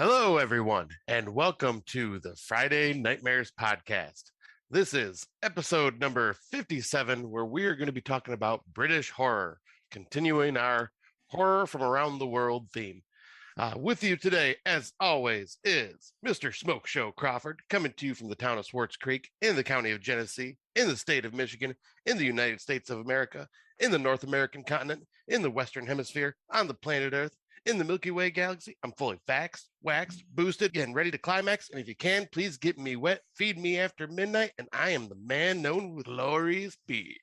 Hello, everyone, and welcome to the Friday Nightmares podcast. This is episode number 57, where we are going to be talking about British horror, continuing our horror from around the world theme. With you today, as always, is Mr. Smoke Show Crawford, coming to you from the town of Swartz Creek in the county of Genesee, in the state of Michigan, in the United States of America, in the North American continent, in the Western Hemisphere, on the planet Earth, in the Milky Way galaxy. I'm fully vaxxed, waxed, boosted, and ready to climax. And if you can, please get me wet, feed me after midnight, and I am the man known with Laurie's beard.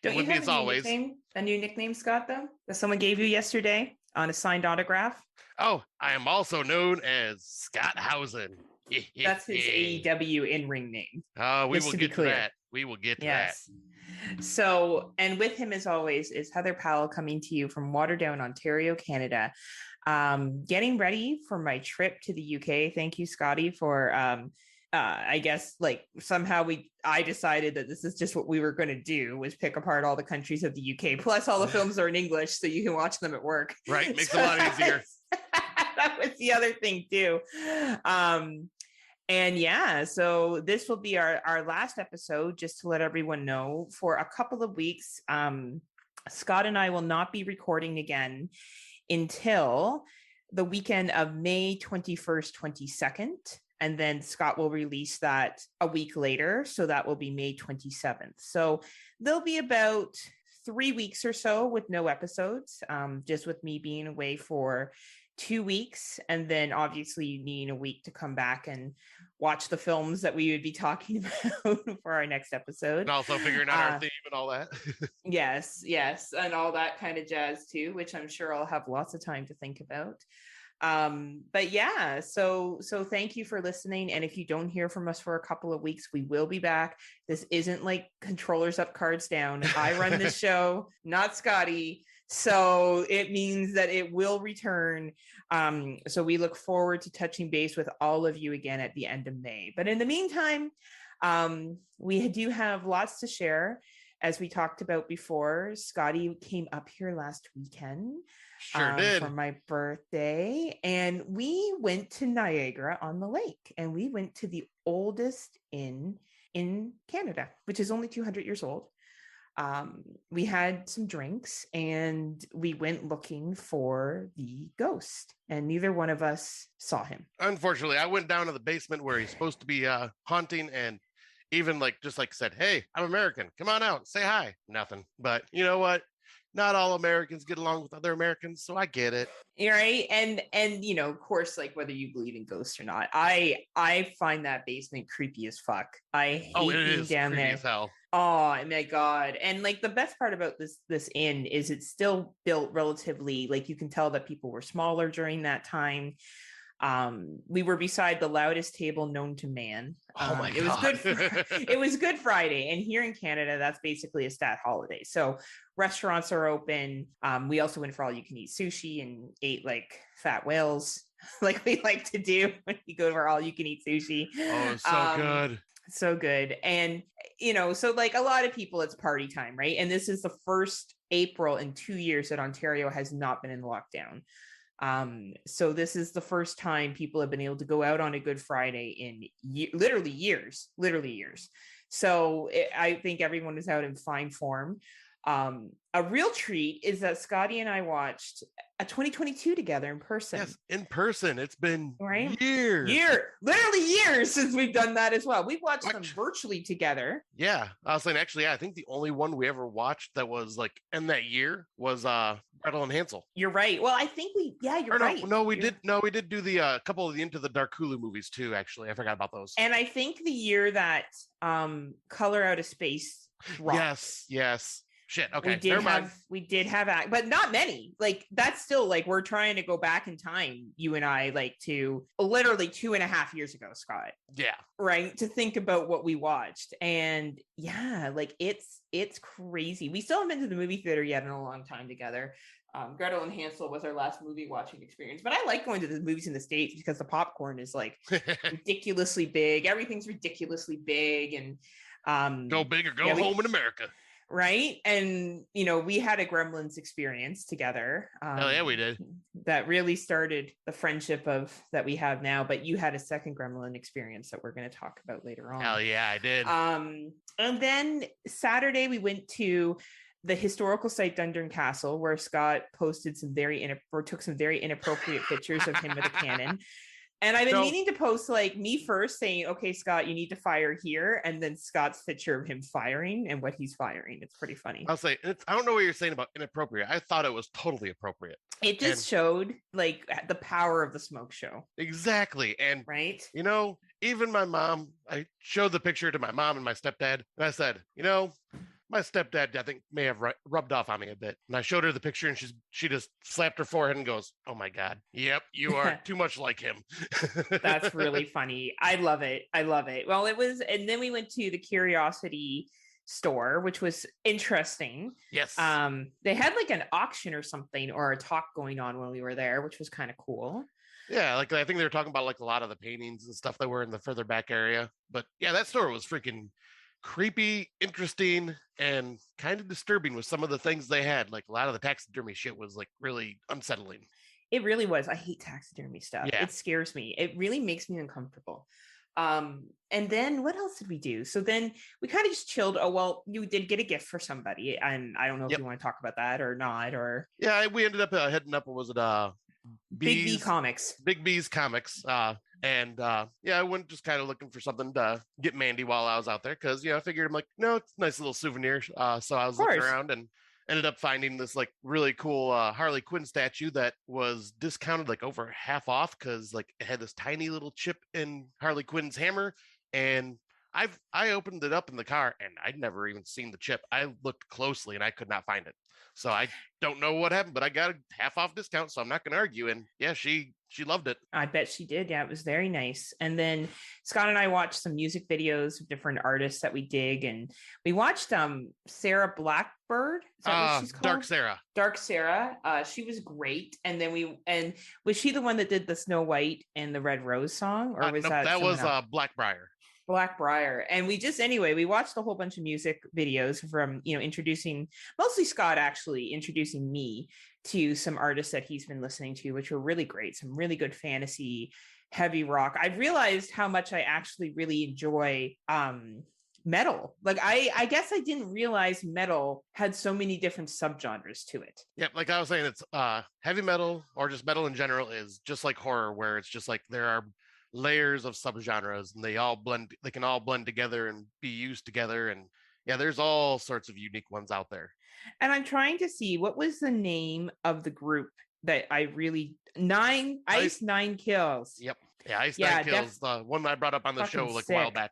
Don't you have a new nickname, Scott, though, that someone gave you yesterday on a signed autograph? Oh, I am also known as Scott Housen. That's his AEW in-ring name. We will get to that. We will get to that. So, and with him, as always, is Heather Powell, coming to you from Waterdown, Ontario, Canada. Getting ready for my trip to the UK. Thank you, Scotty, for I guess like somehow I decided that this is just what we were going to do, was pick apart all the countries of the UK, plus all the films are in English, so you can watch them at work. Right, makes it a lot easier. That was the other thing too. And yeah, so this will be our last episode, just to let everyone know, for a couple of weeks. Scott and I will not be recording again until the weekend of May 21st, 22nd. And then Scott will release that a week later. So that will be May 27th. So there'll be about 3 weeks or so with no episodes, just with me being away for 2 weeks. And then obviously needing a week to come back and watch the films that we would be talking about for our next episode. And also figuring out our theme and all that. Yes. And all that kind of jazz too, which I'm sure I'll have lots of time to think about. But yeah, so thank you for listening. And if you don't hear from us for a couple of weeks, we will be back. This isn't like controllers up, cards down. I run this show, not Scotty. So it means that it will return. So we look forward to touching base with all of you again at the end of May. But in the meantime, we do have lots to share. As we talked about before, Scotty came up here last weekend. Sure did. For my birthday. And we went to Niagara on the Lake. And we went to the oldest inn in Canada, which is only 200 years old. We had some drinks and we went looking for the ghost, and neither one of us saw him. Unfortunately, I went down to the basement where he's supposed to be haunting, and even just said, "Hey, I'm American. Come on out, say hi." Nothing. But you know what? Not all Americans get along with other Americans, so I get it. Right. And you know, of course, like whether you believe in ghosts or not, I find that basement creepy as fuck. I hate being down there. As hell. Oh my God. And like the best part about this inn is it's still built relatively, like you can tell that people were smaller during that time. We were beside the loudest table known to man. Oh my God. It was Good Friday, and here in Canada that's basically a stat holiday, so restaurants are open. We also went for all you can eat sushi and ate like fat whales like we like to do when we go to our all you can eat sushi. Oh, it's so good. So good. And you know, so like a lot of people, it's party time, right? And this is the first April in 2 years that Ontario has not been in lockdown. So this is the first time people have been able to go out on a Good Friday in literally years. So I think everyone is out in fine form. A real treat is that Scotty and I watched a 2022 together in person. Yes, in person. It's been literally years since we've done that as well. We've watched them virtually together. Yeah. I was saying, actually, I think the only one we ever watched that was like in that year was Gretel and Hansel. You're right. Well, I think you're right. We did do the couple of the Into the Dark Hulu movies too, actually. I forgot about those. And I think the year that Color Out of Space dropped. Yes. Shit. Okay. We did have, but not many. Like that's still like we're trying to go back in time. You and I like to literally 2.5 years ago, Scott. Yeah. Right. To think about what we watched, and yeah, like it's crazy. We still haven't been to the movie theater yet in a long time together. Gretel and Hansel was our last movie watching experience, but I like going to the movies in the States because the popcorn is like ridiculously big. Everything's ridiculously big, and go big or go home in America. Right. And, we had a Gremlins experience together. Hell yeah, we did. That really started the friendship that we have now. But you had a second Gremlin experience that we're going to talk about later on. Hell yeah, I did. And then Saturday we went to the historical site Dundurn Castle, where Scott posted took some very inappropriate pictures of him with a cannon. And I've been meaning to post me first saying, okay, Scott, you need to fire here. And then Scott's picture of him firing and what he's firing. It's pretty funny. I'll say, I don't know what you're saying about inappropriate. I thought it was totally appropriate. It just showed the power of the smoke show. Exactly. And, right. Even my mom, I showed the picture to my mom and my stepdad. And I said, my stepdad, I think, may have rubbed off on me a bit. And I showed her the picture and she just slapped her forehead and goes, oh my God, yep, you are too much like him. That's really funny. I love it. Well, and then we went to the Curiosity store, which was interesting. Yes. They had an auction or something or a talk going on when we were there, which was kind of cool. Yeah, I think they were talking about a lot of the paintings and stuff that were in the further back area. But yeah, that store was freaking creepy, interesting, and kind of disturbing with some of the things they had. A lot of the taxidermy shit was really unsettling. It really was. I hate taxidermy stuff. Yeah. It scares me. It really makes me uncomfortable. And then what else did we do? So then we kind of just chilled. Oh, well, you did get a gift for somebody. And I don't know if you want to talk about that or not, or. Yeah, we ended up heading up, was it Big B Comics. Big B's Comics. I went just kind of looking for something to get Mandy while I was out there because, I figured it's a nice little souvenir. So I was looking around and ended up finding this really cool Harley Quinn statue that was discounted over half off because it had this tiny little chip in Harley Quinn's hammer. And I opened it up in the car and I'd never even seen the chip. I looked closely and I could not find it. So I don't know what happened, but I got a half off discount, so I'm not going to argue. And yeah, she loved it. I bet she did. Yeah, it was very nice. And then Scott and I watched some music videos of different artists that we dig, and we watched Sarah Blackbird. Is that what she's called? Dark Sarah. She was great. And then was she the one that did the Snow White and the Red Rose song, or was that was Blackbriar? And we watched a whole bunch of music videos from introducing, mostly Scott actually introducing me to some artists that he's been listening to, which were really great. Some really good fantasy, heavy rock. I realized how much I actually really enjoy metal. I guess I didn't realize metal had so many different subgenres to it. Yeah, like I was saying, it's heavy metal or just metal in general is just like horror, where it's just there are layers of subgenres and they can all blend together and be used together. And yeah, there's all sorts of unique ones out there. And I'm trying to see what was the name of the group that I really Ice 9 Kills. Yep. Yeah, Ice 9 Kills, the one I brought up on the show a while back.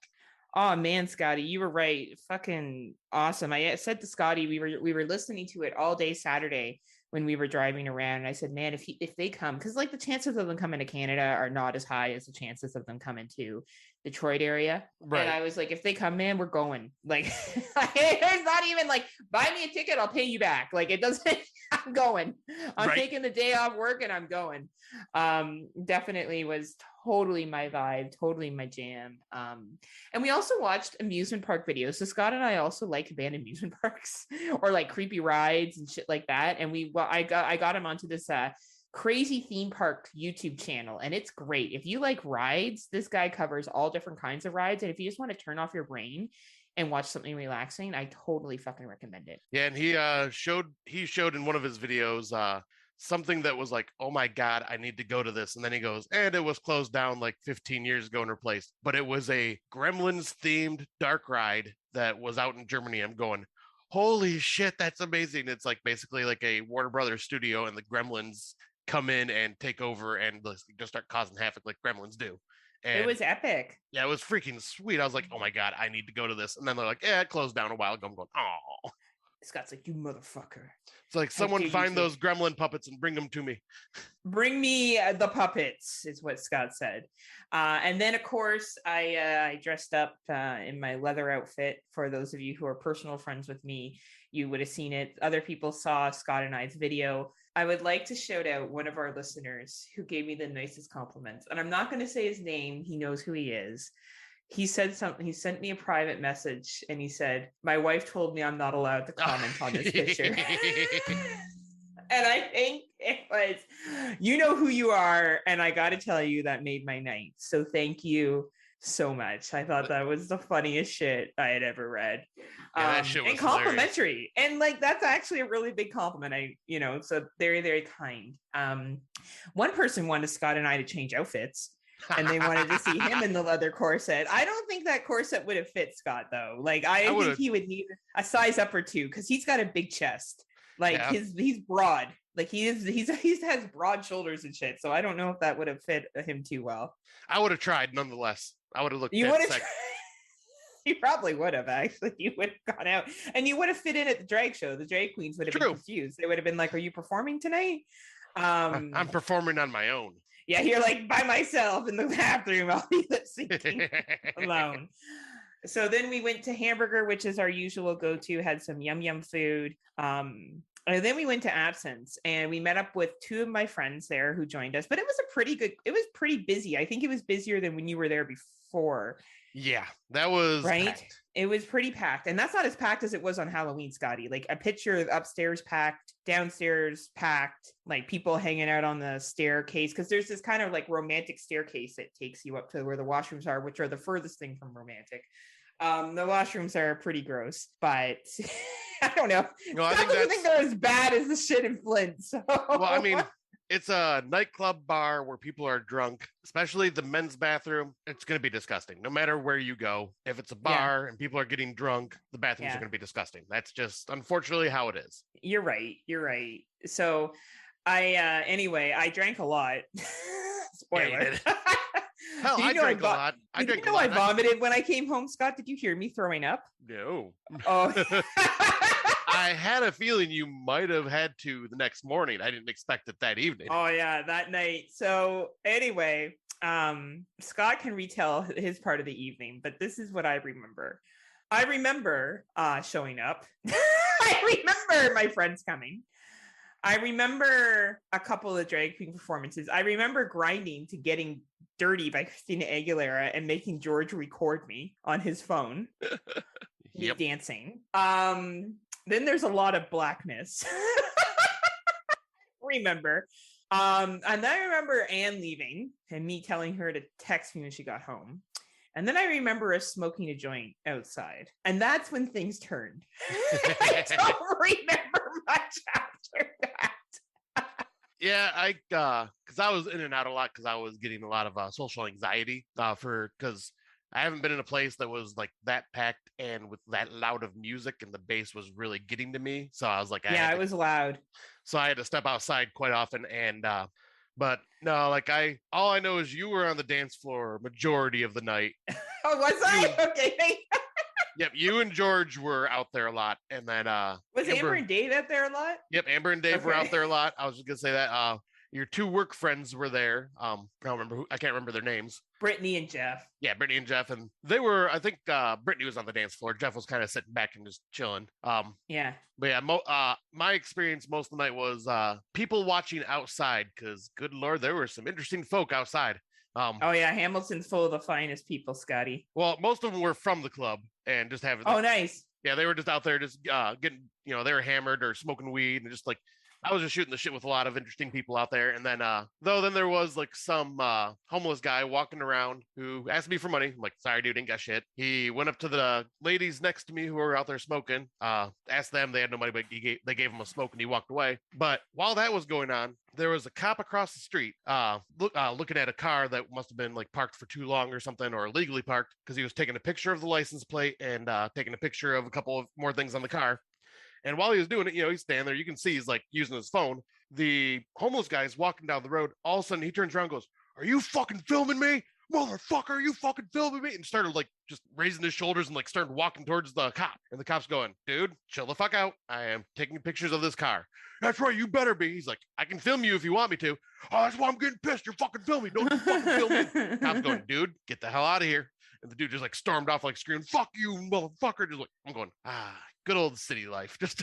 Oh man, Scotty, you were right. Fucking awesome. I said to Scotty, we were listening to it all day Saturday when we were driving around, and I said, man, if they come, because the chances of them coming to Canada are not as high as the chances of them coming to Detroit area. Right. And I was like, if they come, man, we're going. It's not even buy me a ticket, I'll pay you back. It doesn't. I'm going. I'm taking the day off work and I'm going. Definitely was totally my vibe, totally my jam. And we also watched amusement park videos. So Scott and I also like abandoned amusement parks or creepy rides and shit like that. And I got him onto this crazy theme park YouTube channel, and it's great. If you like rides, this guy covers all different kinds of rides. And if you just want to turn off your brain and watch something relaxing, I totally fucking recommend it. Yeah, and he showed in one of his videos something that was oh my God, I need to go to this. And then he goes, and it was closed down 15 years ago and replaced. But it was a Gremlins themed dark ride that was out in Germany. I'm going, holy shit, that's amazing. It's basically a Warner Brothers studio, and the Gremlins come in and take over and just start causing havoc like Gremlins do. And it was epic. Yeah, it was freaking sweet. I was like, oh my God, I need to go to this. And then they're like, yeah, it closed down a while ago. I'm going, oh. Scott's like, you motherfucker. It's someone find those gremlin puppets and bring them to me. Bring me the puppets, is what Scott said. And then, of course, I dressed up in my leather outfit. For those of you who are personal friends with me, you would have seen it. Other people saw Scott and I's video. I would like to shout out one of our listeners who gave me the nicest compliments. And I'm not going to say his name. He knows who he is. he said something. He sent me a private message and he said, "My wife told me I'm not allowed to comment on this picture." And I think it was, you know who you are. And I got to tell you, that made my night. So thank you so much. I thought that was the funniest shit I had ever read. Yeah, that shit was and complimentary. Hilarious. And like, that's actually a really big compliment. So very, very kind. One person wanted Scott and I to change outfits. And they wanted to see him in the leather corset. I don't think that corset would have fit Scott though. Like I think he would need a size up or two because he's got a big chest. Like he's broad. Like he has broad shoulders and shit. So I don't know if that would have fit him too well. I would have tried nonetheless. I would have looked. You would have. You probably would have actually. You would have gone out and you would have fit in at the drag show. The drag queens would have been confused. They would have been like, "Are you performing tonight?" I'm performing on my own. Yeah, you're like by myself in the bathroom. I'll be lip syncing alone. So then we went to Hamburger, which is our usual go-to, had some yum food. And then we went to Absence and we met up with two of my friends there who joined us, but it was pretty busy. I think it was busier than when you were there before. Yeah, that was right. Packed. It was pretty packed, and that's not as packed as it was on Halloween, Scotty. Like a picture of upstairs packed, downstairs packed, like people hanging out on the staircase. Because there's this kind of like romantic staircase that takes you up to where the washrooms are, which are the furthest thing from romantic. The washrooms are pretty gross, but I don't know. No, I think they're as bad as the shit in Flint. So. Well, I mean, it's a nightclub bar where people are drunk, especially the men's bathroom. It's going to be disgusting. No matter where you go, if it's a bar and people are getting drunk, the bathrooms are going to be disgusting. That's just unfortunately how it is. You're right. So I drank a lot. Spoiler. Yeah, hell, I drank a lot. I vomited when I came home, Scott. Did you hear me throwing up? No. Oh. I had a feeling you might have had to the next morning. I didn't expect it that evening. Oh yeah, that night. So anyway, Scott can retell his part of the evening, but this is what I remember. I remember showing up. I remember my friends coming. I remember a couple of drag queen performances. I remember grinding to Getting Dirty by Christina Aguilera and making George record me on his phone. Me dancing. Then there's a lot of blackness. Remember. And then I remember Anne leaving and me telling her to text me when she got home. And then I remember us smoking a joint outside. And that's when things turned. I don't remember much after that. Yeah, because I was in and out a lot because I was getting a lot of social anxiety because I haven't been in a place that was like that packed and with that loud of music, and the bass was really getting to me. So I was like, it was loud. So I had to step outside quite often. And but no, like all I know is you were on the dance floor majority of the night. Oh, was I? Okay. Yep, you and George were out there a lot, and then was Amber and Dave out there a lot? Yep, Amber and Dave were out there a lot. I was just gonna say that. Your two work friends were there. I can't remember their names. Brittany and Jeff. Yeah, Brittany and Jeff, and they were. I think Brittany was on the dance floor. Jeff was kind of sitting back and just chilling. Yeah. But yeah, my experience most of the night was people watching outside because, good Lord, there were some interesting folk outside. Oh yeah, Hamilton's full of the finest people, Scotty. Well, most of them were from the club and just having. Oh, nice. Yeah, they were just out there, just getting. They were hammered or smoking weed and just like. I was just shooting the shit with a lot of interesting people out there. And then, then there was like some homeless guy walking around who asked me for money. I'm like, sorry, dude, ain't got shit. He went up to the ladies next to me who were out there smoking, asked them, they had no money, but they gave him a smoke and he walked away. But while that was going on, there was a cop across the street looking at a car that must have been like parked for too long or something, or illegally parked, because he was taking a picture of the license plate and taking a picture of a couple of more things on the car. And while he was doing it, he's standing there. You can see he's like using his phone. The homeless guy is walking down the road. All of a sudden, he turns around and goes, "Are you fucking filming me? Motherfucker, are you fucking filming me?" And started like just raising his shoulders and like started walking towards the cop. And the cop's going, "Dude, chill the fuck out. I am taking pictures of this car." "That's right, you better be." He's like, "I can film you if you want me to." "Oh, that's why I'm getting pissed. You're fucking filming. Don't you fucking film me." Cop's going, "Dude, get the hell out of here." And the dude just like stormed off, like screaming, "Fuck you, motherfucker." Just like, I'm going, good old city life. Just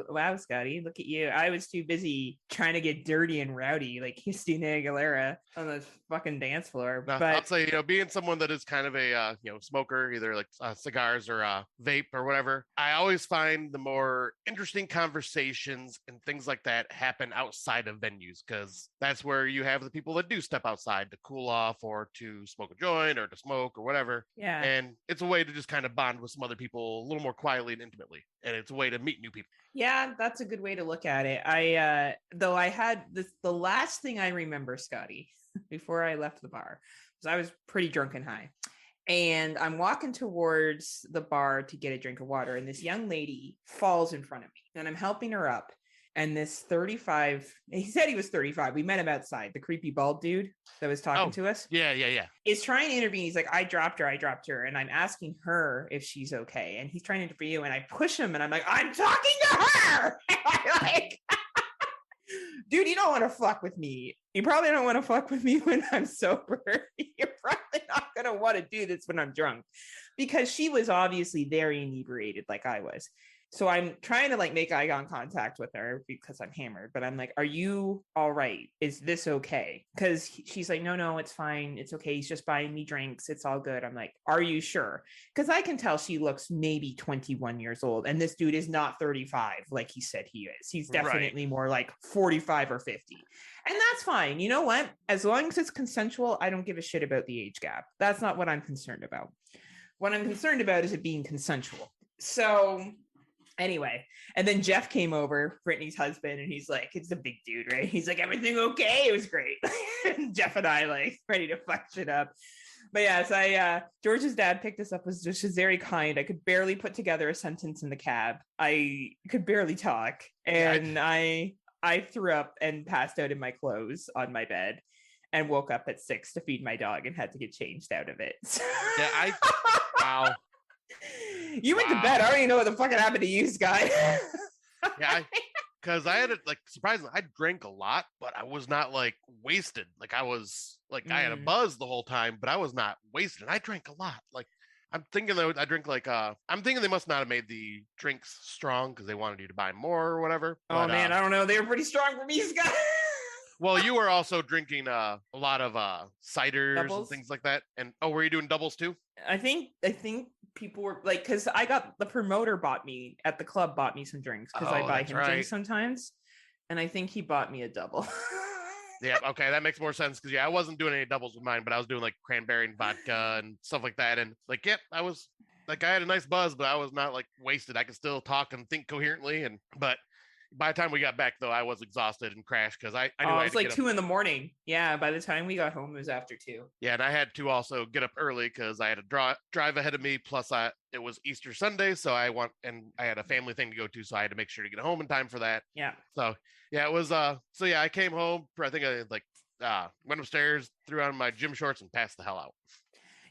wow, Scotty, look at you. I was too busy trying to get dirty and rowdy like Christina Aguilera on the fucking dance floor. no, But I'll say, being someone that is kind of a smoker, either like cigars or vape or whatever, I always find the more interesting conversations and things like that happen outside of venues, because that's where you have the people that do step outside to cool off or to smoke a joint or to smoke or whatever. yeah. And it's a way to just kind of bond with some other people a little more quietly and intimately. And it's a way to meet new people. Yeah, that's a good way to look at it. I though I had this, the last thing I remember, Scotty, before I left the bar, was I was pretty drunk and high. And I'm walking towards the bar to get a drink of water, and this young lady falls in front of me, and I'm helping her up. And this 35, he said he was 35. We met him outside, the creepy bald dude that was talking to us. Yeah. Is trying to intervene. He's like, I dropped her. And I'm asking her if she's okay. And he's trying to intervene, and I push him, and I'm like, I'm talking to her. Like, dude, you don't want to fuck with me. You probably don't want to fuck with me when I'm sober. You're probably not going to want to do this when I'm drunk, because she was obviously very inebriated like I was. So I'm trying to like make eye contact with her because I'm hammered, but I'm like, are you all right? Is this okay? Because she's like, no, it's fine. It's okay. He's just buying me drinks. It's all good. I'm like, are you sure? Because I can tell she looks maybe 21 years old, and this dude is not 35 like he said he is. He's definitely more like 45 or 50. And that's fine. You know what? As long as it's consensual, I don't give a shit about the age gap. That's not what I'm concerned about. What I'm concerned about is it being consensual. So anyway, and then Jeff came over, Brittany's husband, and he's like, it's a big dude, right? He's like, everything okay? It was great. And Jeff and I like ready to fuck shit up. But yeah, so George's dad picked us up, was just very kind. I could barely put together a sentence in the cab. I could barely talk. And I threw up and passed out in my clothes on my bed and woke up at 6 to feed my dog and had to get changed out of it. Yeah, wow. You went to bed. I don't even know what the fuck happened to you, Sky. Yeah, because I had it like surprisingly, I drank a lot, but I was not like wasted. Like I was like I had a buzz the whole time, but I was not wasted. And I drank a lot. Like I'm thinking that I drink like I'm thinking they must not have made the drinks strong because they wanted you to buy more or whatever. Oh man, I don't know. They were pretty strong for me, Sky. Well, you were also drinking a lot of ciders doubles? And things like that. And were you doing doubles too? I think people were like, because I got the promoter bought me at the club, bought me some drinks because I buy him drinks sometimes, and I think he bought me a double. Yeah, okay, that makes more sense because I wasn't doing any doubles with mine, but I was doing like cranberry and vodka and stuff like that. And like, yep, I was like, I had a nice buzz, but I was not like wasted. I could still talk and think coherently, but by the time we got back, though, I was exhausted and crashed because I knew it was like 2 a.m. Yeah, by the time we got home, it was after 2. Yeah, and I had to also get up early because I had a drive ahead of me. Plus, it was Easter Sunday, so I had a family thing to go to, so I had to make sure to get home in time for that. Yeah. So yeah, it was. So yeah, I came home. I think I went upstairs, threw on my gym shorts, and passed the hell out.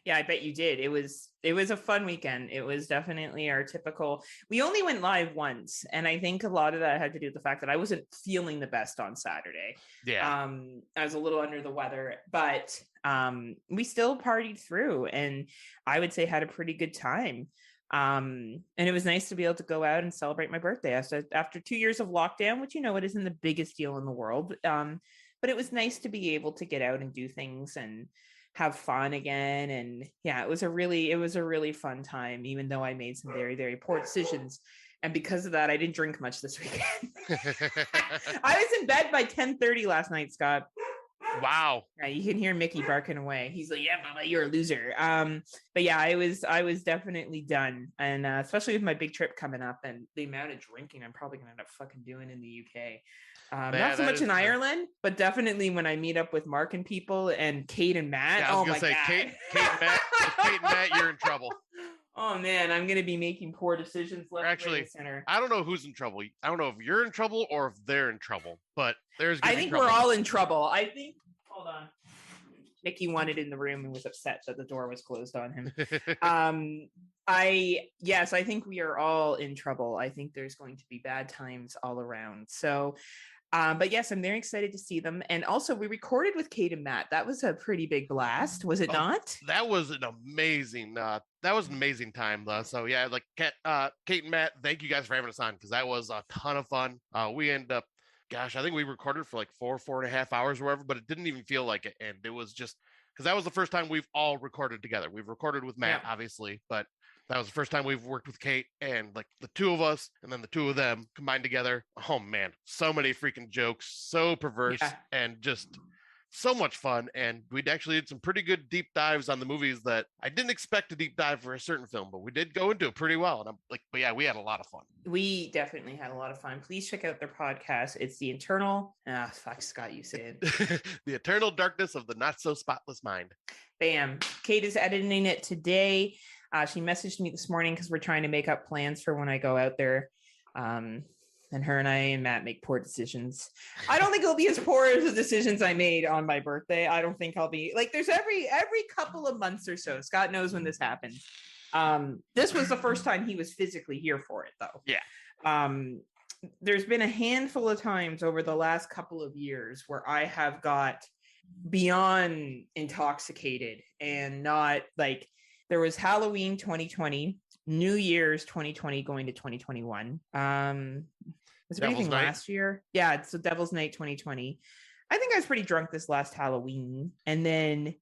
Yeah, I bet you did. It was a fun weekend. It was definitely our typical. We only went live once, and I think a lot of that had to do with the fact that I wasn't feeling the best on Saturday. Yeah. I was a little under the weather, but we still partied through, and I would say had a pretty good time. And it was nice to be able to go out and celebrate my birthday after 2 years of lockdown, which it isn't the biggest deal in the world. But it was nice to be able to get out and do things and have fun again. And yeah, it was a really fun time, even though I made some very, very poor decisions. And because of that, I didn't drink much this weekend. I was in bed by 10:30 last night, Scott. Wow. Yeah, you can hear Mickey barking away. He's like, yeah, Mama, you're a loser. But yeah, I was definitely done. And especially with my big trip coming up and the amount of drinking I'm probably gonna end up fucking doing in the UK. Not so much in Ireland, but definitely when I meet up with Mark and people and Kate and Matt. Yeah, I was gonna say, God. Kate and Matt, you're in trouble. Oh man, I'm gonna be making poor decisions left, actually, right, and center. I don't know who's in trouble. I don't know if you're in trouble or if they're in trouble, but I think we're all in trouble. I think. Hold on. Mickey wanted in the room and was upset that the door was closed on him. I think we are all in trouble. I think there's going to be bad times all around. So But yes, I'm very excited to see them. And also, we recorded with Kate and Matt. That was a pretty big blast, was it not? That was an amazing time. So yeah, like Kate and Matt, thank you guys for having us on because that was a ton of fun. We ended up, gosh, I think we recorded for like 4.5 hours or whatever, but it didn't even feel like it. And it was just because that was the first time we've all recorded together. We've recorded with Matt, obviously, but that was the first time we've worked with Kate, and like the two of us and then the two of them combined together. Oh man, so many freaking jokes, so perverse, and just so much fun. And we'd actually did some pretty good deep dives on the movies that I didn't expect to deep dive for a certain film, but we did go into it pretty well. And I'm like, but yeah, we had a lot of fun. We definitely had a lot of fun. Please check out their podcast. It's The Eternal. Fuck, Scott, you say it. The Eternal Darkness of the Not So Spotless Mind. Bam. Kate is editing it today. She messaged me this morning because we're trying to make up plans for when I go out there. And her and I and Matt make poor decisions. I don't think it'll be as poor as the decisions I made on my birthday. I don't think I'll be like, there's every couple of months or so. Scott knows when this happened. This was the first time he was physically here for it, though. Yeah. There's been a handful of times over the last couple of years where I have got beyond intoxicated and not like, there was Halloween 2020, New Year's 2020 going to 2021. Was there anything last year? Yeah, so Devil's Night 2020. I think I was pretty drunk this last Halloween, and then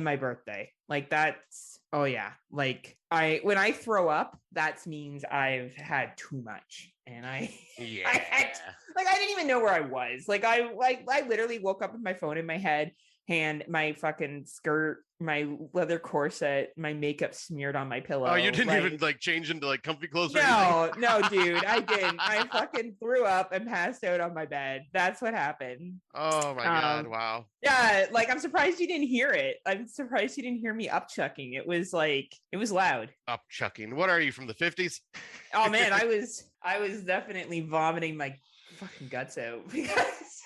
my birthday. Like that's like when I throw up, that means I've had too much, and I didn't even know where I was. Like I literally woke up with my phone in my head, and my fucking skirt, my leather corset, my makeup smeared on my pillow. Oh, you didn't even like change into like comfy clothes? No, dude, I didn't. I fucking threw up and passed out on my bed. That's what happened. Oh my God. Wow. Yeah. Like I'm surprised you didn't hear it. I'm surprised you didn't hear me upchucking. It was loud. Upchucking. What are you, from the 50s? Oh man, I was definitely vomiting my fucking guts out because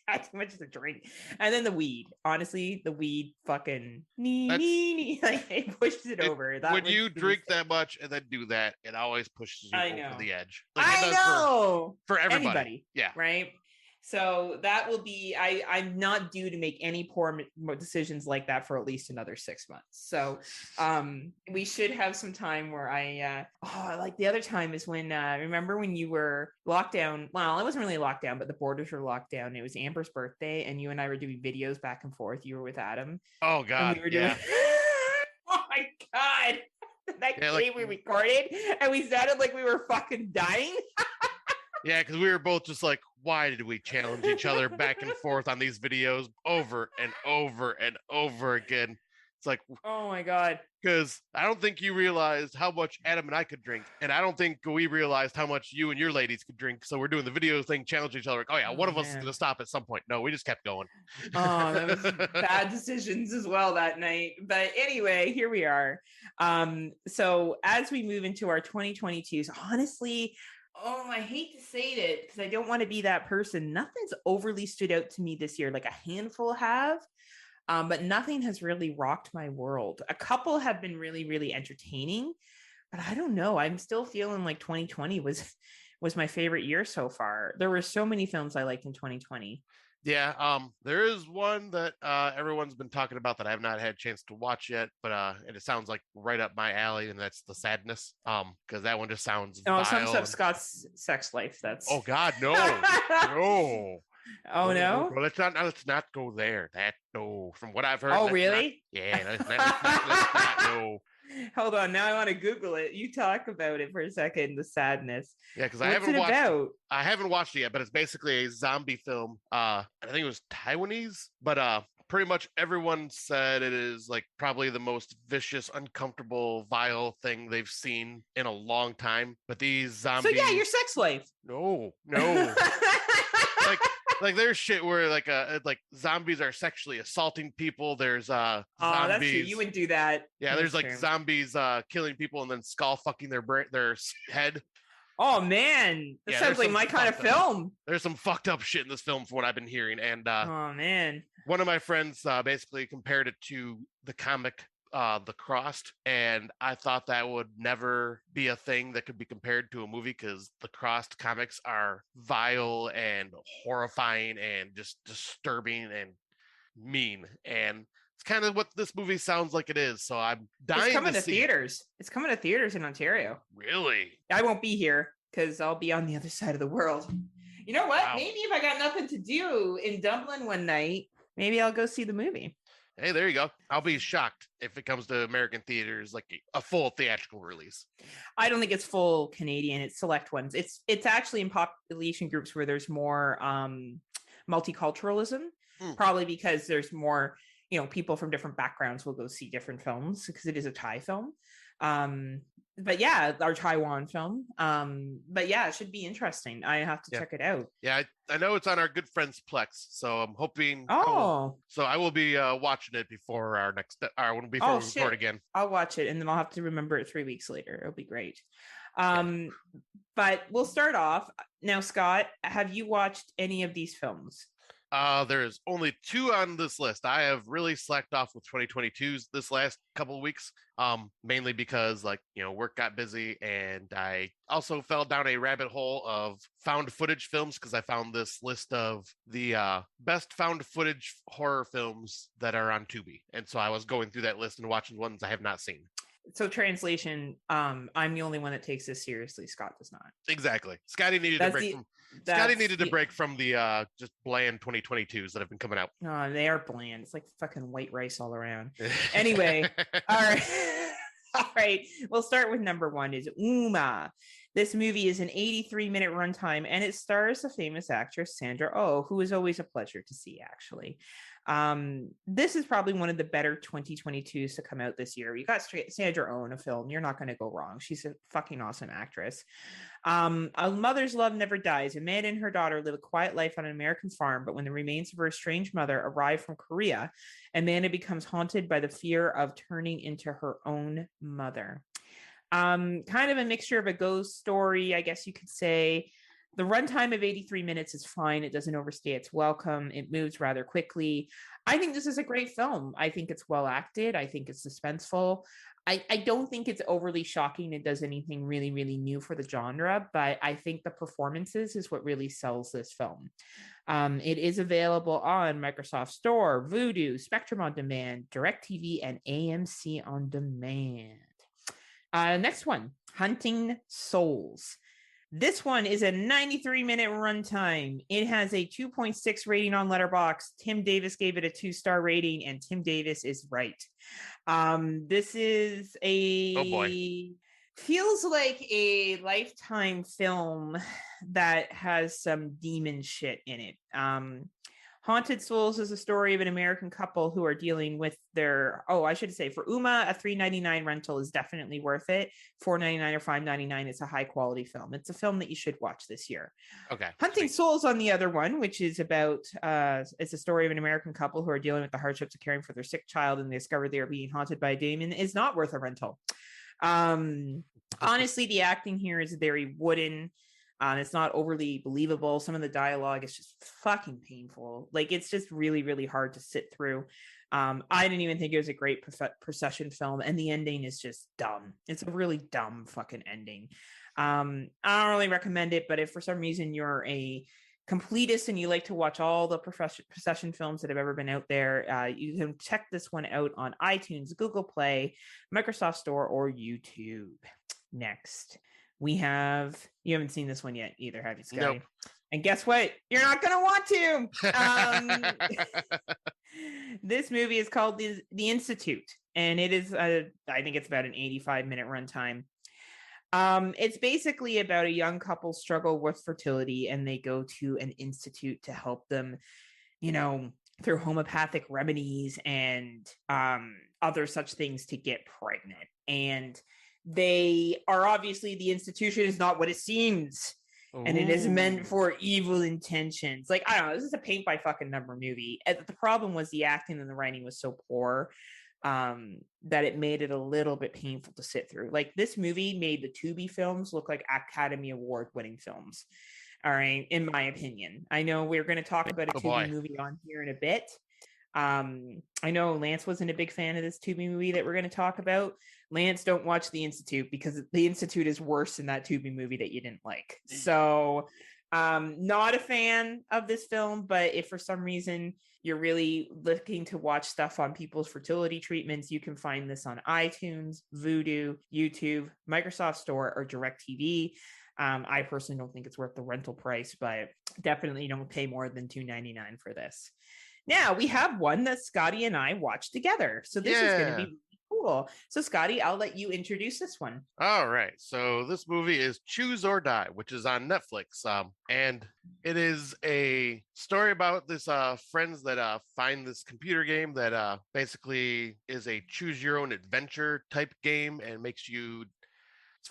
had too much to drink. And then the weed, honestly, the weed fucking like it pushes it over. When you drink that much and then do that, it always pushes you over the edge. Like I know for everybody. Yeah. Right. So that will be, I'm not due to make any poor decisions like that for at least another 6 months. So we should have some time where like the other time is when, remember when you were locked down? Well, it wasn't really locked down, but the borders were locked down. It was Amber's birthday and you and I were doing videos back and forth. You were with Adam. Oh God. We were doing... Oh my God. That day we recorded and we sounded like we were fucking dying. Yeah, because we were both just like, why did we challenge each other back and forth on these videos over and over and over again? It's like, oh my God. Because I don't think you realized how much Adam and I could drink. And I don't think we realized how much you and your ladies could drink. So we're doing the video thing, challenge each other. Like, oh yeah, one of us is going to stop at some point. No, we just kept going. Oh, that was bad decisions as well that night. But anyway, here we are. So as we move into our 2022s, honestly, I hate to say it because I don't want to be that person. Nothing's overly stood out to me this year. Like a handful have, but nothing has really rocked my world. A couple have been really, really entertaining, but I don't know. I'm still feeling like 2020 was my favorite year so far. There were so many films I liked in 2020. Yeah, there is one that everyone's been talking about that I have not had a chance to watch yet, but and it sounds like right up my alley, and that's The Sadness. Because that one just sounds vile. Some stuff Scott's sex life. That's oh God, no, no. Oh no. Well, let's not go there. No. From what I've heard. Oh really? Let's not no. Hold on, now I want to Google it. You talk about it for a second. The Sadness. Yeah, because I haven't watched it yet, but it's basically a zombie film. I think it was Taiwanese, but pretty much everyone said it is like probably the most vicious, uncomfortable, vile thing they've seen in a long time. But these zombies. So yeah, your sex life. No. Like there's shit where like zombies are sexually assaulting people. There's zombies. That's true. You wouldn't do that. Yeah, there's like zombies killing people and then skull fucking their head. Oh man, that sounds like my kind of film. There's some fucked up shit in this film from what I've been hearing, and oh man, one of my friends basically compared it to the comic The Crossed, and I thought that would never be a thing that could be compared to a movie because the Crossed comics are vile and horrifying and just disturbing and mean. And it's kind of what this movie sounds like it is. So I'm dying It's coming to to see theaters. It's coming to theaters in Ontario. Really? I won't be here because I'll be on the other side of the world. You know what? Wow. Maybe if I got nothing to do in Dublin one night, maybe I'll go see the movie. Hey, there you go. I'll be shocked if it comes to American theaters, like a full theatrical release. I don't think it's full Canadian. It's select ones. It's actually in population groups where there's more multiculturalism, probably because there's more, people from different backgrounds will go see different films because it is a Thai film. But yeah, our Taiwan film. But yeah, it should be interesting. I have to check it out. Yeah, I know it's on our good friends Plex, so I'm hoping. So I will be watching it before our next. We record again. I'll watch it, and then I'll have to remember it 3 weeks later. It'll be great. But we'll start off now. Scott, have you watched any of these films? There's only 2 on this list. I have really slacked off with 2022's this last couple of weeks, mainly because work got busy, and I also fell down a rabbit hole of found footage films because I found this list of the best found footage horror films that are on Tubi, and so I was going through that list and watching ones I have not seen. So translation, I'm the only one that takes this seriously. Scott does not. Exactly. Scotty needed a break from the just bland 2022s that have been coming out. Oh, they are bland. It's like fucking white rice all around. Anyway, all right. All right. We'll start with number 1 is Umma. This movie is an 83-minute runtime, and it stars the famous actress Sandra Oh, who is always a pleasure to see, actually. This is probably one of the better 2022s to come out this year. You got Sandra Oh in a film. You're not going to go wrong. She's a fucking awesome actress. A mother's love never dies. Amanda and her daughter live a quiet life on an American farm, but when the remains of her estranged mother arrive from Korea, Amanda becomes haunted by the fear of turning into her own mother. Kind of a mixture of a ghost story, I guess you could say. The runtime of 83 minutes is fine. It doesn't overstay its welcome. It moves rather quickly. I think this is a great film. I think it's well acted. I think it's suspenseful. I don't think it's overly shocking. It does anything really, really new for the genre, but I think the performances is what really sells this film. It is available on Microsoft Store, Vudu, Spectrum On Demand, DirecTV, and AMC On Demand. Next one, Hunting Souls. This one is a 93-minute runtime. It has a 2.6 rating on Letterboxd. Tim Davis gave it a 2-star rating, and Tim Davis is right. This is feels like a Lifetime film that has some demon shit in it. Haunted Souls is a story of an American couple who are dealing with their, I should say, for Umma, a $3.99 rental is definitely worth it. $4.99 or $5.99 is a high quality film. It's a film that you should watch this year. Okay. Hunting Souls on the other one, which is about, it's a story of an American couple who are dealing with the hardships of caring for their sick child, and they discover they are being haunted by a demon, is not worth a rental. Honestly, the acting here is very wooden. It's not overly believable. Some of the dialogue is just fucking painful. Like, it's just really, really hard to sit through. I didn't even think it was a great procession film, and the ending is just dumb. It's a really dumb fucking ending. I don't really recommend it, but if for some reason you're a completist and you like to watch all the procession films that have ever been out there, you can check this one out on iTunes, Google Play, Microsoft Store, or YouTube. Next, we have, you haven't seen this one yet either, have you, Scotty? Nope. And guess what? You're not going to want to. This movie is called The Institute, and it is, I think it's about an 85-minute runtime. It's basically about a young couple struggle with fertility, and they go to an institute to help them, through homeopathic remedies and other such things to get pregnant. And they are obviously, the institution is not what it seems. Ooh. And it is meant for evil intentions. Like, I don't know, this is a paint by fucking number movie. The problem was the acting and the writing was so poor that it made it a little bit painful to sit through. Like, this movie made the Tubi films look like Academy Award winning films. All right, in my opinion. I know we're going to talk about a Tubi movie on here in a bit. I know Lance wasn't a big fan of this Tubi movie that we're going to talk about. Lance, don't watch The Institute because The Institute is worse than that Tubi movie that you didn't like. So, not a fan of this film, but if for some reason you're really looking to watch stuff on people's fertility treatments, you can find this on iTunes, Vudu, YouTube, Microsoft Store, or DirecTV. I personally don't think it's worth the rental price, but definitely don't pay more than $2.99 for this. Now we have one that Scotty and I watched together. So this is going to be really cool. So Scotty, I'll let you introduce this one. All right. So this movie is Choose or Die, which is on Netflix. And it is a story about this friends that find this computer game that basically is a choose your own adventure type game and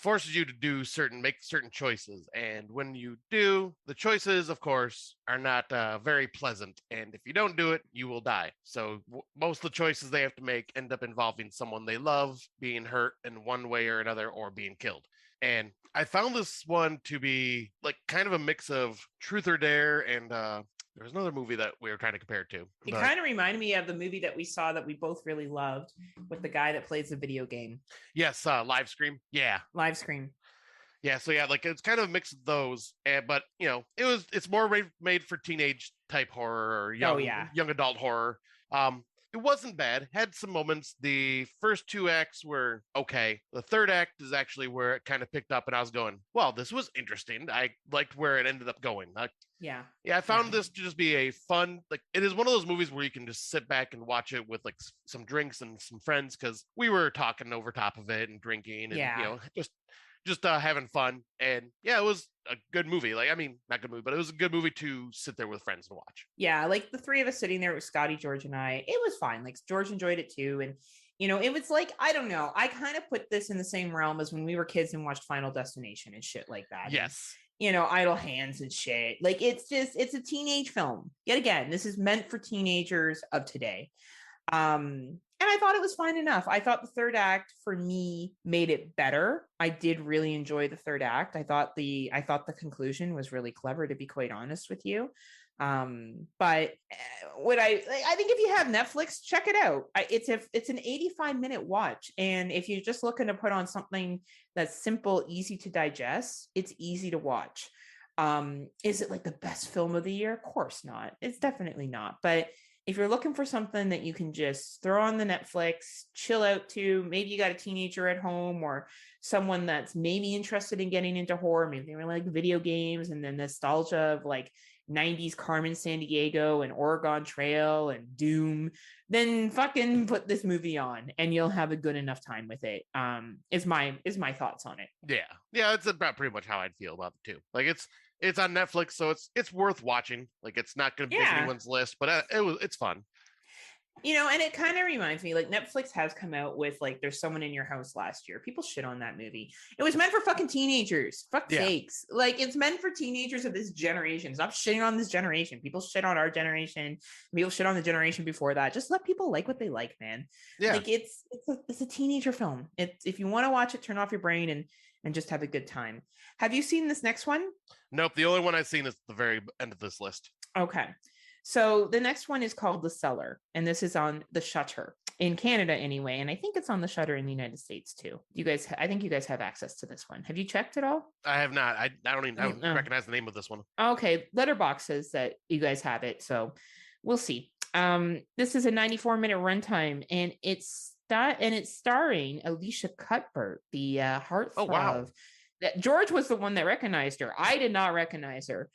forces you to make certain choices, and when you do, the choices of course are not very pleasant, and if you don't do it you will die. So most of the choices they have to make end up involving someone they love being hurt in one way or another or being killed. And I found this one to be like kind of a mix of Truth or Dare and there was another movie that we were trying to compare it to. It kind of reminded me of the movie that we saw that we both really loved with the guy that plays the video game. Yes, Live Scream. Yeah. Live Scream. Yeah, so yeah, like it's kind of a mix of those, but you know, it's more made for teenage type horror or young adult horror. It wasn't bad. Had some moments. The first two acts were okay. The third act is actually where it kind of picked up, and I was going, "Well, this was interesting." I liked where it ended up going. Yeah, I found this to just be a fun, like it is one of those movies where you can just sit back and watch it with like some drinks and some friends, because we were talking over top of it and drinking and you know just having fun. And yeah, it was a good movie. Like, I mean, not good movie, but it was a good movie to sit there with friends and watch. Yeah, like the three of us sitting there with Scotty, George, and I, it was fine. Like George enjoyed it too. And, you know, it was like, I don't know. I kind of put this in the same realm as when we were kids and watched Final Destination and shit like that. Yes. And, you know, Idle Hands and shit. Like, it's a teenage film. Yet again, this is meant for teenagers of today. And I thought it was fine enough. I thought the third act for me made it better. I did really enjoy the third act. I thought the conclusion was really clever, to be quite honest with you. But what I think if you have Netflix, check it out. It's an 85-minute watch. And if you're just looking to put on something that's simple, easy to digest, it's easy to watch. Is it like the best film of the year? Of course not. It's definitely not. But if you're looking for something that you can just throw on the Netflix, chill out to, maybe you got a teenager at home or someone that's maybe interested in getting into horror, maybe they really like video games and the nostalgia of like 90s Carmen Sandiego and Oregon Trail and Doom, then fucking put this movie on and you'll have a good enough time with it. Is my thoughts on it. Yeah, it's about pretty much how I'd feel about it too. Like it's on Netflix, so it's worth watching. Like it's not going to make anyone's list, but it's fun. You know, and it kind of reminds me, like Netflix has come out with like There's Someone in Your House last year. People shit on that movie. It was meant for fucking teenagers. Fuck sakes. Like it's meant for teenagers of this generation. Stop shitting on this generation. People shit on our generation. People shit on the generation before that. Just let people like what they like, man. Yeah. Like it's a teenager film. If you want to watch it, turn off your brain and just have a good time. Have you seen this next one? Nope. The only one I've seen is the very end of this list. Okay. So the next one is called The Cellar, and this is on the Shutter in Canada anyway. And I think it's on the Shutter in the United States too. I think you guys have access to this one. Have you checked it all? I have not. I don't recognize the name of this one. Okay. Letterboxd says that you guys have it. So we'll see. This is a 94-minute runtime, and it's starring Alicia Cuthbert, the heartthrob. Oh, wow. George was the one that recognized her. I did not recognize her.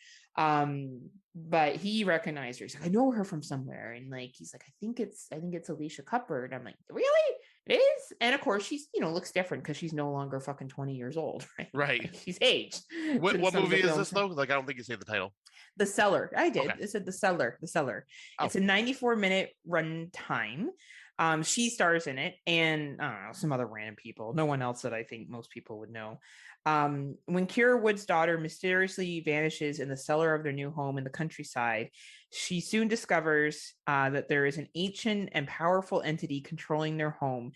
But he recognized her. He's like, I know her from somewhere. And like, he's like, I think it's Alicia Cuthbert. I'm like, really? It is? And of course she's, looks different because she's no longer fucking 20 years old. Right. Like, she's aged. What movie is this though? Like, I don't think you say the title. The Cellar. I did. Okay. It said The Cellar. Oh. It's a 94-minute run time. She stars in it, and I don't know, some other random people. No one else that I think most people would know. When Kira Wood's daughter mysteriously vanishes in the cellar of their new home in the countryside, she soon discovers that there is an ancient and powerful entity controlling their home,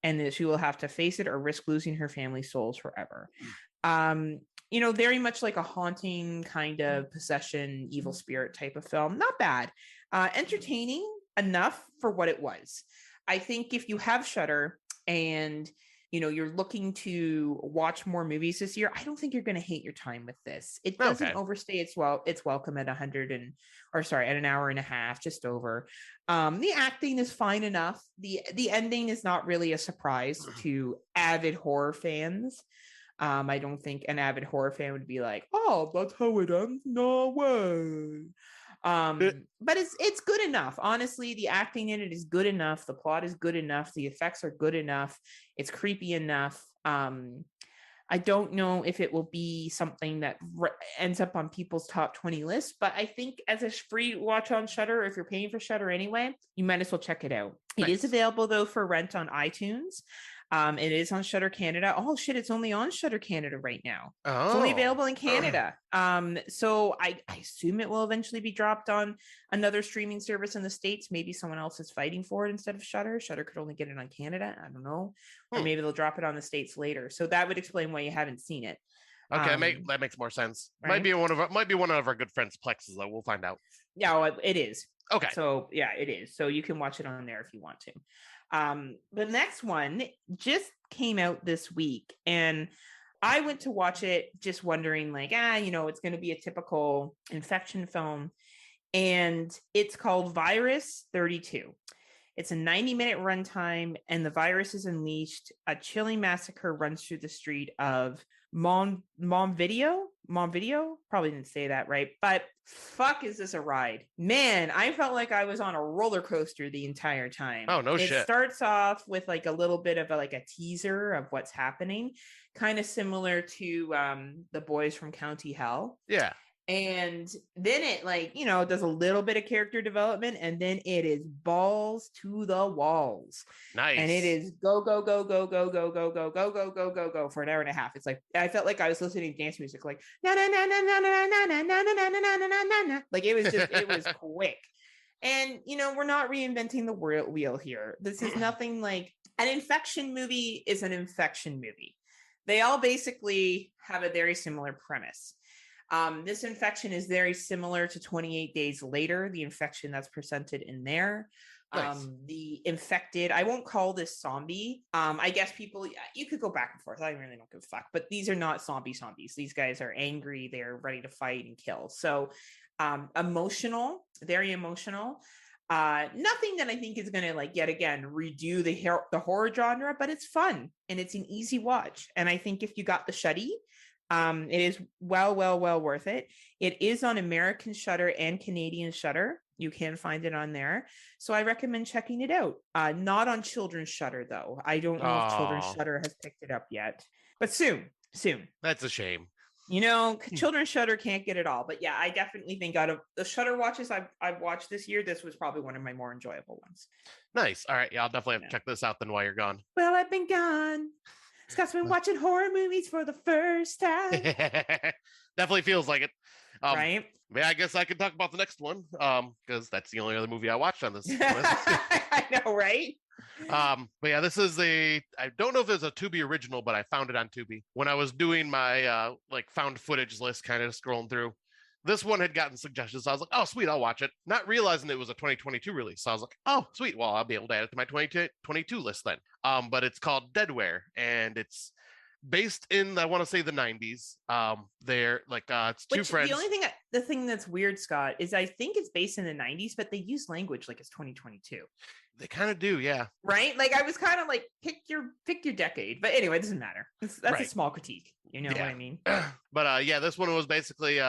and that she will have to face it or risk losing her family's souls forever. Very much like a haunting kind of possession, evil spirit type of film. Not bad. Entertaining. enough for what it was. I think if you have Shudder and you're looking to watch more movies this year, I don't think you're going to hate your time with this. It doesn't overstay its welcome at at an hour and a half, just over. The acting is fine enough. The ending is not really a surprise to avid horror fans. I don't think an avid horror fan would be like, "Oh, that's how it ends." No way. But it's good enough. Honestly, the acting in it is good enough. The plot is good enough. The effects are good enough. It's creepy enough. I don't know if it will be something that ends up on people's top 20 lists, but I think as a free watch on Shudder, if you're paying for Shudder anyway, you might as well check it out. Nice. It is available though for rent on iTunes. It is on Shudder Canada. Oh shit, it's only on Shudder Canada right now. Oh. It's only available in Canada. So I assume it will eventually be dropped on another streaming service in the States. Maybe someone else is fighting for it instead of Shudder. Shudder could only get it on Canada. I don't know. Or maybe they'll drop it on the States later. So that would explain why you haven't seen it. Okay, that makes more sense. Right? Might be one of our good friends' Plexes, though. We'll find out. Yeah, well, it is. Okay. So yeah, it is. So you can watch it on there if you want to. The next one just came out this week, and I went to watch it just wondering, like, it's going to be a typical infection film, and it's called Virus 32. It's a 90-minute runtime, and the virus is unleashed. A chilling massacre runs through the street of Montevideo. Probably didn't say that right, but fuck, is this a ride? Man, I felt like I was on a roller coaster the entire time. Oh, no shit. It starts off with like a little bit of a teaser of what's happening, kind of similar to the boys from County Hell. Yeah. And then it does a little bit of character development, and then it is balls to the walls. Nice. And it is go, go, go, go, go, go, go, go, go, go, go, go, go for an hour and a half. It's like I felt like I was listening to dance music, like na na na na na na na na na na na na na na. Like it was quick. And we're not reinventing the wheel here. This is nothing like an infection movie is an infection movie. They all basically have a very similar premise. This infection is very similar to 28 Days Later, the infection that's presented in there. Nice. The infected, I won't call this zombie. I guess you could go back and forth. I really don't give a fuck. But these are not zombies. These guys are angry. They're ready to fight and kill. So emotional, very emotional. Nothing that I think is going to yet again redo the horror genre, but it's fun and it's an easy watch. And I think if you got the Shuddy, it is well worth it. It is on American Shudder and Canadian Shudder. You can find it on there. So I recommend checking it out. Not on Children's Shudder, though. I don't know if Children's Shudder has picked it up yet. But soon. That's a shame. Children's Shudder can't get it all. But yeah, I definitely think out of the Shudder watches I've watched this year, this was probably one of my more enjoyable ones. Nice. All right. Yeah, I'll definitely have to check this out then while you're gone. Well, I've been gone. Scott's been watching horror movies for the first time. Definitely feels like it. Right? Yeah, I guess I could talk about the next one because that's the only other movie I watched on this list. I know, right? But yeah, this is I don't know if it's a Tubi original, but I found it on Tubi when I was doing my found footage list, kind of scrolling through. This one had gotten suggestions. So I was like, oh, sweet, I'll watch it. Not realizing it was a 2022 release. So I was like, oh, sweet. Well, I'll be able to add it to my 2022 list then. But it's called Deadware, and it's based in, I want to say, the 90s. They're it's two friends. The thing that's weird, Scott, is I think it's based in the 90s, but they use language like it's 2022. They kind of do, yeah. Right? Like I was kind of like, pick your decade. But anyway, it doesn't matter. That's right. A small critique. You know what I mean? But yeah, this one was basically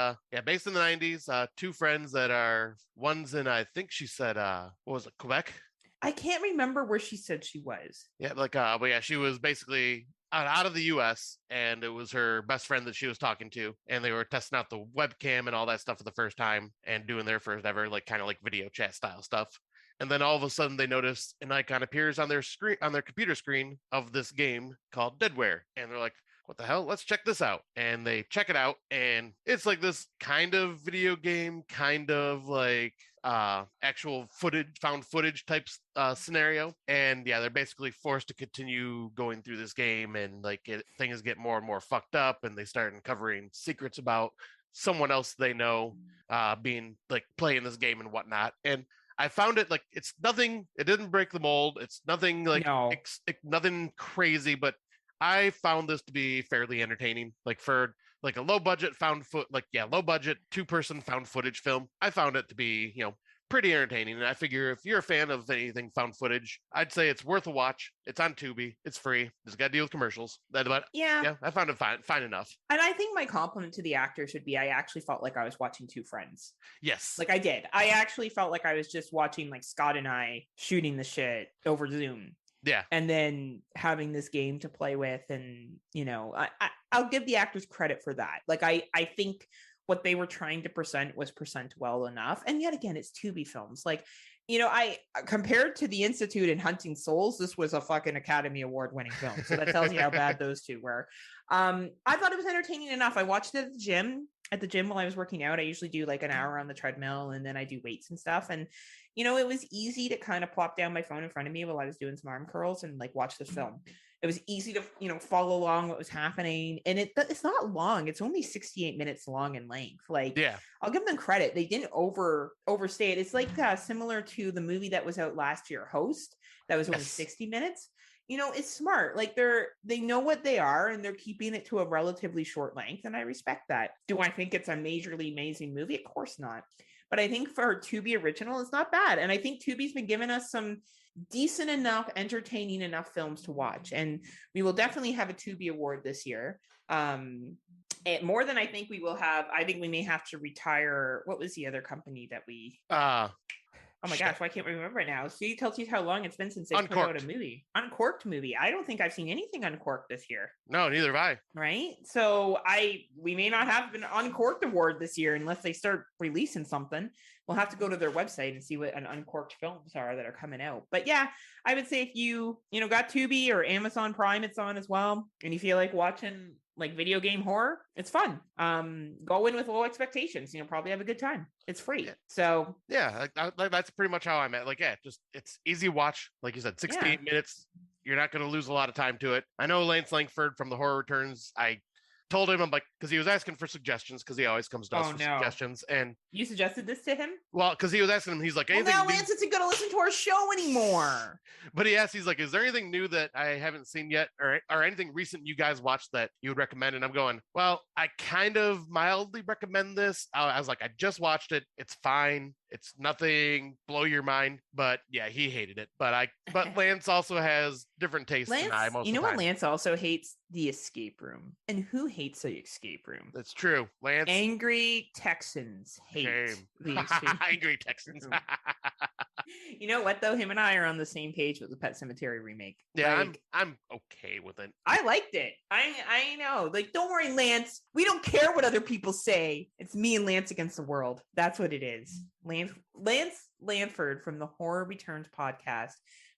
based in the 90s. Two friends that are, one's in, I think she said, what was it, Quebec? I can't remember where she said she was. Yeah, but yeah, she was basically out of the US, and it was her best friend that she was talking to, and they were testing out the webcam and all that stuff for the first time and doing their first ever kind of video chat style stuff. And then all of a sudden they notice an icon appears on their screen, on their computer screen, of this game called Deadware. And they're like, what the hell? Let's check this out. And they check it out, and it's like this kind of video game, kind of actual found footage type scenario. And yeah, they're basically forced to continue going through this game, and things get more and more fucked up, and they start uncovering secrets about someone else they know being playing this game and whatnot. And I found it like it's nothing. It didn't break the mold. It's nothing like No. nothing crazy, but I found this to be fairly entertaining. Like for like a low budget low budget 2-person found footage film. I found it to be, pretty entertaining. And I figure if you're a fan of anything found footage, I'd say it's worth a watch. It's on Tubi. It's free. Just got to deal with commercials. But Yeah. I found it fine enough. And I think my compliment to the actors would be I actually felt like I was watching two friends. Yes. Like I did. I actually felt like I was just watching like Scott and I shooting the shit over Zoom. Yeah. And then having this game to play with. And, I'll give the actors credit for that. Like I think what they were trying to present was present well enough. And yet again, it's Tubi films. Like, I compared to The Institute and Hunting Souls, this was a fucking Academy Award winning film. So that tells you how bad those two were. I thought it was entertaining enough. I watched it at the gym while I was working out. I usually do like an hour on the treadmill and then I do weights and stuff. And, it was easy to kind of plop down my phone in front of me while I was doing some arm curls and like watch this film. It was easy to, follow along what was happening. And it's not long. It's only 68 minutes long in length. Like, yeah, I'll give them credit. They didn't overstay it. It's like similar to the movie that was out last year, Host, that was only 60 minutes. It's smart. Like they know what they are and they're keeping it to a relatively short length. And I respect that. Do I think it's a majorly amazing movie? Of course not. But I think for Tubi original, it's not bad. And I think Tubi's been giving us some decent enough, entertaining enough films to watch. And we will definitely have a Tubi award this year. More than I think we will have. I think we may have to retire. What was the other company that we... Oh my gosh, why can't we remember it now? See, it tells you how long it's been since they put out a movie. Uncorked movie. I don't think I've seen anything Uncorked this year. No, neither have I. Right? So we may not have an Uncorked award this year unless they start releasing something. We'll have to go to their website and see what an Uncorked films are that are coming out. But yeah, I would say if you got Tubi or Amazon Prime, it's on as well, and you feel like watching like video game horror, it's fun. Go in with low expectations. Probably have a good time. It's free. So yeah, that's pretty much how I'm at. Like, yeah, just it's easy watch. Like you said, 68 minutes. You're not going to lose a lot of time to it. I know Lance Langford from the Horror Returns. I told him, I'm like, because he was asking for suggestions, because he always comes to us for suggestions. And you suggested this to him? Well, because he was asking him, he's like, anything now Lance isn't going to listen to our show anymore. But he asked, he's like, is there anything new that I haven't seen yet, or anything recent you guys watched that you would recommend? And I'm going, well, I kind of mildly recommend this. I was like, I just watched it. It's fine. It's nothing blow your mind, but yeah, he hated it. But Lance also has different tastes than I most of the time. What Lance also hates? The escape room. And who hates the escape room? That's true. Lance. Angry Texans hate the escape room. Angry Texans. You know what though? Him and I are on the same page with the Pet Sematary remake. Yeah, like, I'm okay with it. I liked it. I know. Like, don't worry, Lance. We don't care what other people say. It's me and Lance against the world. That's what it is. Lance Lanford from the Horror Returns podcast.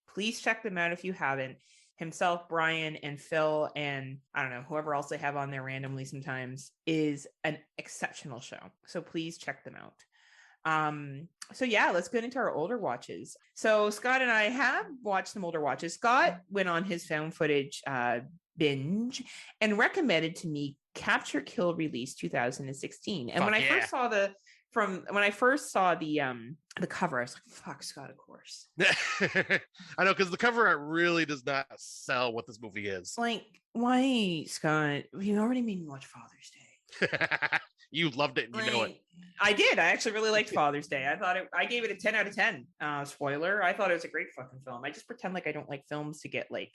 Please check them out if you haven't. Himself, Brian, and Phil, and I don't know, whoever else they have on there randomly sometimes, is an exceptional show. So please check them out. So yeah, let's get into our older watches. So Scott and I have watched some older watches. Scott went on his found footage binge and recommended to me Capture Kill Release 2016. And when I first saw the cover, I was like, fuck, Scott, of course. I know, because the cover art really does not sell what this movie is. Like, why, Scott? You already made me watch Father's Day. You loved it, and you know it. I did. I actually really liked Father's Day. I gave it a 10 out of 10. Spoiler, I thought it was a great fucking film. I just pretend like I don't like films to get like,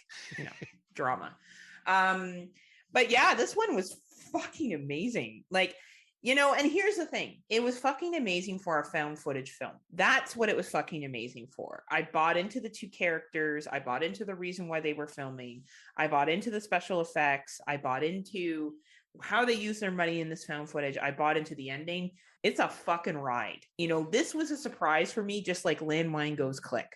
drama. But yeah, this one was fucking amazing. Like, and here's the thing. It was fucking amazing for a found footage film. That's what it was fucking amazing for. I bought into the two characters. I bought into the reason why they were filming. I bought into the special effects. I bought into how they use their money in this found footage. I bought into the ending. It's a fucking ride. This was a surprise for me, just like Landmine Goes Click.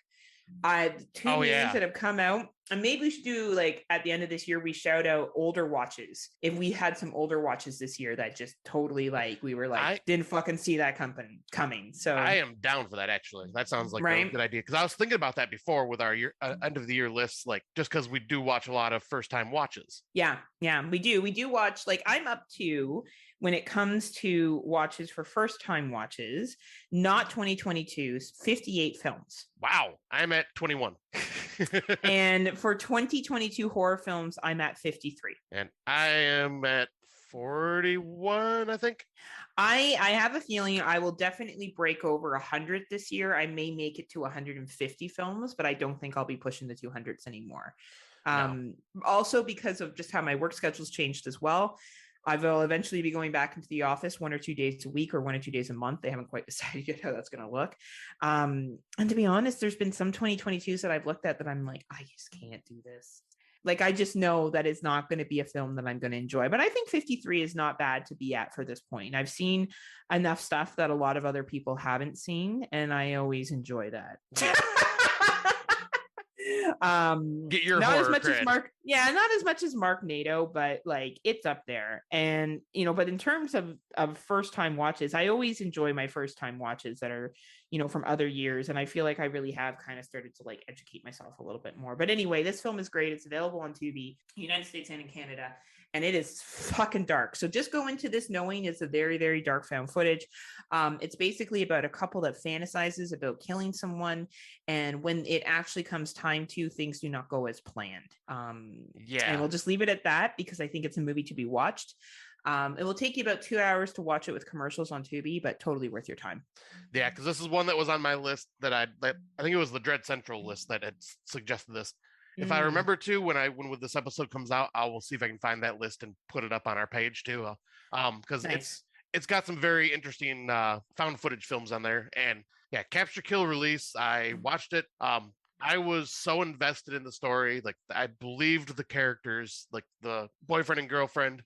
Two names that have come out, and maybe we should do like at the end of this year, we shout out older watches. If we had some older watches this year that just totally like we were like didn't fucking see that coming. So I am down for that. Actually, that sounds like a good idea, because I was thinking about that before with our end of the year lists, like just because we do watch a lot of first time watches. Yeah, we do watch. Like I'm up to. when it comes to watches for first time watches, not 2022's 58 films. Wow, I'm at 21. And for 2022 horror films, I'm at 53. And I am at 41, I think. I have a feeling I will definitely break over 100 this year. I may make it to 150 films, but I don't think I'll be pushing the 200s anymore. No. Also because of just how my work schedule's changed as well. I will eventually be going back into the office 1 or 2 days a week or 1 or 2 days a month. They haven't quite decided yet how that's going to look. And to be honest, there's been some 2022s that I've looked at that I'm like, I just can't do this. Like, I just know that it's not going to be a film that I'm going to enjoy. But I think 53 is not bad to be at for this point. I've seen enough stuff that a lot of other people haven't seen, and I always enjoy that. Get your not horror as much cred. as Mark, not as much as Mark Nato, but like it's up there. And but in terms of first time watches, I always enjoy my first time watches that are from other years, and I feel like I really have kind of started to like educate myself a little bit more. But anyway, this film is great. It's available on Tubi, United States and in Canada, and it is fucking dark. So just go into this knowing it's a very, very dark found footage. It's basically about a couple that fantasizes about killing someone, and when it actually comes time to, things do not go as planned. And we'll just leave it at that because I think it's a movie to be watched. It will take you about 2 hours to watch it with commercials on Tubi, but totally worth your time. Yeah, because this is one that was on my list that I think it was the Dread Central list that had suggested this. If I remember to, when this episode comes out, I will see if I can find that list and put it up on our page too. Because it's got some very interesting found footage films on there. And yeah, Capture Kill Release. I watched it. I was so invested in the story. Like, I believed the characters, like the boyfriend and girlfriend.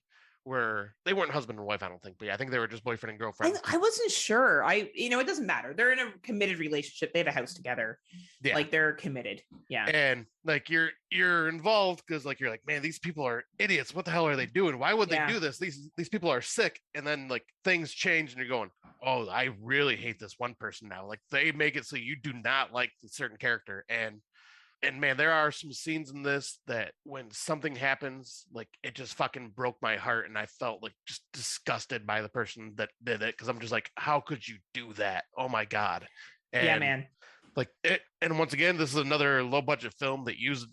They weren't husband and wife, I don't think, but yeah, I think they were just boyfriend and girlfriend. I wasn't sure. It doesn't matter. They're in a committed relationship. They have a house together. Yeah. Like, they're committed. Yeah. And like you're involved because like you're like, man, these people are idiots. What the hell are they doing? Why would they do this? These people are sick. And then like things change and you're going, oh, I really hate this one person now. Like, they make it so you do not like the certain character. And man, there are some scenes in this that when something happens, like, it just fucking broke my heart. And I felt like just disgusted by the person that did it. Cause I'm just like, how could you do that? Oh my God. And yeah, man. Like it, and once again, this is another low budget film that used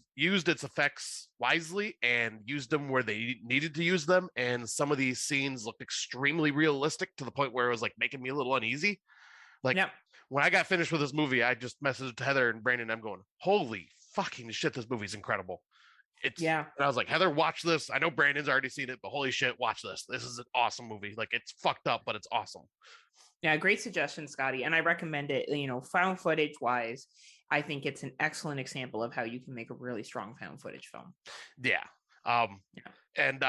its effects wisely and used them where they needed to use them. And some of these scenes looked extremely realistic to the point where it was like making me a little uneasy. Like, when I got finished with this movie, I just messaged Heather and Brandon. I'm going, holy fucking shit, this movie's incredible. And I was like, Heather, watch this. I know Brandon's already seen it, but holy shit, watch this. This is an awesome movie. Like, it's fucked up, but it's awesome. Yeah, great suggestion, Scotty. And I recommend it. Found footage wise, I think it's an excellent example of how you can make a really strong found footage film. Yeah. And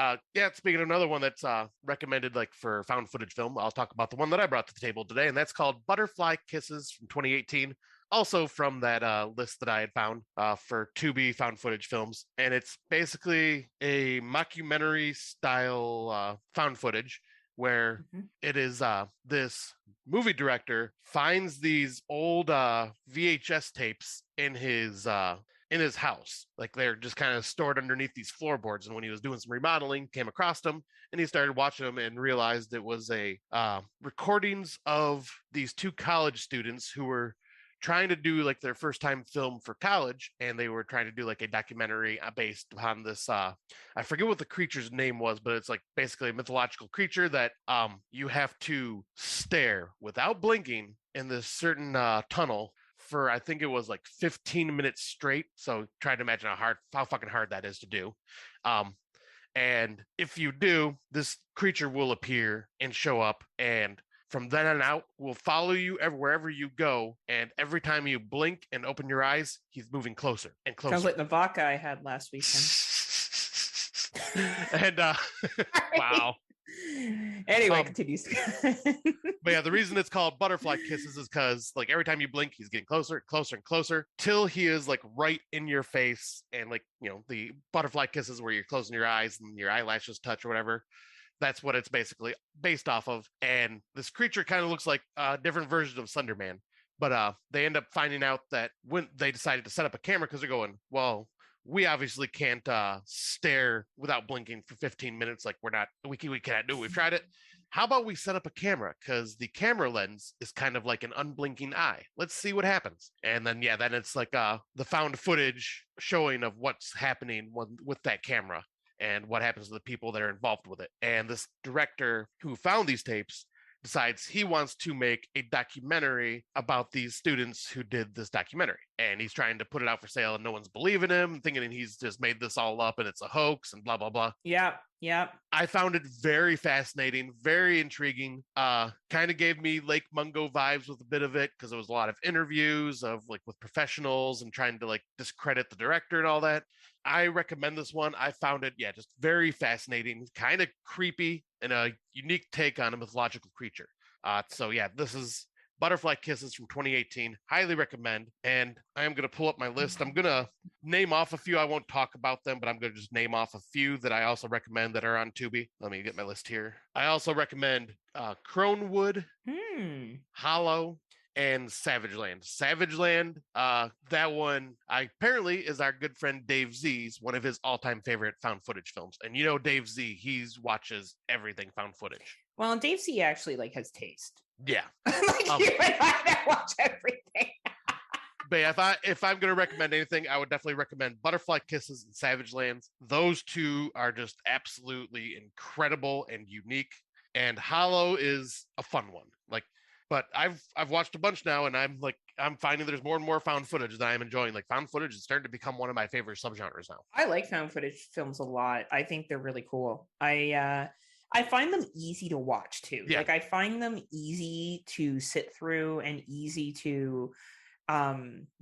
speaking of another one that's recommended like for found footage film, I'll talk about the one that I brought to the table today, and that's called Butterfly Kisses from 2018. Also from that list that I had found for Tubi found footage films. And it's basically a mockumentary style found footage where it is this movie director finds these old VHS tapes in his house. Like, they're just kind of stored underneath these floorboards. And when he was doing some remodeling, came across them and he started watching them and realized it was a recordings of these two college students who were trying to do like their first time film for college, and they were trying to do like a documentary based upon this I forget what the creature's name was, but it's like basically a mythological creature that you have to stare without blinking in this certain tunnel for, I think it was like 15 minutes straight. So try to imagine how fucking hard that is to do. And if you do, this creature will appear and show up, and from then on out, will follow you wherever you go. And every time you blink and open your eyes, he's moving closer and closer. Sounds like the vodka I had last weekend. And wow. Anyway, continues. But yeah, the reason it's called Butterfly Kisses is because like every time you blink, he's getting closer, closer, and closer till he is like right in your face. And like, the butterfly kisses where you're closing your eyes and your eyelashes touch or whatever. That's what it's basically based off of. And this creature kind of looks like different versions of Slender Man. But they end up finding out that when they decided to set up a camera, because they're going, well, we obviously can't stare without blinking for 15 minutes. Like, we cannot do it. We've tried it. how about we set up a camera? Because the camera lens is kind of like an unblinking eye. Let's see what happens. And then, yeah, then it's like the found footage showing of what's happening with that camera and what happens to the people that are involved with it. And this director who found these tapes decides he wants to make a documentary about these students who did this documentary. And he's trying to put it out for sale and no one's believing him, thinking he's just made this all up and it's a hoax and blah, blah, blah. Yeah. I found it very fascinating, very intriguing. Kind of gave me Lake Mungo vibes with a bit of it because there was a lot of interviews of like with professionals and trying to like discredit the director and all that. I recommend this one. I found it, yeah, just very fascinating, kind of creepy, and a unique take on a mythological creature. So yeah, this is Butterfly Kisses from 2018. Highly recommend. And I am going to pull up my list. I'm going to name off a few. I won't talk about them, but I'm going to just name off a few that I also recommend that are on Tubi. Let me get my list here. I also recommend Cronewood, Hollow, and Savage Land. Savage Land, that one apparently is our good friend Dave Z's one of his all-time favorite found footage films. And you know Dave Z, he watches everything found footage. Well, and Dave Z actually like has taste. Yeah. You and I watch everything. But yeah, if I'm going to recommend anything, I would definitely recommend Butterfly Kisses and Savage Lands. Those two are just absolutely incredible and unique. And Hollow is a fun one. But I've watched a bunch now, and I'm finding there's more and more found footage that I'm enjoying. Like found footage is starting to become one of my favorite subgenres now. I like found footage films a lot. I think they're really cool. I find them easy to watch too. Yeah. Like I find them easy to sit through and easy to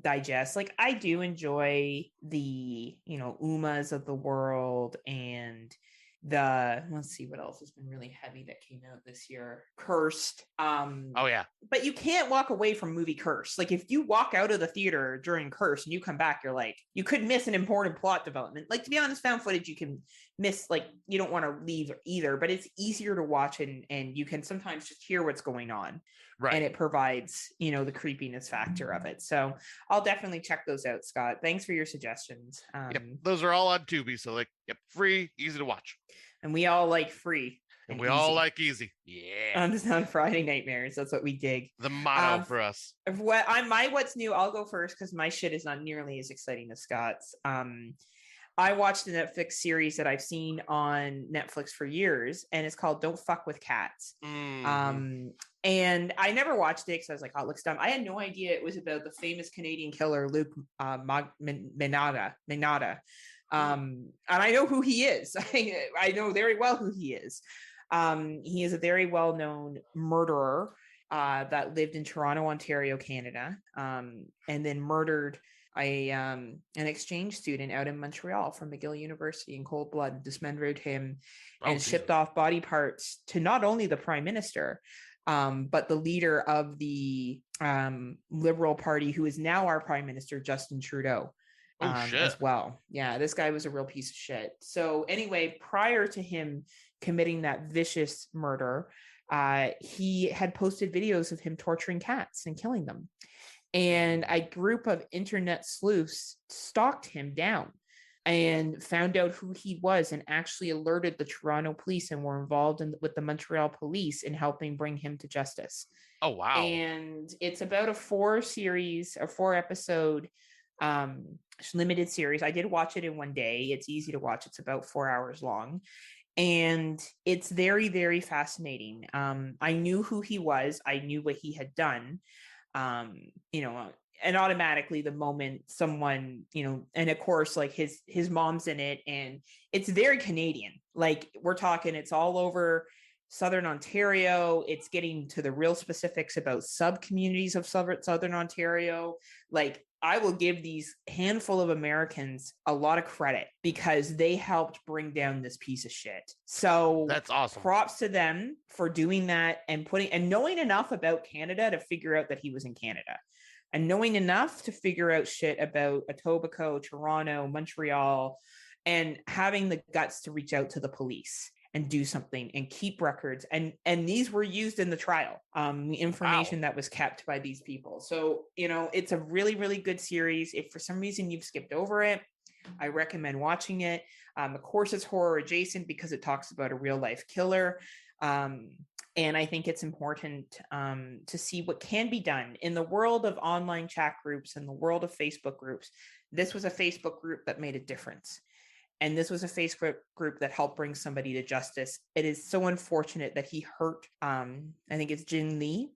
digest. Like I do enjoy the, Ummas of the world and let's see what else has been really heavy that came out this year. Cursed. Oh yeah. But you can't walk away from movie Cursed. Like if you walk out of the theater during Cursed and you come back, you're like, you could miss an important plot development. Like to be honest, found footage you can miss, like you don't want to leave either, but it's easier to watch and you can sometimes just hear what's going on. Right. And it provides, the creepiness factor of it. So I'll definitely check those out, Scott. Thanks for your suggestions. Yep, those are all on Tubi. So free, easy to watch. And we all like free. And we all like easy. Yeah. On Friday Nightmares. That's what we dig. The motto for us. What's new, I'll go first because my shit is not nearly as exciting as Scott's. I watched a Netflix series that I've seen on Netflix for years, and it's called Don't Fuck with Cats. Mm-hmm. And I never watched it because I was like, oh, it looks dumb. I had no idea it was about the famous Canadian killer, Luke Minada. And I know who he is. I know very well who he is. He is a very well-known murderer that lived in Toronto, Ontario, Canada, and then murdered an exchange student out in Montreal from McGill University in cold blood, dismembered him and shipped off body parts to not only the Prime Minister, but the leader of the Liberal Party, who is now our Prime Minister, Justin Trudeau. As well. Yeah, this guy was a real piece of shit. So anyway, prior to him committing that vicious murder, he had posted videos of him torturing cats and killing them. And a group of internet sleuths stalked him down and found out who he was and actually alerted the Toronto police and were involved with the Montreal police in helping bring him to justice. Oh, wow. And it's about a 4 episode limited series. I did watch it in one day. It's easy to watch. It's about 4 hours long. And it's very, very fascinating. I knew who he was. I knew what he had done. And automatically the moment someone, and of course, like his mom's in it, and it's very Canadian. Like we're talking, it's all over Southern Ontario. It's getting to the real specifics about sub-communities of Southern Ontario. Like I will give these handful of Americans a lot of credit because they helped bring down this piece of shit. So that's awesome. Props to them for doing that and knowing enough about Canada to figure out that he was in Canada, and knowing enough to figure out shit about Etobicoke, Toronto, Montreal, and having the guts to reach out to the police and do something and keep records. And these were used in the trial, the information that was kept by these people. So, it's a really, really good series. If for some reason you've skipped over it, I recommend watching it. Of course, it's horror adjacent because it talks about a real life killer. And I think it's important to see what can be done in the world of online chat groups and the world of Facebook groups. This was a Facebook group that made a difference. And this was a Facebook group that helped bring somebody to justice. It is so unfortunate that he hurt, I think it's Jin Lee.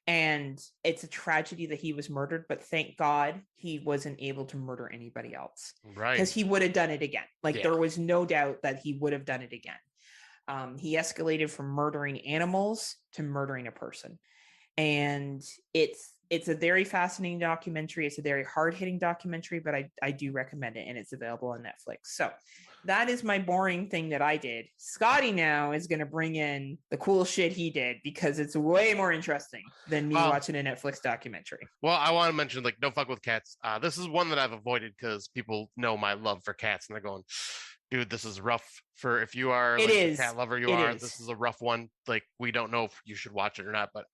And it's a tragedy that he was murdered, but thank God he wasn't able to murder anybody else. Right. Because he would have done it again. Like, Yeah. there was no doubt that he would have done it again. He escalated from murdering animals to murdering a person. And it's a very fascinating documentary. It's a very hard-hitting documentary, but I do recommend it, and it's available on Netflix. So that is my boring thing that I did. Scotty now is going to bring in the cool shit he did, because it's way more interesting than me watching a Netflix documentary. Well, I want to mention, like, don't fuck with cats. This is one that I've avoided because people know my love for cats, and they're going, dude, this is rough. For if you are a cat lover, this is a rough one. Like, we don't know if you should watch it or not, but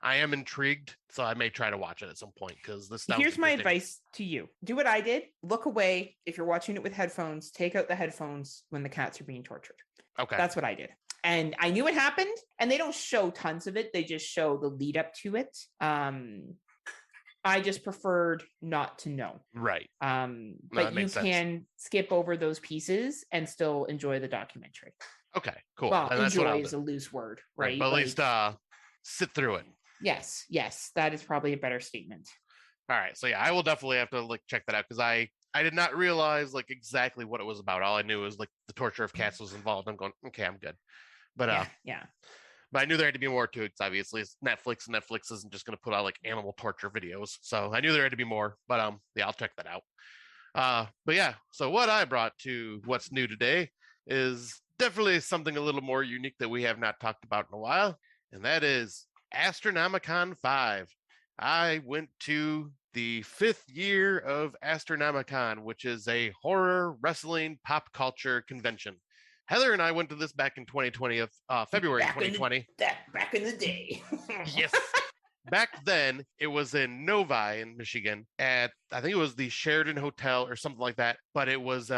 I am intrigued, so I may try to watch it at some point, because this. Here's my advice to you: do what I did. Look away if you're watching it with headphones. Take out the headphones when the cats are being tortured. Okay, that's what I did, and I knew it happened. And they don't show tons of it; they just show the lead up to it. I just preferred not to know. Right. But you can skip over those pieces and still enjoy the documentary. Okay, cool. Well, enjoy is a loose word, right? But at least sit through it. Yes, that is probably a better statement. All right, so yeah, I will definitely have to check that out, because I did not realize exactly what it was about. All I knew was the torture of cats was involved. I'm going, okay, I'm good. But yeah. But I knew there had to be more to it, because obviously it's Netflix, and Netflix isn't just going to put out animal torture videos. So I knew there had to be more. But yeah, I'll check that out. But yeah, so what I brought to what's new today is definitely something a little more unique that we have not talked about in a while, and that is Astronomicon 5. I went to the 5th year of Astronomicon, which is a horror, wrestling, pop culture convention. Heather and I went to this back in 2020, February 2020. Back in the day. Yes. Back then, it was in Novi in Michigan at, I think it was the Sheridan Hotel or something like that. But it was,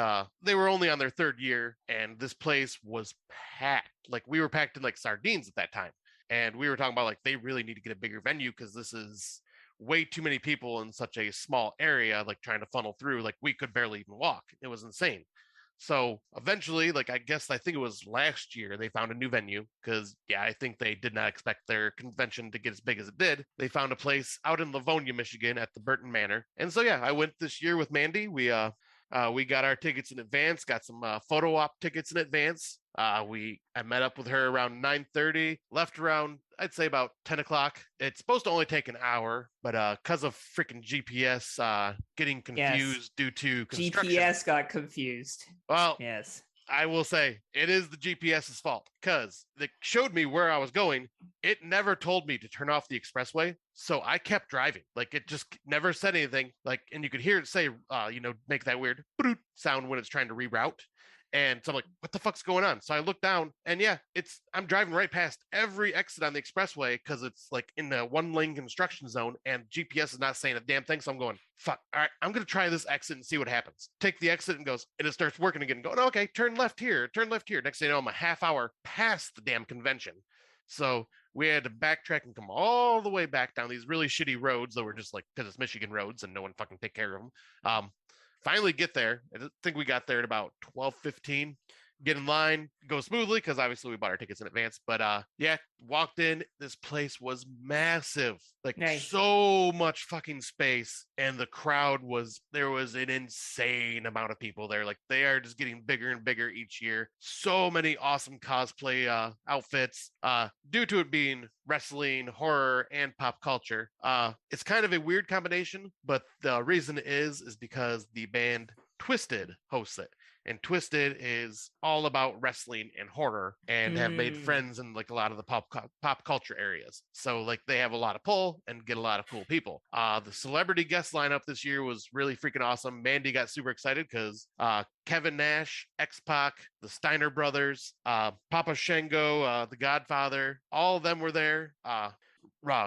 they were only on their 3rd year, and this place was packed. Like, we were packed in sardines at that time. And we were talking about they really need to get a bigger venue, because this is way too many people in such a small area, trying to funnel through. We could barely even walk. It was insane. So eventually, I think it was last year, they found a new venue, because, yeah, I think they did not expect their convention to get as big as it did. They found a place out in Livonia, Michigan at the Burton Manor. And so, yeah, I went this year with Mandy. We got our tickets in advance, got some photo op tickets in advance. I met up with her around 9:30, left around, I'd say, about 10 o'clock. It's supposed to only take an hour, but because of freaking GPS getting confused due to construction. GPS got confused. Well, yes. I will say it is the GPS's fault, because it showed me where I was going. It never told me to turn off the expressway. So I kept driving. It just never said anything. And you could hear it say, make that weird sound when it's trying to reroute. And so I'm like, what the fuck's going on? So I look down, and yeah, I'm driving right past every exit on the expressway, because it's in a 1-lane construction zone, and GPS is not saying a damn thing. So I'm going, fuck, all right, I'm going to try this exit and see what happens. Take the exit, and it starts working again. Going, okay, turn left here. Next thing you know, I'm a half hour past the damn convention. So we had to backtrack and come all the way back down these really shitty roads that were just because it's Michigan roads and no one fucking take care of them. Finally get there. I think we got there at about 12:15. Get in line, go smoothly, because obviously we bought our tickets in advance. But yeah, walked in. This place was massive, nice. So much fucking space, and there was an insane amount of people there. They are just getting bigger and bigger each year. So many awesome cosplay outfits. Due to it being wrestling, horror, and pop culture, it's kind of a weird combination. But the reason is because the band Twisted hosts it. And Twisted is all about wrestling and horror, and have made friends in a lot of the pop culture areas. So they have a lot of pull and get a lot of cool people. The celebrity guest lineup this year was really freaking awesome. Mandy got super excited because Kevin Nash, X-Pac, the Steiner brothers, Papa Shango, the Godfather, all of them were there.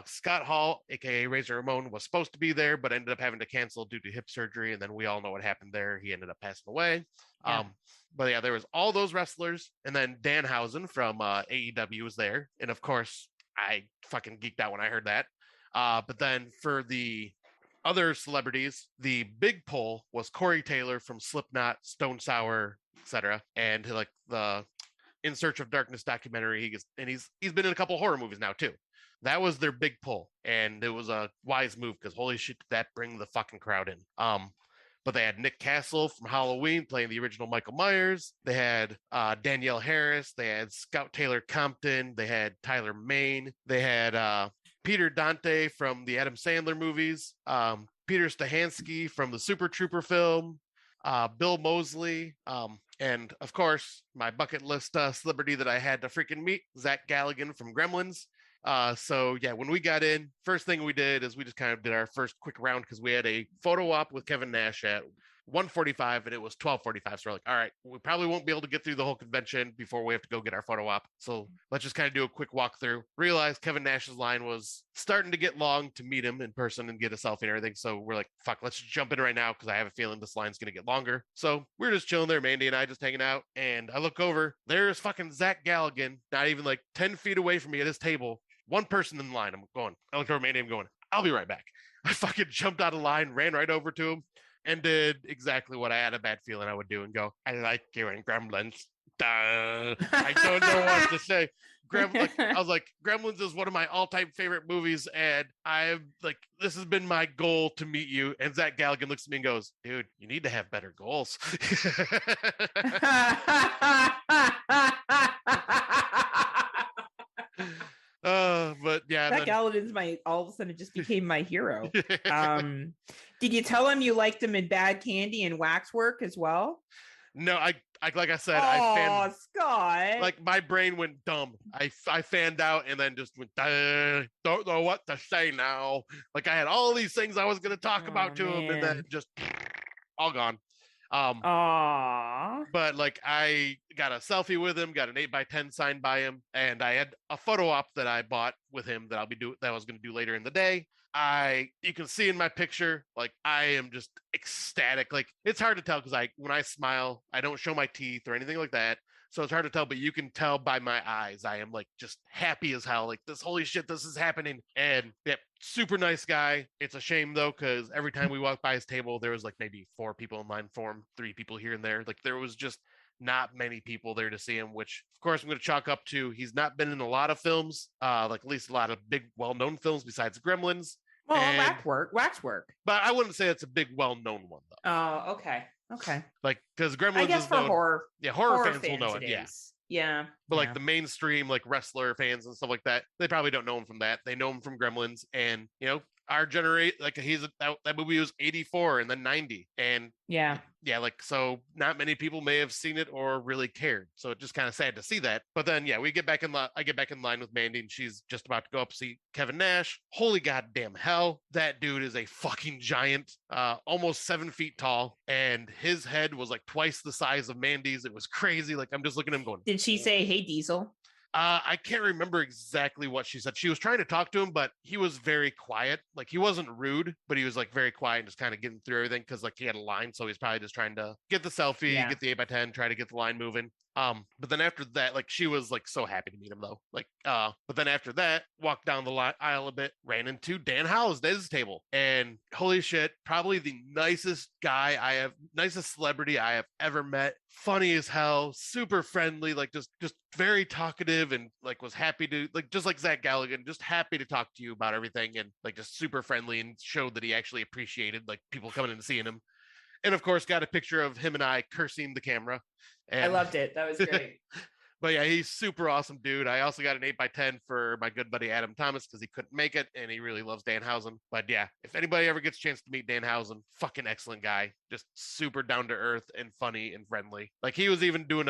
Scott Hall, aka Razor Ramon, was supposed to be there, but ended up having to cancel due to hip surgery. And then we all know what happened there. He ended up passing away. Yeah. But yeah, there was all those wrestlers, and then Danhausen from AEW was there, and of course, I fucking geeked out when I heard that. But then for the other celebrities, the big pull was Corey Taylor from Slipknot, Stone Sour, etc., and like the In Search of Darkness documentary. He's been in a couple horror movies now too. That was their big pull, and it was a wise move because holy shit, did that bring the fucking crowd in. But they had Nick Castle from Halloween playing the original Michael Myers. They had Danielle Harris. They had Scout Taylor Compton. They had Tyler Main. They had Peter Dante from the Adam Sandler movies. Peter Stahansky from the Super Trooper film. Bill Moseley. And of course, my bucket list celebrity that I had to freaking meet, Zach Galligan from Gremlins. So yeah, when we got in, first thing we did is we just kind of did our first quick round because we had a photo op with Kevin Nash at 1:45 and it was 12:45. So we're like, all right, we probably won't be able to get through the whole convention before we have to go get our photo op. So let's just kind of do a quick walkthrough. Realized Kevin Nash's line was starting to get long to meet him in person and get a selfie and everything. So we're like, fuck, let's just jump in right now because I have a feeling this line's going to get longer. So we're just chilling there, Mandy and I just hanging out. And I look over, there's fucking Zach Galligan, not even like 10 feet away from me at his table. One person in line. I looked over Mandy, I'm going, I'll be right back. I fucking jumped out of line, ran right over to him, and did exactly what I had a bad feeling I would do and go, I like you in Gremlins. Duh. I don't know what to say. I was like, Gremlins is one of my all-time favorite movies, and I've like, this has been my goal to meet you. And Zach Galligan looks at me and goes, dude, you need to have better goals. But yeah, that Galligan's all of a sudden just became my hero. Did you tell him you liked him in Bad Candy and Waxwork as well? No, I like I said, Scott. Like my brain went dumb. I fanned out and then just went, don't know what to say now. Like I had all these things I was going to talk about to him, and then just all gone. But like I got a selfie with him, got an 8x10 signed by him, and I had a photo op that I bought with him that I was going to do later in the day. You can see in my picture, like I am just ecstatic. Like it's hard to tell because when I smile, I don't show my teeth or anything like that. So it's hard to tell, but you can tell by my eyes, I am like just happy as hell. Like this, holy shit, this is happening. And yeah, super nice guy. It's a shame though, because every time we walked by his table, there was like maybe 4 people in line for him, 3 people here and there. Like there was just not many people there to see him, which of course I'm going to chalk up to he's not been in a lot of films, like at least a lot of big well-known films besides Gremlins. Well, Waxwork. But I wouldn't say it's a big well-known one though. Oh, okay. Like because Gremlins, I guess, is for known, horror. Yeah, horror fans will know it. Yeah. But like the mainstream like wrestler fans and stuff like that, they probably don't know him from that. They know him from Gremlins, and our generation, like that movie was 84 and then 90, and yeah, like so not many people may have seen it or really cared, so it's just kind of sad to see that. But then I get back in line with Mandy, and she's just about to go up to see Kevin Nash. Holy goddamn hell, that dude is a fucking giant, almost 7 feet tall, and his head was like twice the size of Mandy's. It was crazy. Like I'm just looking at him going, did she say, hey Diesel? I can't remember exactly what she said. She was trying to talk to him, but he was very quiet. Like he wasn't rude, but he was like very quiet and just kind of getting through everything because like he had a line, so he's probably just trying to get the selfie, get the 8x10, try to get the line moving. But then after that, like she was like so happy to meet him though. Like, but then after that, walked down the aisle a bit, ran into Dan House's table, and holy shit, probably the nicest celebrity I have ever met. Funny as hell, super friendly, like just very talkative, and like was happy to just like Zach Galligan, just happy to talk to you about everything, and like just super friendly, and showed that he actually appreciated like people coming in and seeing him. And of course, got a picture of him and I cursing the camera. And I loved it. That was great. But yeah, he's super awesome, dude. I also got an 8x10 for my good buddy Adam Thomas because he couldn't make it, and he really loves Danhausen. But yeah, if anybody ever gets a chance to meet Danhausen, fucking excellent guy. Just super down to earth and funny and friendly. Like he was even doing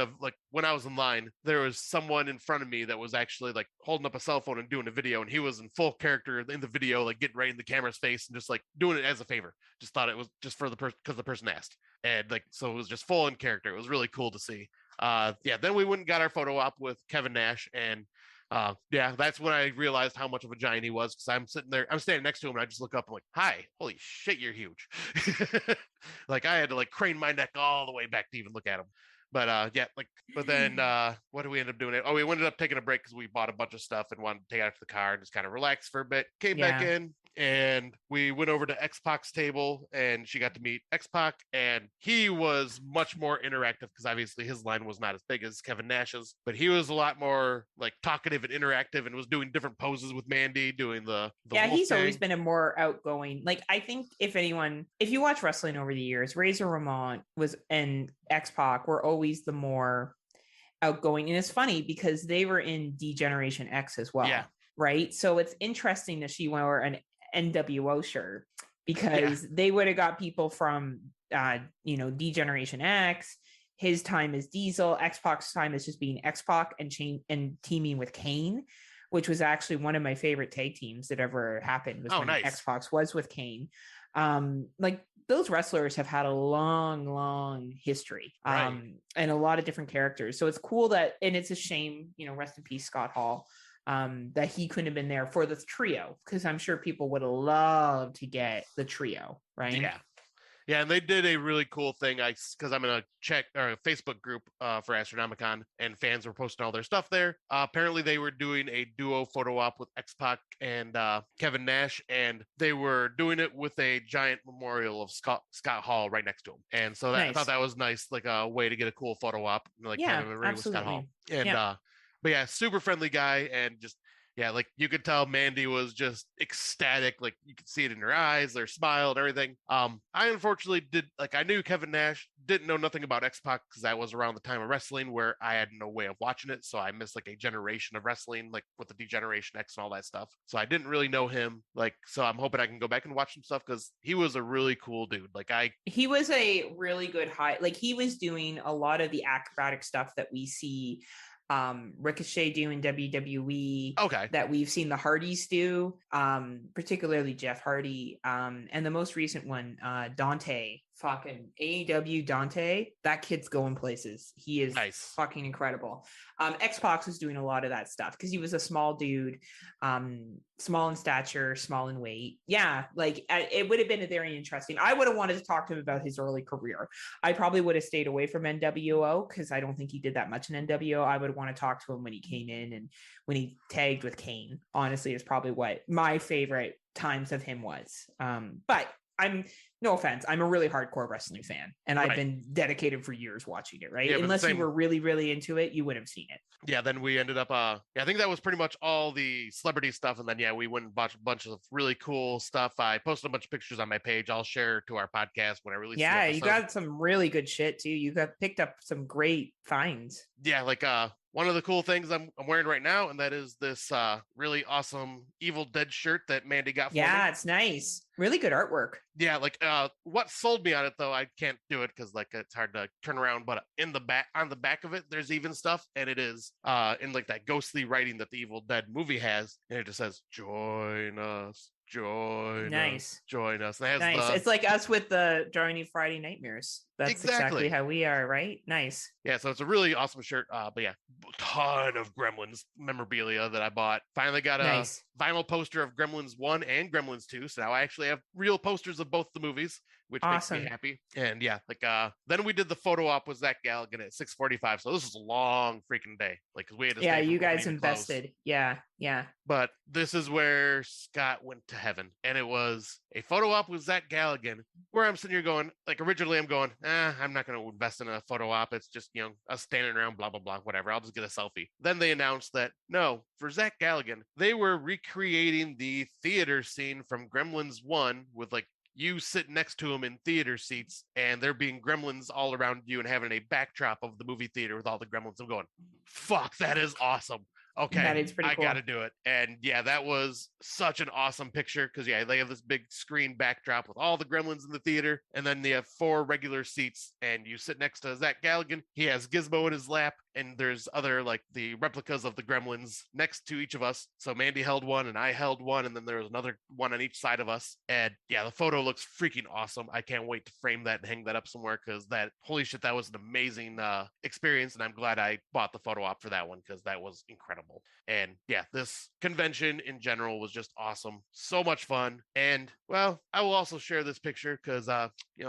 when I was in line, there was someone in front of me that was actually like holding up a cell phone and doing a video, and he was in full character in the video, like getting right in the camera's face and just like doing it as a favor. Just thought it was just for because the person asked. And like, so it was just full in character. It was really cool to see. Then we went and got our photo op with Kevin Nash, and Yeah, that's when I realized how much of a giant he was, because I'm standing next to him, and I just look up and like, hi, holy shit, you're huge. Like I had to like crane my neck all the way back to even look at him. But yeah, like, but then what did we end up doing? Oh, we ended up taking a break because we bought a bunch of stuff and wanted to take it out to the car and just kind of relax for a bit. Came back in, and we went over to X-Pac's table, and she got to meet X-Pac, and he was much more interactive because obviously his line was not as big as Kevin Nash's, but he was a lot more like talkative and interactive, and was doing different poses with Mandy, doing the he's always been a more outgoing. Like, I think if you watch wrestling over the years, Razor Ramon and X-Pac were always the more outgoing. And it's funny because they were in D-Generation X as well. Yeah. Right. So it's interesting that she wore an NWO shirt, because they would have got people from D-Generation X, his time as Diesel, X-Pac's time as just being X-Pac and teaming with Kane, which was actually one of my favorite tag teams that ever happened. Was when nice. X-Pac was with Kane. Like, those wrestlers have had a long history, and a lot of different characters. So it's cool that, and it's a shame, rest in peace, Scott Hall, that he couldn't have been there for the trio, because I'm sure people would have loved to get the trio, right? Yeah, and they did a really cool thing. Because I'm in a Facebook group for Astronomicon, and fans were posting all their stuff there. Apparently, they were doing a duo photo op with X-Pac and Kevin Nash, and they were doing it with a giant memorial of Scott Hall right next to him. And so I thought that was nice, like a way to get a cool photo op, like kind of with Scott Hall. And but yeah, super friendly guy, and just. Yeah, like you could tell Mandy was just ecstatic. Like you could see it in her eyes, their smile and everything. I unfortunately I knew Kevin Nash, didn't know nothing about X-Pac because that was around the time of wrestling where I had no way of watching it. So I missed like a generation of wrestling, like with the D-Generation X and all that stuff. So I didn't really know him. So I'm hoping I can go back and watch some stuff, because he was a really cool dude. He was a really good he was doing a lot of the acrobatic stuff that we see Ricochet do in WWE, that we've seen the Hardys do, particularly Jeff Hardy, and the most recent one, Dante, fucking AEW Dante. That kid's going places. He is fucking incredible. X-Pac was doing a lot of that stuff because he was a small dude, small in stature, small in weight. Yeah, it would have been very interesting. I would have wanted to talk to him about his early career. I probably would have stayed away from NWO because I don't think he did that much in NWO. I would want to talk to him when he came in and when he tagged with Kane. Honestly, is probably what my favorite times of him was. But no offense, I'm a really hardcore wrestling fan, and I've been dedicated for years watching it, right? Unless you were really, really into it, you would have seen it. Yeah, then we ended up, I think that was pretty much all the celebrity stuff, and then, we went and watched a bunch of really cool stuff. I posted a bunch of pictures on my page. I'll share to our podcast when I release the episode. You got some really good shit, too. You picked up some great finds. Yeah, one of the cool things I'm wearing right now, and that is this really awesome Evil Dead shirt that Mandy got for me. Yeah, it's nice. Really good artwork. Yeah, what sold me on it, though, I can't do it because it's hard to turn around, but on the back of it, there's even stuff, and it is in that ghostly writing that the Evil Dead movie has, and it just says, "Join us. Join us, join us." Nice. It's like us with the Johnny Friday Nightmares. That's exactly how we are, right? Nice. Yeah, so it's a really awesome shirt. But yeah, ton of Gremlins memorabilia that I bought. Finally got a vinyl poster of Gremlins 1 and Gremlins 2. So now I actually have real posters of both the movies, which makes me happy. And yeah, then we did the photo op with Zach Galligan at 6:45. So this was a long freaking day. Because we had to you guys invested. Yeah. But this is where Scott went to heaven. And it was a photo op with Zach Galligan, where I'm sitting here going, originally I'm going, I'm not going to invest in a photo op. It's just, us standing around, blah, blah, blah, whatever. I'll just get a selfie. Then they announced that, no, for Zach Galligan, they were recreating the theater scene from Gremlins 1 with you sitting next to him in theater seats, and there being gremlins all around you and having a backdrop of the movie theater with all the gremlins. I'm going, fuck, that is awesome. Okay, that is pretty cool. I got to do it. And yeah, that was such an awesome picture because they have this big screen backdrop with all the gremlins in the theater, and then they have 4 regular seats, and you sit next to Zach Galligan. He has Gizmo in his lap, and there's other like the replicas of the gremlins next to each of us. So Mandy held one and I held one, and then there was another one on each side of us. And yeah, the photo looks freaking awesome. I can't wait to frame that and hang that up somewhere, because that, holy shit, that was an amazing experience, and I'm glad I bought the photo op for that one, because that was incredible. And yeah, this convention in general was just awesome. So much fun. And well, I will also share this picture because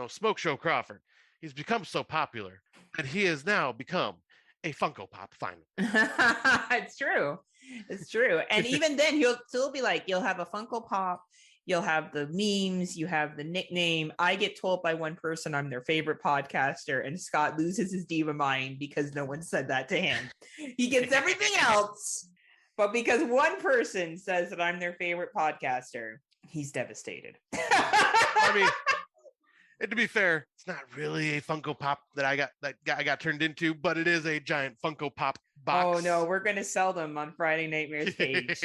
Smoke Show Crawford, he's become so popular that he has now become a Funko Pop finally. It's true. It's true. And even then, he'll still be like, you'll have a Funko Pop, you'll have the memes, you have the nickname. I get told by one person I'm their favorite podcaster, and Scott loses his diva mind because no one said that to him. He gets everything else, but because one person says that I'm their favorite podcaster, he's devastated. I mean, and to be fair, it's not really a Funko Pop that I got turned into, but it is a giant Funko Pop box. Oh no, we're gonna sell them on Friday Nightmares page.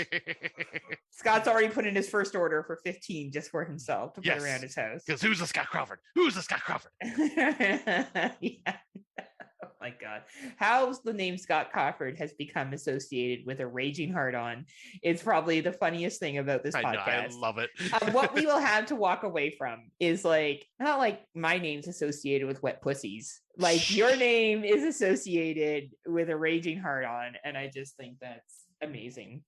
Scott's already put in his first order for 15 just for himself to put around his house. Because who's the Scott Crawford? Who's the Scott Crawford? Yeah. Oh my God. How the name Scott Crawford has become associated with a raging heart on is probably the funniest thing about this podcast. I love it. What we will have to walk away from is like, not like my name's associated with wet pussies. Like your name is associated with a raging heart on. And I just think that's amazing.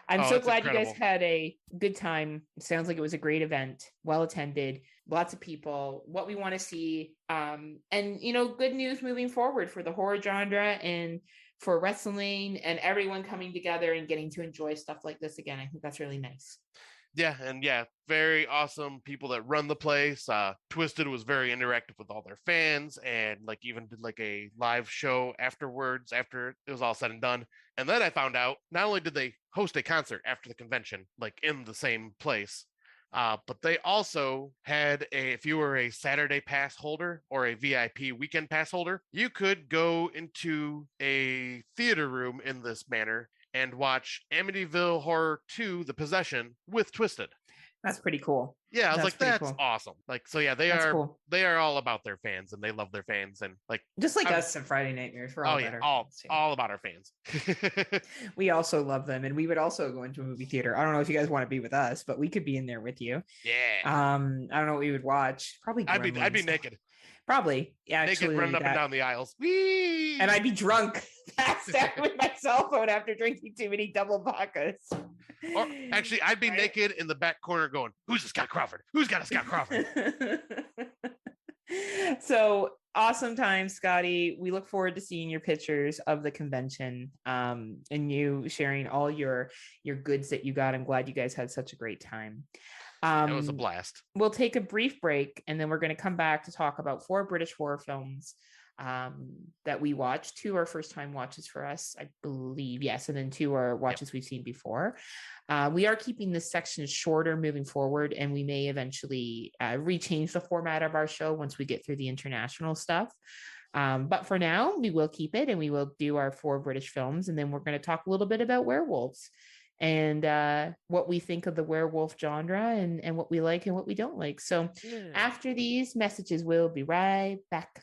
I'm so glad incredible. You guys had a good time. It sounds like it was a great event, well attended, lots of people, what we want to see. And, good news moving forward for the horror genre and for wrestling and everyone coming together and getting to enjoy stuff like this again. I think that's really nice. Yeah, and very awesome people that run the place. Twisted was very interactive with all their fans, and even did a live show afterwards after it was all said and done. And then I found out not only did they host a concert after the convention, in the same place, but they also had if you were a Saturday pass holder or a VIP weekend pass holder, you could go into a theater room in this manner and watch Amityville Horror 2: The Possession with Twisted. That's pretty cool. Yeah, I was that's cool. Awesome. They are all about their fans, and they love their fans, and just like us at Friday Nightmares. We're all all about our fans. We also love them, and we would also go into a movie theater. I don't know if you guys want to be with us, but we could be in there with you. Yeah. I don't know what we would watch. Probably Gremlins. I'd be naked. Probably, actually, naked, running up and down the aisles. Whee! And I'd be drunk, passed out with my cell phone after drinking too many double vodkas. Or actually, I'd be naked in the back corner going, "Who's a Scott Crawford? Who's got a Scott Crawford?" So awesome time, Scotty. We look forward to seeing your pictures of the convention and you sharing all your goods that you got. I'm glad you guys had such a great time. It was a blast. We'll take a brief break, and then we're going to come back to talk about 4 British horror films that we watched. 2 are first-time watches for us, I believe. Yes, and then 2 are watches we've seen before. We are keeping this section shorter moving forward, and we may eventually rechange the format of our show once we get through the international stuff. But for now, we will keep it, and we will do our 4 British films, and then we're going to talk a little bit about werewolves and what we think of the werewolf genre and what we like and what we don't like. So after these messages, we'll be right back.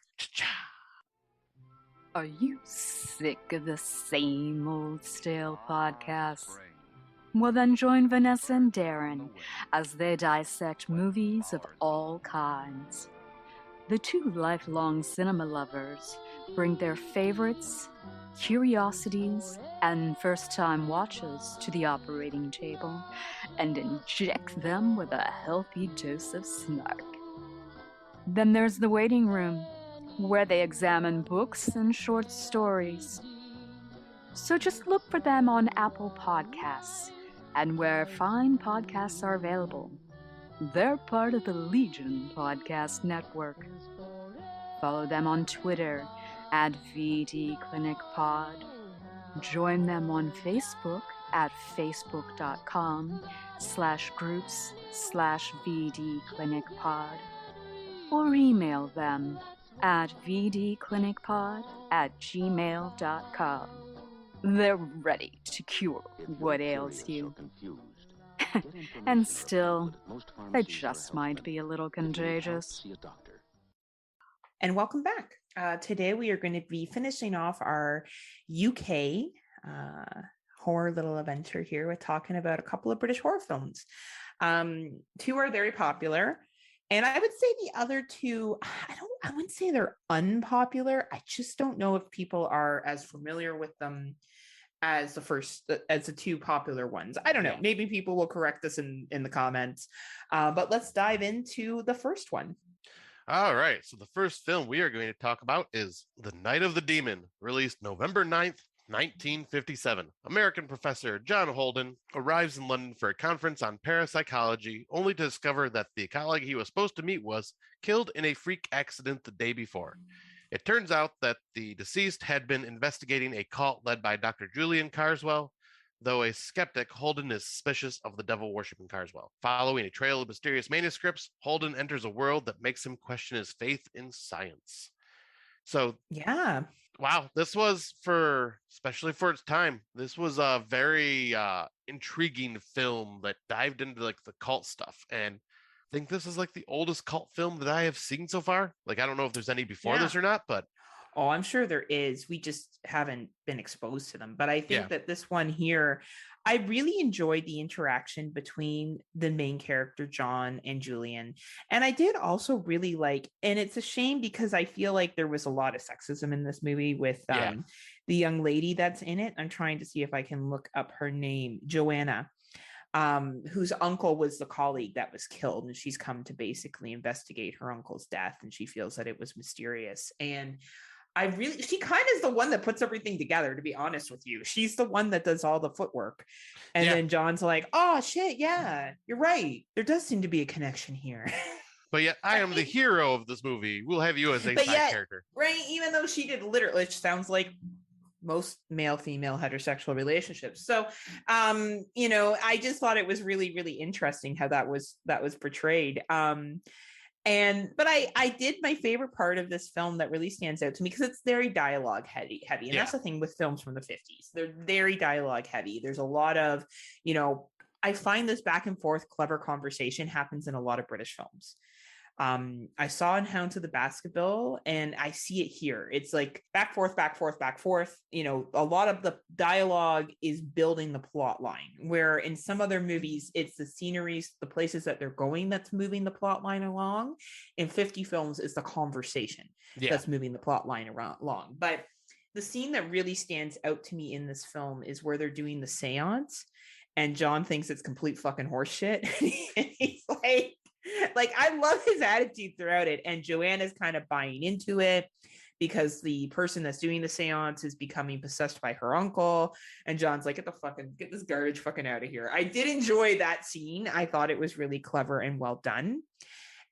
Are you sick of the same old stale podcasts? Well, then join Vanessa and Darren as they dissect movies of all kinds. The 2 lifelong cinema lovers bring their favorites, curiosities, and first-time watches to the operating table and inject them with a healthy dose of snark. Then there's the waiting room, where they examine books and short stories. So just look for them on Apple Podcasts and where fine podcasts are available. They're part of the Legion Podcast Network. Follow them on Twitter at VDClinicPod. Join them on Facebook at facebook.com/groups/VDClinicPod. Or email them at vdclinicpod@gmail.com. They're ready to cure what ails you. And still, they just might be a little contagious. and welcome back. Today we are going to be finishing off our UK horror little adventure here with talking about a couple of British horror films. Two are very popular, and I would say the other two, I wouldn't say they're unpopular. I just don't know if people are as familiar with them as the two popular ones. I don't know. Maybe people will correct us in the comments. But let's dive into the first one. All right. So the first film we are going to talk about is The Night of the Demon, released November 9th, 1957. American professor John Holden arrives in London for a conference on parapsychology, only to discover that the colleague he was supposed to meet was killed in a freak accident the day before. It turns out that the deceased had been investigating a cult led by Dr. Julian Carswell. Though a skeptic, Holden is suspicious of the devil-worshipping Carswell. Following a trail of mysterious manuscripts, Holden enters a world that makes him question his faith in science. So, yeah. Wow, this was especially for its time, this was a very intriguing film that dived into like the cult stuff. And I think this is like the oldest cult film that I have seen so far. Like, I don't know if there's any before this or not, but oh, I'm sure there is. We just haven't been exposed to them. But I think that this one here, I really enjoyed the interaction between the main character, John, and Julian. And I did also really like, and it's a shame because I feel like there was a lot of sexism in this movie with the young lady that's in it. I'm trying to see if I can look up her name, Joanna. Whose uncle was the colleague that was killed, and she's come to basically investigate her uncle's death, and she feels that it was mysterious. And she kind of is the one that puts everything together, to be honest with you. She's the one that does all the footwork. And then John's like, oh shit, yeah, you're right. There does seem to be a connection here. But yet I am the hero of this movie. We'll have you as a side character. Right, even though she did literally, which sounds like most male-female heterosexual relationships. So, I just thought it was really, really interesting how that was portrayed. But I did, my favorite part of this film that really stands out to me, because it's very dialogue heavy. And that's the thing with films from the 50s. They're very dialogue heavy. There's a lot of, I find this back and forth clever conversation happens in a lot of British films. I saw in Hounds of the Baskerville, and I see it here. It's like back, forth. A lot of the dialogue is building the plot line, where in some other movies, it's the sceneries, the places that they're going that's moving the plot line along. In 50 films, it's the conversation that's moving the plot line along. But the scene that really stands out to me in this film is where they're doing the seance, and John thinks it's complete fucking horseshit. And he's like, I love his attitude throughout it. And Joanna's kind of buying into it because the person that's doing the seance is becoming possessed by her uncle. And John's like, get this garbage fucking out of here. I did enjoy that scene. I thought it was really clever and well done.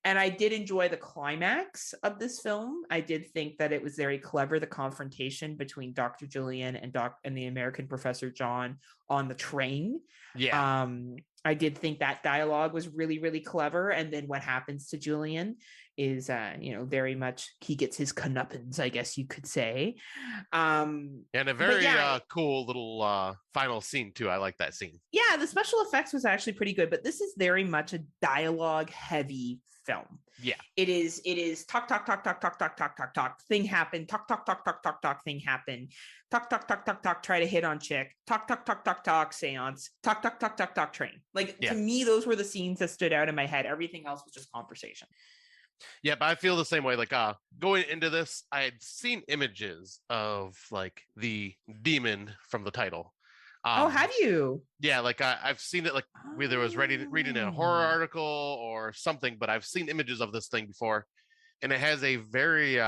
And I did enjoy the climax of this film. I did think that it was very clever, the confrontation between Dr. Julian and the American Professor John on the train. Yeah. I did think that dialogue was really, really clever. And then what happens to Julian is, very much he gets his comeuppance, I guess you could say. And a very cool little final scene too. I like that scene. Yeah, the special effects was actually pretty good, but this is very much a dialogue heavy film. Yeah. It is talk, talk, talk, talk, talk, talk, talk, talk, talk, thing happen, talk, talk, talk, talk, talk, talk, thing happen, talk, talk, talk, talk, talk, try to hit on chick, talk, talk, talk, talk, talk, seance, talk, talk, talk, talk, talk, train. To me, those were the scenes that stood out in my head. Everything else was just conversation. Yeah, but I feel the same way. Like, going into this, I had seen images of like the demon from the title. Have you? Yeah, like I've seen it, like whether it was reading a horror article or something, but I've seen images of this thing before, and it has a very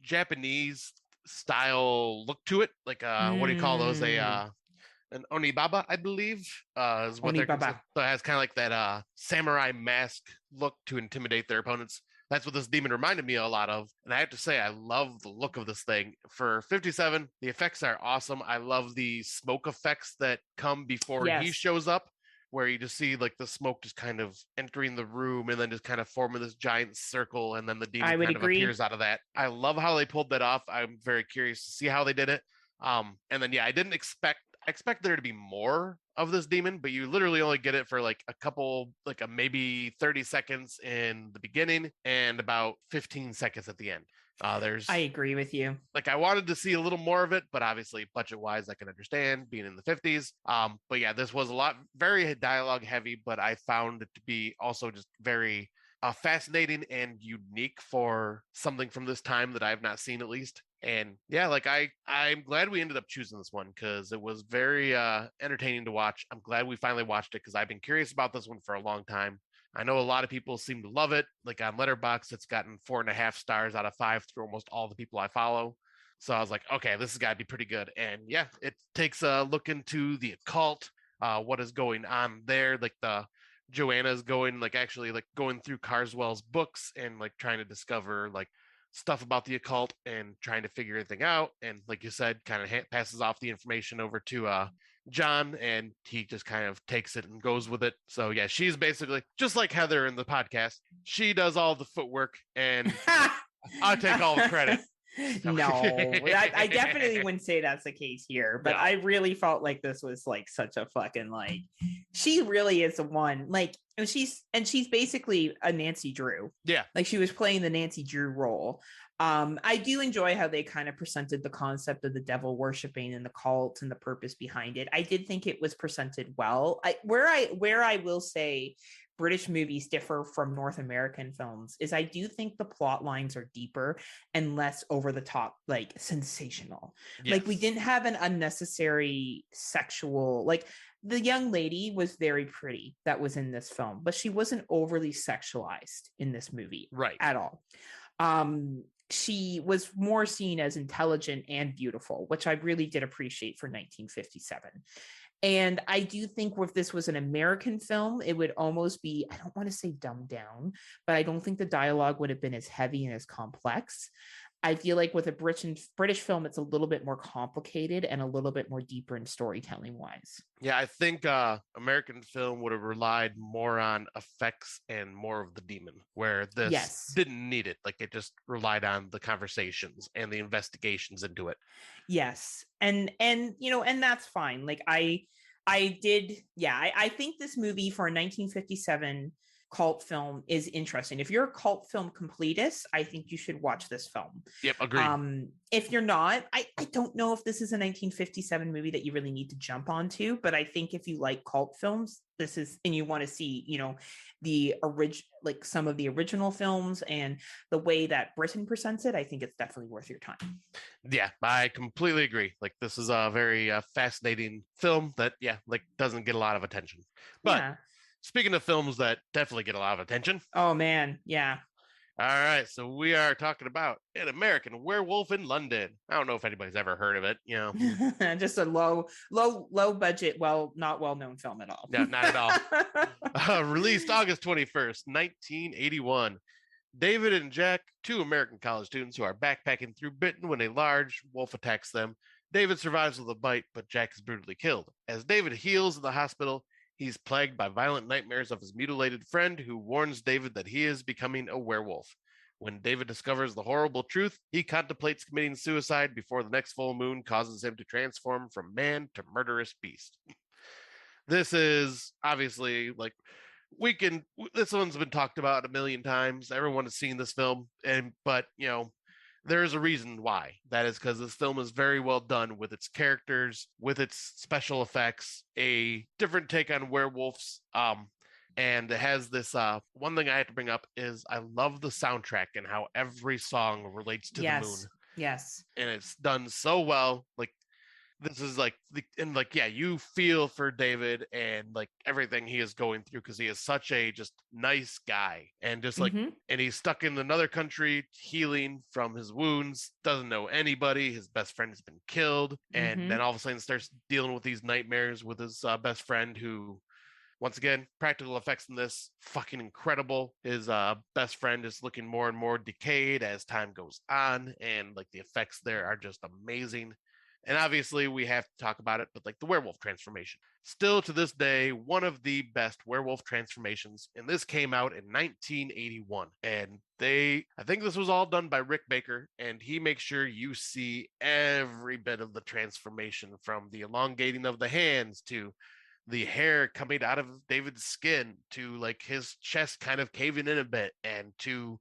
Japanese style look to it. Like what do you call those? An onibaba, I believe, is what they're considered. So it has kind of like that samurai mask look to intimidate their opponents. That's what this demon reminded me a lot of. And I have to say, I love the look of this thing. For 57, the effects are awesome. I love the smoke effects that come before he shows up, where you just see like the smoke just kind of entering the room and then just kind of forming this giant circle. And then the demon kind of appears out of that. I love how they pulled that off. I'm very curious to see how they did it. And then, I expect there to be more of this demon, but you literally only get it for like a couple, like a maybe 30 seconds in the beginning and about 15 seconds at the end. I agree with you. Like, I wanted to see a little more of it, but obviously budget wise, I can understand being in the 50s. But yeah, this was very dialogue heavy, but I found it to be also just very fascinating and unique for something from this time that I've not seen, at least. And yeah, like I'm glad we ended up choosing this one because it was very entertaining to watch. I'm glad we finally watched it because I've been curious about this one for a long time. I know a lot of people seem to love it. Like on Letterboxd, it's gotten 4.5 stars out of 5 through almost all the people I follow. So I was like, okay, this has got to be pretty good. And yeah, it takes a look into the occult, what is going on there. Like Joanna's going, like actually like going through Carswell's books and like trying to discover like stuff about the occult and trying to figure everything out. And like you said, kind of passes off the information over to John, and he just kind of takes it and goes with it. So yeah, she's basically just like Heather in the podcast. She does all the footwork, and I take all the credit. No, I definitely wouldn't say that's the case here, but no. I really felt like this was like such a fucking like, she really is the one, like, and she's basically a Nancy Drew. Yeah. Like she was playing the Nancy Drew role. I do enjoy how they kind of presented the concept of the devil worshiping and the cult and the purpose behind it. I did think it was presented well. Where I will say British movies differ from North American films is I do think the plot lines are deeper and less over the top, like sensational. Yes. Like we didn't have an unnecessary sexual, like the young lady was very pretty that was in this film, but she wasn't overly sexualized in this movie, right? At all. She was more seen as intelligent and beautiful, which I really did appreciate for 1957. And I do think if this was an American film, it would almost be, I don't want to say dumbed down, but I don't think the dialogue would have been as heavy and as complex. I feel like with a British film, it's a little bit more complicated and a little bit more deeper in storytelling wise. Yeah, I think American film would have relied more on effects and more of the demon, where this didn't need it. Like it just relied on the conversations and the investigations into it. Yes. And you know, and that's fine. Like I think this movie for a 1957 cult film is interesting. If you're a cult film completist, I think you should watch this film. Yep, agreed. If you're not, I don't know if this is a 1957 movie that you really need to jump onto, but I think if you like cult films, this is, and you want to see, you know, the like some of the original films and the way that Britain presents it, I think it's definitely worth your time. Yeah, I completely agree. Like this is a very fascinating film that, like doesn't get a lot of attention. But speaking of films that definitely get a lot of attention. Oh, man. Yeah. All right. So we are talking about An American Werewolf in London. I don't know if anybody's ever heard of it. You know, just a low budget, not well-known film at all. No, not at all. Released August 21st, 1981. David and Jack, two American college students who are backpacking through Britain when a large wolf attacks them. David survives with a bite, but Jack is brutally killed. As David heals in the hospital, he's plagued by violent nightmares of his mutilated friend, who warns David that he is becoming a werewolf. When David discovers the horrible truth, he contemplates committing suicide before the next full moon causes him to transform from man to murderous beast. This is obviously like this one's been talked about a million times. Everyone has seen this film, but you know, there is a reason why. That is because this film is very well done with its characters, with its special effects, a different take on werewolves. And it has this one thing I have to bring up is I love the soundtrack and how every song relates to the moon. Yes. And it's done so well. Like this is like you feel for David and like everything he is going through because he is such a just nice guy and just like and he's stuck in another country healing from his wounds, doesn't know anybody, his best friend has been killed, and then all of a sudden starts dealing with these nightmares with his best friend, who once again, practical effects in this fucking incredible. His best friend is looking more and more decayed as time goes on, and like the effects there are just amazing. And obviously we have to talk about it, but like the werewolf transformation, still to this day, one of the best werewolf transformations. And this came out in 1981. And I think this was all done by Rick Baker, and he makes sure you see every bit of the transformation, from the elongating of the hands to the hair coming out of David's skin to like his chest kind of caving in a bit and to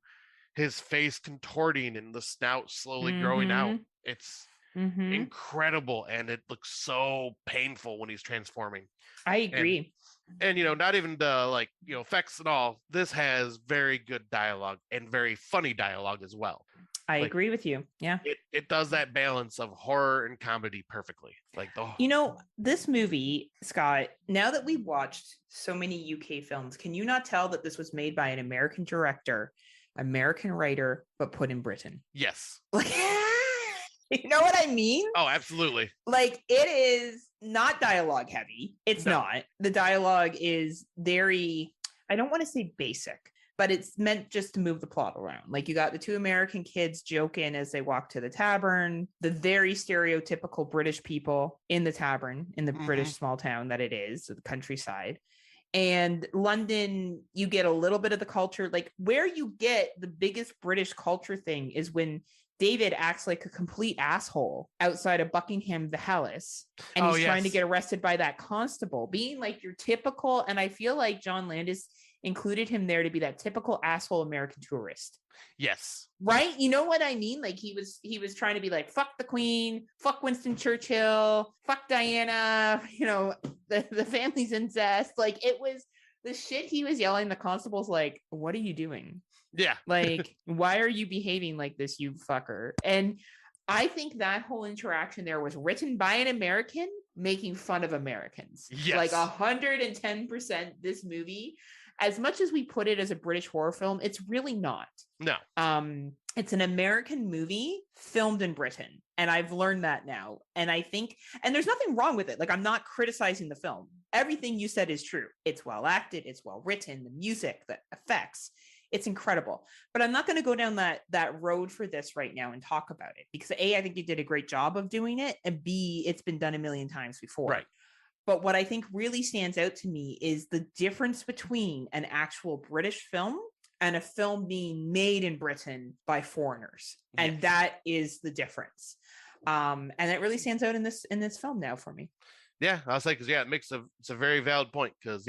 his face contorting and the snout slowly growing out. It's incredible, and it looks so painful when he's transforming. I agree. And not even the like effects and all. This has very good dialogue and very funny dialogue as well. I agree with you. Yeah. It does that balance of horror and comedy perfectly. Like this movie, Scott, now that we've watched so many UK films, can you not tell that this was made by an American director, American writer, but put in Britain? Yes. Like, you know what I mean? Oh, absolutely. Like, it is not dialogue heavy. It's not. The dialogue is very, I don't want to say basic, but it's meant just to move the plot around. Like, you got the two American kids joking as they walk to the tavern, the very stereotypical British people in the tavern, in the British small town that it is, the countryside. And London, you get a little bit of the culture. Like, where you get the biggest British culture thing is when David acts like a complete asshole outside of Buckingham Palace, and he's trying to get arrested by that constable, being like your typical. And I feel like John Landis included him there to be that typical asshole American tourist. Yes. Right? You know what I mean? Like, he was trying to be like, fuck the Queen, fuck Winston Churchill, fuck Diana, the family's incest. Like, it was the shit he was yelling. The constable's like, what are you doing? Yeah. Like, why are you behaving like this, you fucker? And I think that whole interaction there was written by an American making fun of Americans. Yes. Like 110% this movie. As much as we put it as a British horror film, it's really not. No. It's an American movie filmed in Britain. And I've learned that now. And I think, and there's nothing wrong with it. Like, I'm not criticizing the film. Everything you said is true. It's well acted. It's well written. The music, the effects, it's incredible. But I'm not going to go down that road for this right now and talk about it, because A, I think you did a great job of doing it, and B, it's been done a million times before. Right. But what I think really stands out to me is the difference between an actual British film and a film being made in Britain by foreigners. And yes. That is the difference. And it really stands out in this film now for me. Yeah, I was like, it's a very valid point, because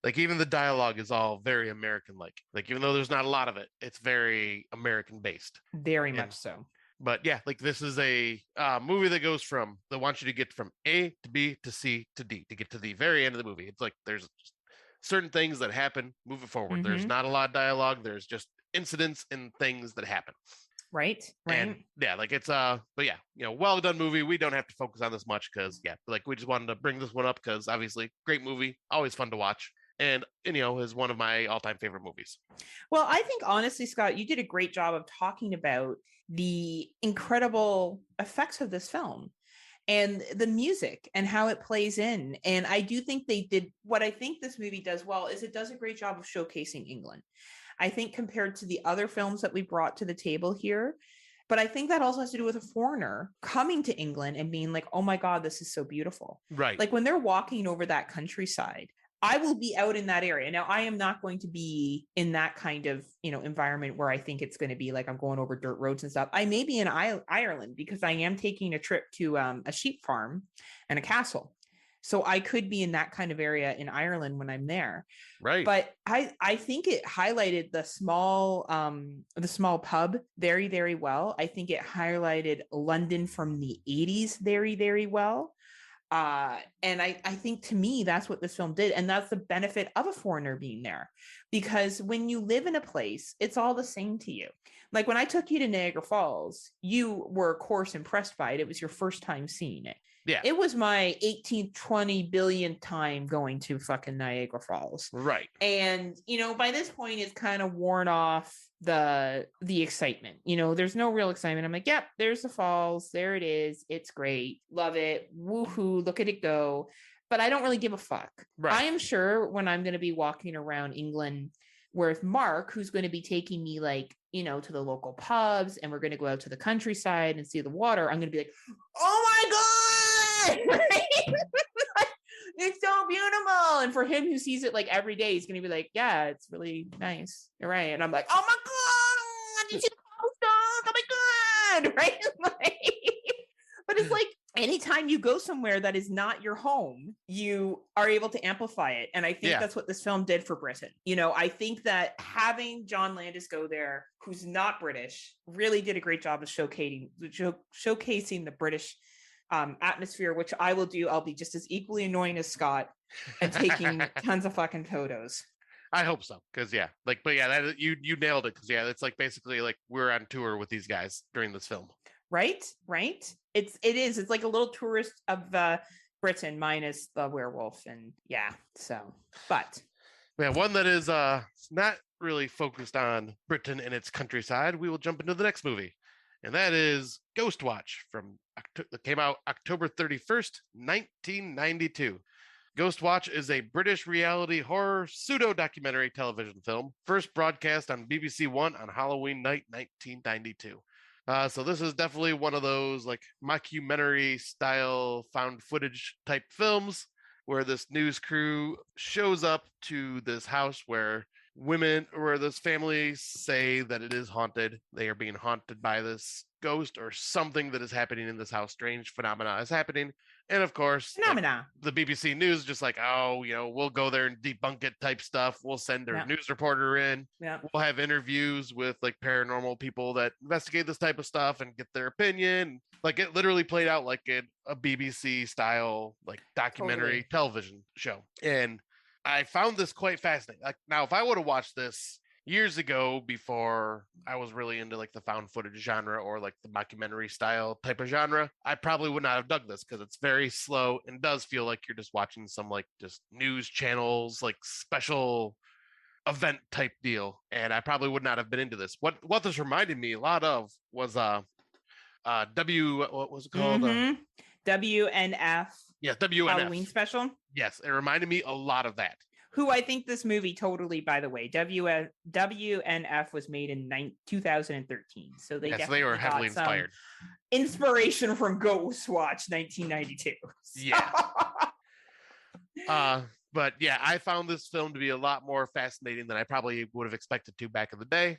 like even the dialogue is all very American like even though there's not a lot of it, it's very American based. Very much so. But yeah, like this is a movie that goes from, they want you to get from A to B to C to D to get to the very end of the movie. It's like there's certain things that happen moving forward. There's not a lot of dialogue. There's just incidents and things that happen. Right. And yeah, like it's but yeah, well done movie. We don't have to focus on this much because like we just wanted to bring this one up because obviously great movie, always fun to watch. And is one of my all-time favorite movies. Well, I think honestly, Scott, you did a great job of talking about the incredible effects of this film and the music and how it plays in. And I do think they did what I think this movie does well is it does a great job of showcasing England. I think compared to the other films that we brought to the table here, but I think that also has to do with a foreigner coming to England and being like, oh my God, this is so beautiful. Right. Like when they're walking over that countryside, I will be out in that area. Now, I am not going to be in that kind of, environment where I think it's going to be like I'm going over dirt roads and stuff. I may be in Ireland because I am taking a trip to a sheep farm and a castle. So I could be in that kind of area in Ireland when I'm there. Right. But I think it highlighted the small pub very, very well. I think it highlighted London from the 80s very, very well. And I think to me, that's what this film did. And that's the benefit of a foreigner being there, because when you live in a place, it's all the same to you. Like when I took you to Niagara Falls, you were of course impressed by it. It was your first time seeing it. Yeah. It was my 18, 20 billionth time going to fucking Niagara Falls. Right. And, by this point it's kind of worn off the excitement. There's no real excitement. I'm like, yep, there's the falls. There it is. It's great. Love it. Woohoo. Look at it go. But I don't really give a fuck. Right. I am sure when I'm going to be walking around England with Mark, who's going to be taking me to the local pubs and we're going to go out to the countryside and see the water, I'm going to be like, oh my God. It's so beautiful. And for him who sees it every day, he's gonna be like, yeah, it's really nice. You're right. And I'm like, oh my God, you see the cobblestone? Oh my God. Right. But it's anytime you go somewhere that is not your home, you are able to amplify it. And I think that's what this film did for Britain. You know, I think that having John Landis go there, who's not British, really did a great job of showcasing the British atmosphere, which I will do. I'll be just as equally annoying as Scott and taking tons of fucking photos. I hope so, because that you nailed it. Because it's like basically like we're on tour with these guys during this film. Right. It's like a little tourist of Britain minus the werewolf, and but one that is not really focused on Britain and its countryside. We will jump into the next movie, and that is Ghost Watch that came out October 31st, 1992. Ghost Watch is a British reality horror pseudo-documentary television film, first broadcast on BBC One on Halloween night 1992. So this is definitely one of those like mockumentary style found footage type films where this news crew shows up to this house where this family say that it is haunted. They are being haunted by this ghost or something that is happening in this house. Strange phenomena is happening. And of course, the BBC News just like, we'll go there and debunk it type stuff. We'll send our news reporter in. Yeah. We'll have interviews with like paranormal people that investigate this type of stuff and get their opinion. Like it literally played out like a BBC style like documentary television show. And I found this quite fascinating. Like now, if I would have watched this years ago before I was really into like the found footage genre or like the mockumentary style type of genre, I probably would not have dug this because it's very slow and does feel like you're just watching some like just news channels, like special event type deal. And I probably would not have been into this. What this reminded me a lot of was what was it called? WNF. Yes, WNF. Halloween special. Yes, it reminded me a lot of that. Who I think this movie totally, by the way, WNF was made in 2013. So they were heavily inspired. Inspiration from Ghost Watch 1992. Yeah. But yeah, I found this film to be a lot more fascinating than I probably would have expected to back in the day.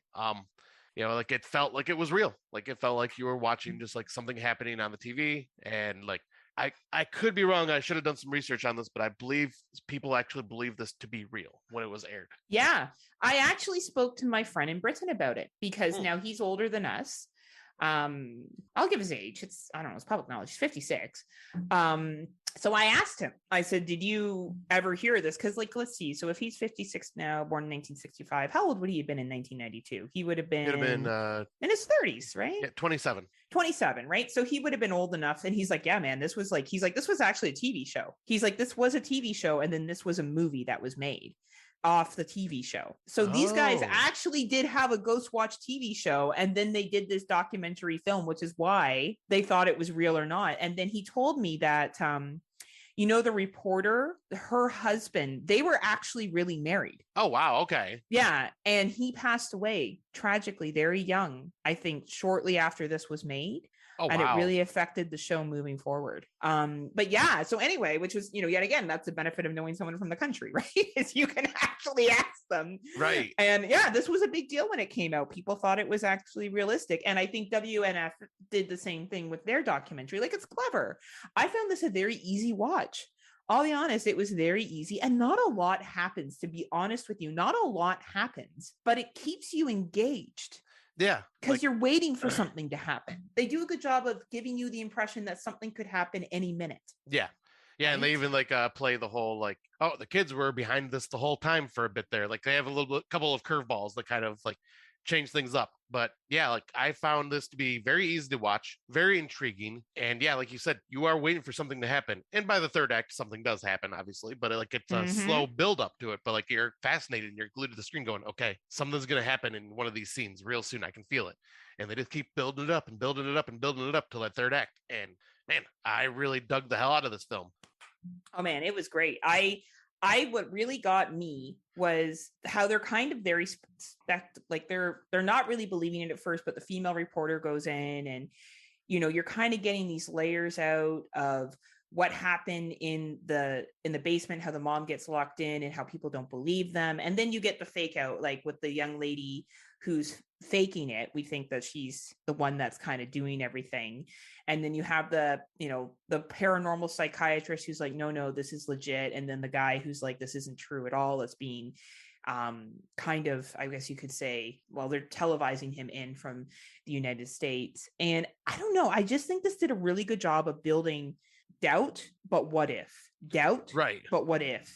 Like it felt like it was real. Like it felt like you were watching just like something happening on the TV, and like I could be wrong. I should have done some research on this, but I believe people actually believe this to be real when it was aired. Yeah. I actually spoke to my friend in Britain about it because now he's older than us. I'll give his age. It's public knowledge. He's 56. So I asked him, I said, did you ever hear this? Because like, let's see. So if he's 56 now, born in 1965, how old would he have been in 1992? He would have been in his 30s, right? Yeah, 27. 27, right? So he would have been old enough. And he's like, yeah, man, this was actually a TV show. He's like, this was a TV show. And then this was a movie that was made off the TV show. So these guys actually did have a Ghost Watch TV show, and then they did this documentary film, which is why they thought it was real or not. And then he told me that the reporter, her husband, they were actually really married. Oh wow, okay. Yeah, and he passed away tragically very young, I think shortly after this was made. And it really affected the show moving forward. But yeah, so anyway, which was, yet again, that's the benefit of knowing someone from the country, right? Is you can actually ask them. Right. And yeah, this was a big deal when it came out. People thought it was actually realistic. And I think WNF did the same thing with their documentary. Like, it's clever. I found this a very easy watch. I'll be honest, it was very easy and not a lot happens, to be honest with you. Not a lot happens, but it keeps you engaged. Yeah. Because you're waiting for something to happen. They do a good job of giving you the impression that something could happen any minute. Yeah. Yeah. Right? And they even play the whole the kids were behind this the whole time for a bit there. Like they have a couple of curveballs that kind of change things up. But yeah, I found this to be very easy to watch, very intriguing. And yeah, like you said, you are waiting for something to happen. And by the third act, something does happen, obviously, but it's a slow build up to it. But you're fascinated and you're glued to the screen going, okay, something's going to happen in one of these scenes real soon. I can feel it. And they just keep building it up and building it up and building it up till that third act. And man, I really dug the hell out of this film. Oh man, it was great. What really got me was how they're kind of very they're not really believing it at first, but the female reporter goes in and, you're kind of getting these layers out of what happened in the basement, how the mom gets locked in and how people don't believe them. And then you get the fake out, like with the young lady who's faking it. We think that she's the one that's kind of doing everything. And then you have the paranormal psychiatrist who's like, no, this is legit. And then the guy who's like, this isn't true at all. It's being kind of, I guess you could say, well, they're televising him in from the United States. And I don't know, I just think this did a really good job of building doubt, but what if? Doubt, right? But what if?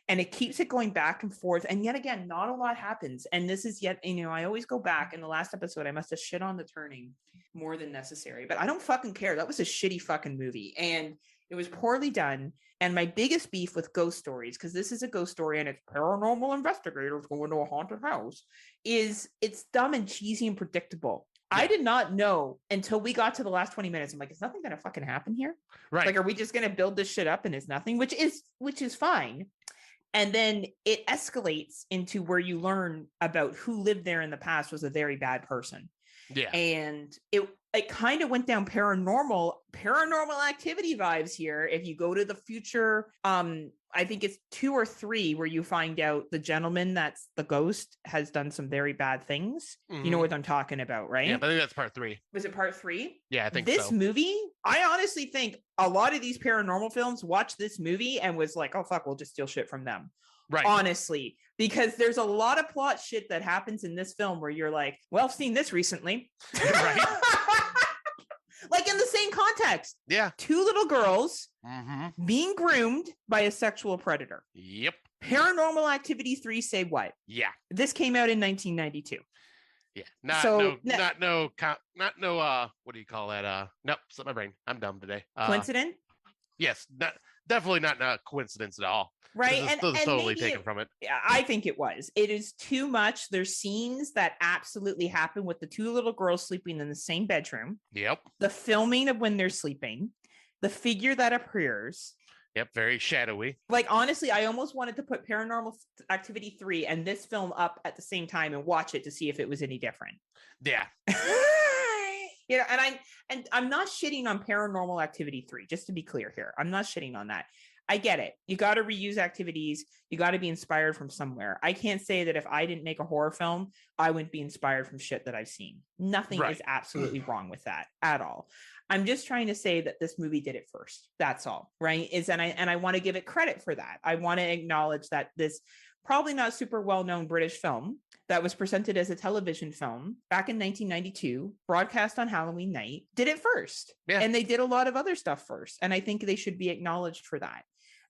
And it keeps it going back and forth. And yet again, not a lot happens. And this is yet, I always go back. In the last episode, I must have shit on The Turning more than necessary, but I don't fucking care. That was a shitty fucking movie. And it was poorly done. And my biggest beef with ghost stories, because this is a ghost story and it's paranormal investigators going to a haunted house, is it's dumb and cheesy and predictable. Yeah. I did not know until we got to the last 20 minutes. I'm like, is nothing going to fucking happen here? Right. Like, are we just going to build this shit up and it's nothing, which is fine. And then it escalates into where you learn about who lived there in the past was a very bad person. Yeah. And it kind of went down paranormal activity vibes here. If you go to the future, I think it's 2 or 3 where you find out the gentleman that's the ghost has done some very bad things. Mm-hmm. You know what I'm talking about, right? Yeah, I think that's part 3. Was it part 3? Yeah, I think this movie, I honestly think a lot of these paranormal films watched this movie and was like, oh, fuck, we'll just steal shit from them. Right. Honestly, because there's a lot of plot shit that happens in this film where you're like, well, I've seen this recently. Right. Like in the same context. Yeah. 2 little girls being groomed by a sexual predator. Yep. Paranormal Activity 3 say what? Yeah. This came out in 1992. Yeah. Not what do you call that? Nope, slipped my brain. I'm dumb today. Coincidence? Yes. Definitely not a coincidence at all. Right. And totally taken from it. I think it was. It is too much. There's scenes that absolutely happen with the 2 little girls sleeping in the same bedroom. Yep. The filming of when they're sleeping, the figure that appears. Yep. Very shadowy. Like, honestly, I almost wanted to put Paranormal Activity 3 and this film up at the same time and watch it to see if it was any different. Yeah. And I'm not shitting on Paranormal Activity 3, just to be clear here. I'm not shitting on that. I get it. You got to reuse activities. You got to be inspired from somewhere. I can't say that if I didn't make a horror film, I wouldn't be inspired from shit that I've seen. Nothing is absolutely wrong with that at all. I'm just trying to say that this movie did it first. That's all, right? And I want to give it credit for that. I want to acknowledge that this probably not super well-known British film that was presented as a television film back in 1992, broadcast on Halloween night, did it first. Yeah. And they did a lot of other stuff first. And I think they should be acknowledged for that.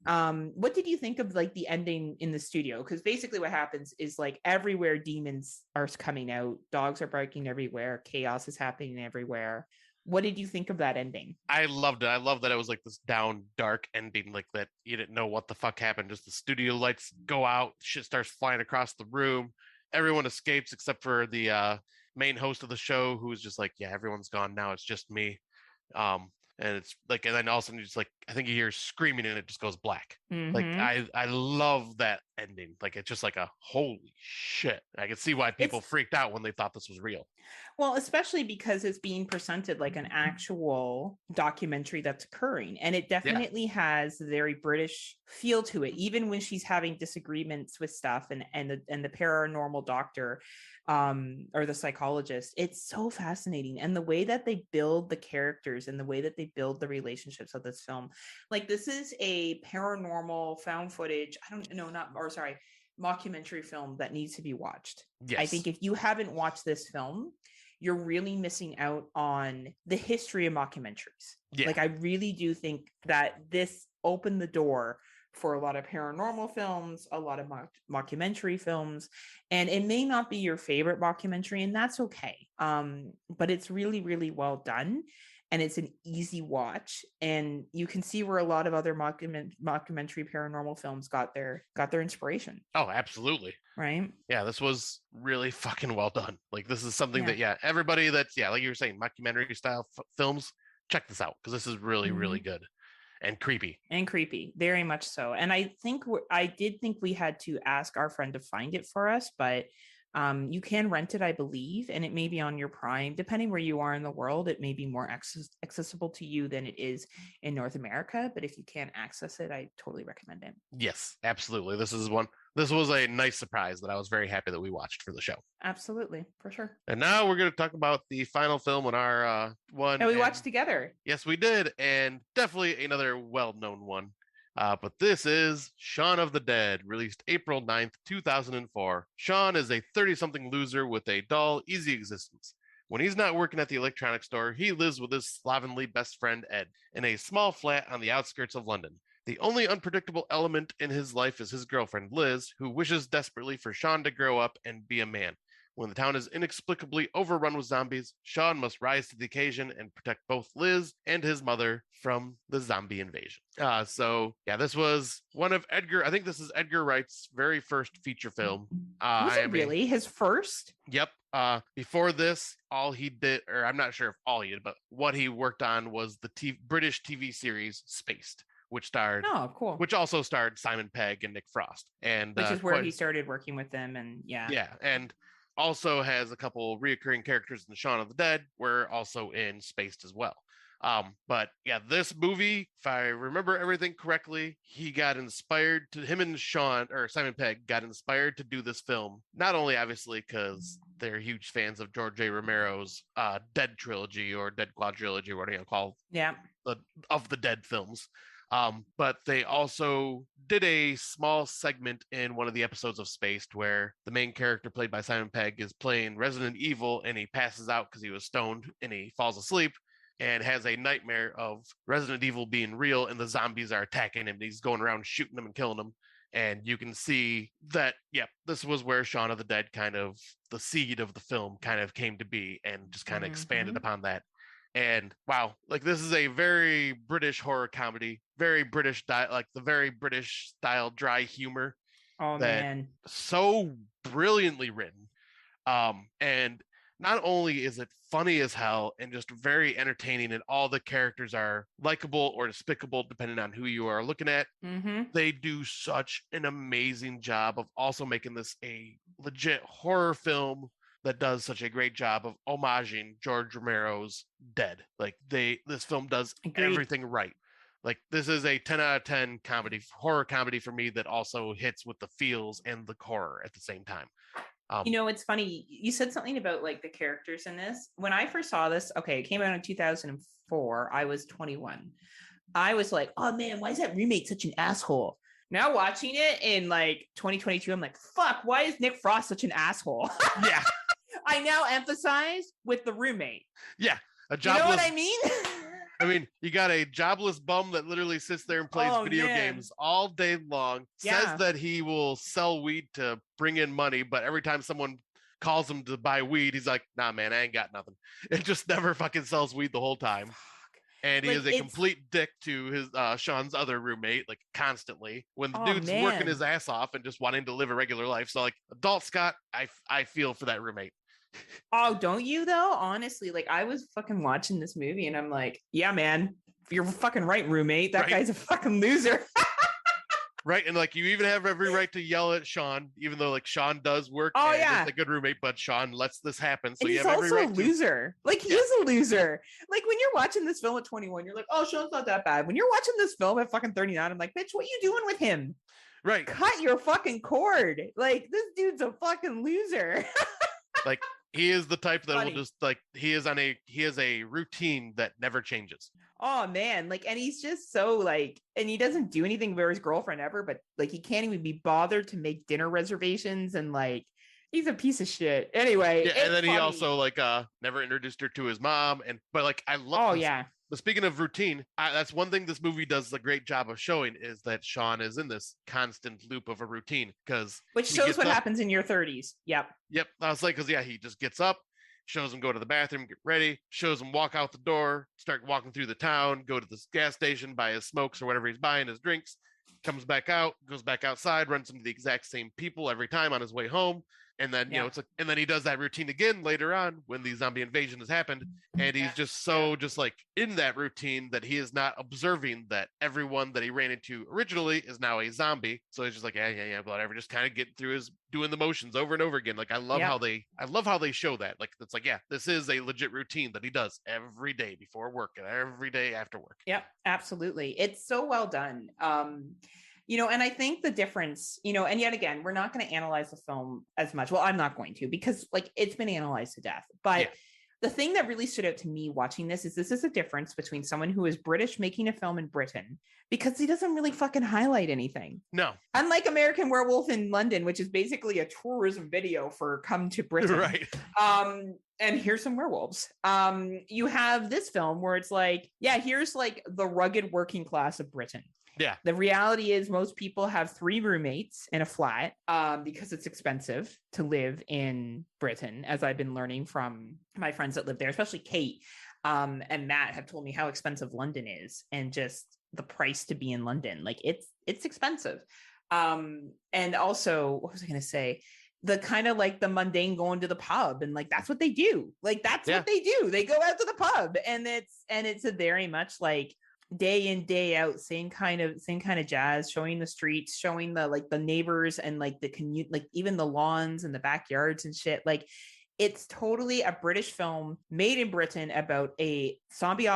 What did you think of like the ending in the studio? Because basically what happens is like everywhere demons are coming out, dogs are barking everywhere, chaos is happening everywhere. What did you think of that ending? I loved it. I love that it was like this down dark ending, like that you didn't know what the fuck happened. Just the studio lights go out, shit starts flying across the room. Everyone escapes except for the main host of the show, who's just like, yeah, everyone's gone now. It's just me. And it's like, and then all of a sudden you just like, I think you hear screaming and it just goes black. Mm-hmm. Like I love that ending. Like it's just like a holy shit. I can see why people freaked out when they thought this was real. Well, especially because it's being presented like an actual documentary that's occurring. And it definitely has a very British feel to it, even when she's having disagreements with stuff and the paranormal doctor or the psychologist. It's so fascinating. And the way that they build the characters and the way that they build the relationships of this film, like this is a paranormal found footage, mockumentary film that needs to be watched. Yes. I think if you haven't watched this film, you're really missing out on the history of mockumentaries. Yeah. Like I really do think that this opened the door for a lot of paranormal films, a lot of mockumentary films, and it may not be your favorite mockumentary, and that's okay. But it's really, really well done, and it's an easy watch, and you can see where a lot of other mockumentary paranormal films got their inspiration. Oh, absolutely. Right? Yeah, this was really fucking well done. Like this is something that, everybody that's, like you were saying, mockumentary style films, check this out, because this is really, really good. And creepy. Very much so. And I did think we had to ask our friend to find it for us, but You can rent it, I believe, and it may be on your Prime. Depending where you are in the world, it may be more accessible to you than it is in North America. But if you can't access it, I totally recommend it. Yes, absolutely. This was a nice surprise that I was very happy that we watched for the show. Absolutely, for sure. And now we're going to talk about the final film in our one. And we watched together. Yes, we did. And definitely another well-known one. But this is Shaun of the Dead, released April 9th, 2004. Shaun is a 30-something loser with a dull, easy existence. When he's not working at the electronics store, he lives with his slovenly best friend Ed in a small flat on the outskirts of London. The only unpredictable element in his life is his girlfriend, Liz, who wishes desperately for Shaun to grow up and be a man. When the town is inexplicably overrun with zombies, Shaun must rise to the occasion and protect both Liz and his mother from the zombie invasion. This was one of I think this is Edgar Wright's very first feature film. Was it really his first? Yep. Before this, all he did, or I'm not sure if all he did, but what he worked on was the British TV series Spaced, which also starred Simon Pegg and Nick Frost, and which is where he started working with them, and and also has a couple reoccurring characters in Shaun of the Dead. Were also in Spaced as well. But yeah, this movie, if I remember everything correctly, him and Simon Pegg got inspired to do this film, not only obviously because they're huge fans of George A. Romero's Dead trilogy or Dead quadrilogy, or whatever you call of the Dead films. But they also did a small segment in one of the episodes of Spaced where the main character, played by Simon Pegg, is playing Resident Evil, and he passes out because he was stoned, and he falls asleep and has a nightmare of Resident Evil being real and the zombies are attacking him. He's going around shooting them and killing them. And you can see that, this was where Shaun of the Dead the seed of the film kind of came to be, and just kind of expanded upon that. And wow, like this is a very British horror comedy, very British the very British style dry humor. Oh man, so brilliantly written. And not only is it funny as hell and just very entertaining, and all the characters are likable or despicable depending on who you are looking at. They do such an amazing job of also making this a legit horror film that does such a great job of homaging George Romero's Dead. Like this film does everything right. Like this is a 10 out of 10 horror comedy for me that also hits with the feels and the horror at the same time. It's funny. You said something about like the characters in this. When I first saw this, it came out in 2004. I was 21. I was like, oh man, why is that roommate such an asshole? Now watching it in like 2022, I'm like, fuck, why is Nick Frost such an asshole? Yeah. I now emphasize with the roommate. Yeah. You know what I mean? I mean, you got a jobless bum that literally sits there and plays video games all day long, says that he will sell weed to bring in money, but every time someone calls him to buy weed, he's like, nah, man, I ain't got nothing. It just never fucking sells weed the whole time. And he is a complete dick to his Shaun's other roommate, like constantly, when the dude's working his ass off and just wanting to live a regular life. So like adult Scott, I feel for that roommate. Oh, don't you though? Honestly, like I was fucking watching this movie and I'm like, yeah, man, you're fucking right, roommate. That guy's a fucking loser. Right. And like you even have every right to yell at Shaun, even though like Shaun does work is a good roommate, but Shaun lets this happen. So and you he's have every right also a loser. Like he is a loser. Like when you're watching this film at 21, you're like, oh, Shaun's not that bad. When you're watching this film at fucking 39, I'm like, bitch, what you doing with him? Right. Cut your fucking cord. Like this dude's a fucking loser. Like he is the type that will just like he has a routine that never changes. Oh man, like, and he's just so like, and he doesn't do anything for his girlfriend ever, but like he can't even be bothered to make dinner reservations, and like he's a piece of shit. Anyway, and then he also like never introduced her to his mom, but like I love. Oh yeah. But speaking of routine, that's one thing this movie does a great job of showing, is that Shaun is in this constant loop of a routine, which shows what happens in your 30s. Yep. I was like, because he just gets up, shows him go to the bathroom, get ready, shows him walk out the door, start walking through the town, go to this gas station, buy his smokes or whatever he's buying, his drinks, comes back out, goes back outside, runs into the exact same people every time on his way home, And then, you know, it's like, and then he does that routine again later on when the zombie invasion has happened. And he's just so just like in that routine that he is not observing that everyone that he ran into originally is now a zombie. So he's just like, yeah, whatever, just kind of getting through his doing the motions over and over again. Like I love how they show that. Like it's like, yeah, this is a legit routine that he does every day before work and every day after work. Yep, absolutely. It's so well done. You know, and I think the difference, you know, and yet again, we're not going to analyze the film as much. Well, I'm not going to, because like it's been analyzed to death. But the thing that really stood out to me watching this is a difference between someone who is British making a film in Britain, because he doesn't really fucking highlight anything. No. Unlike American Werewolf in London, which is basically a tourism video for come to Britain. Right. And here's some werewolves. You have this film where it's like, yeah, here's like the rugged working class of Britain. Yeah. The reality is most people have 3 roommates in a flat because it's expensive to live in Britain, as I've been learning from my friends that live there, especially Kate and Matt have told me how expensive London is, and just the price to be in London. Like it's expensive. And also, what was I going to say? The kind of like the mundane going to the pub, and like that's what they do. Like that's what they do. They go out to the pub, and it's a very much like day in day out same kind of jazz, showing the streets, showing the like the neighbors and like the commute, like even the lawns and the backyards and shit. Like it's totally a British film made in Britain about a zombie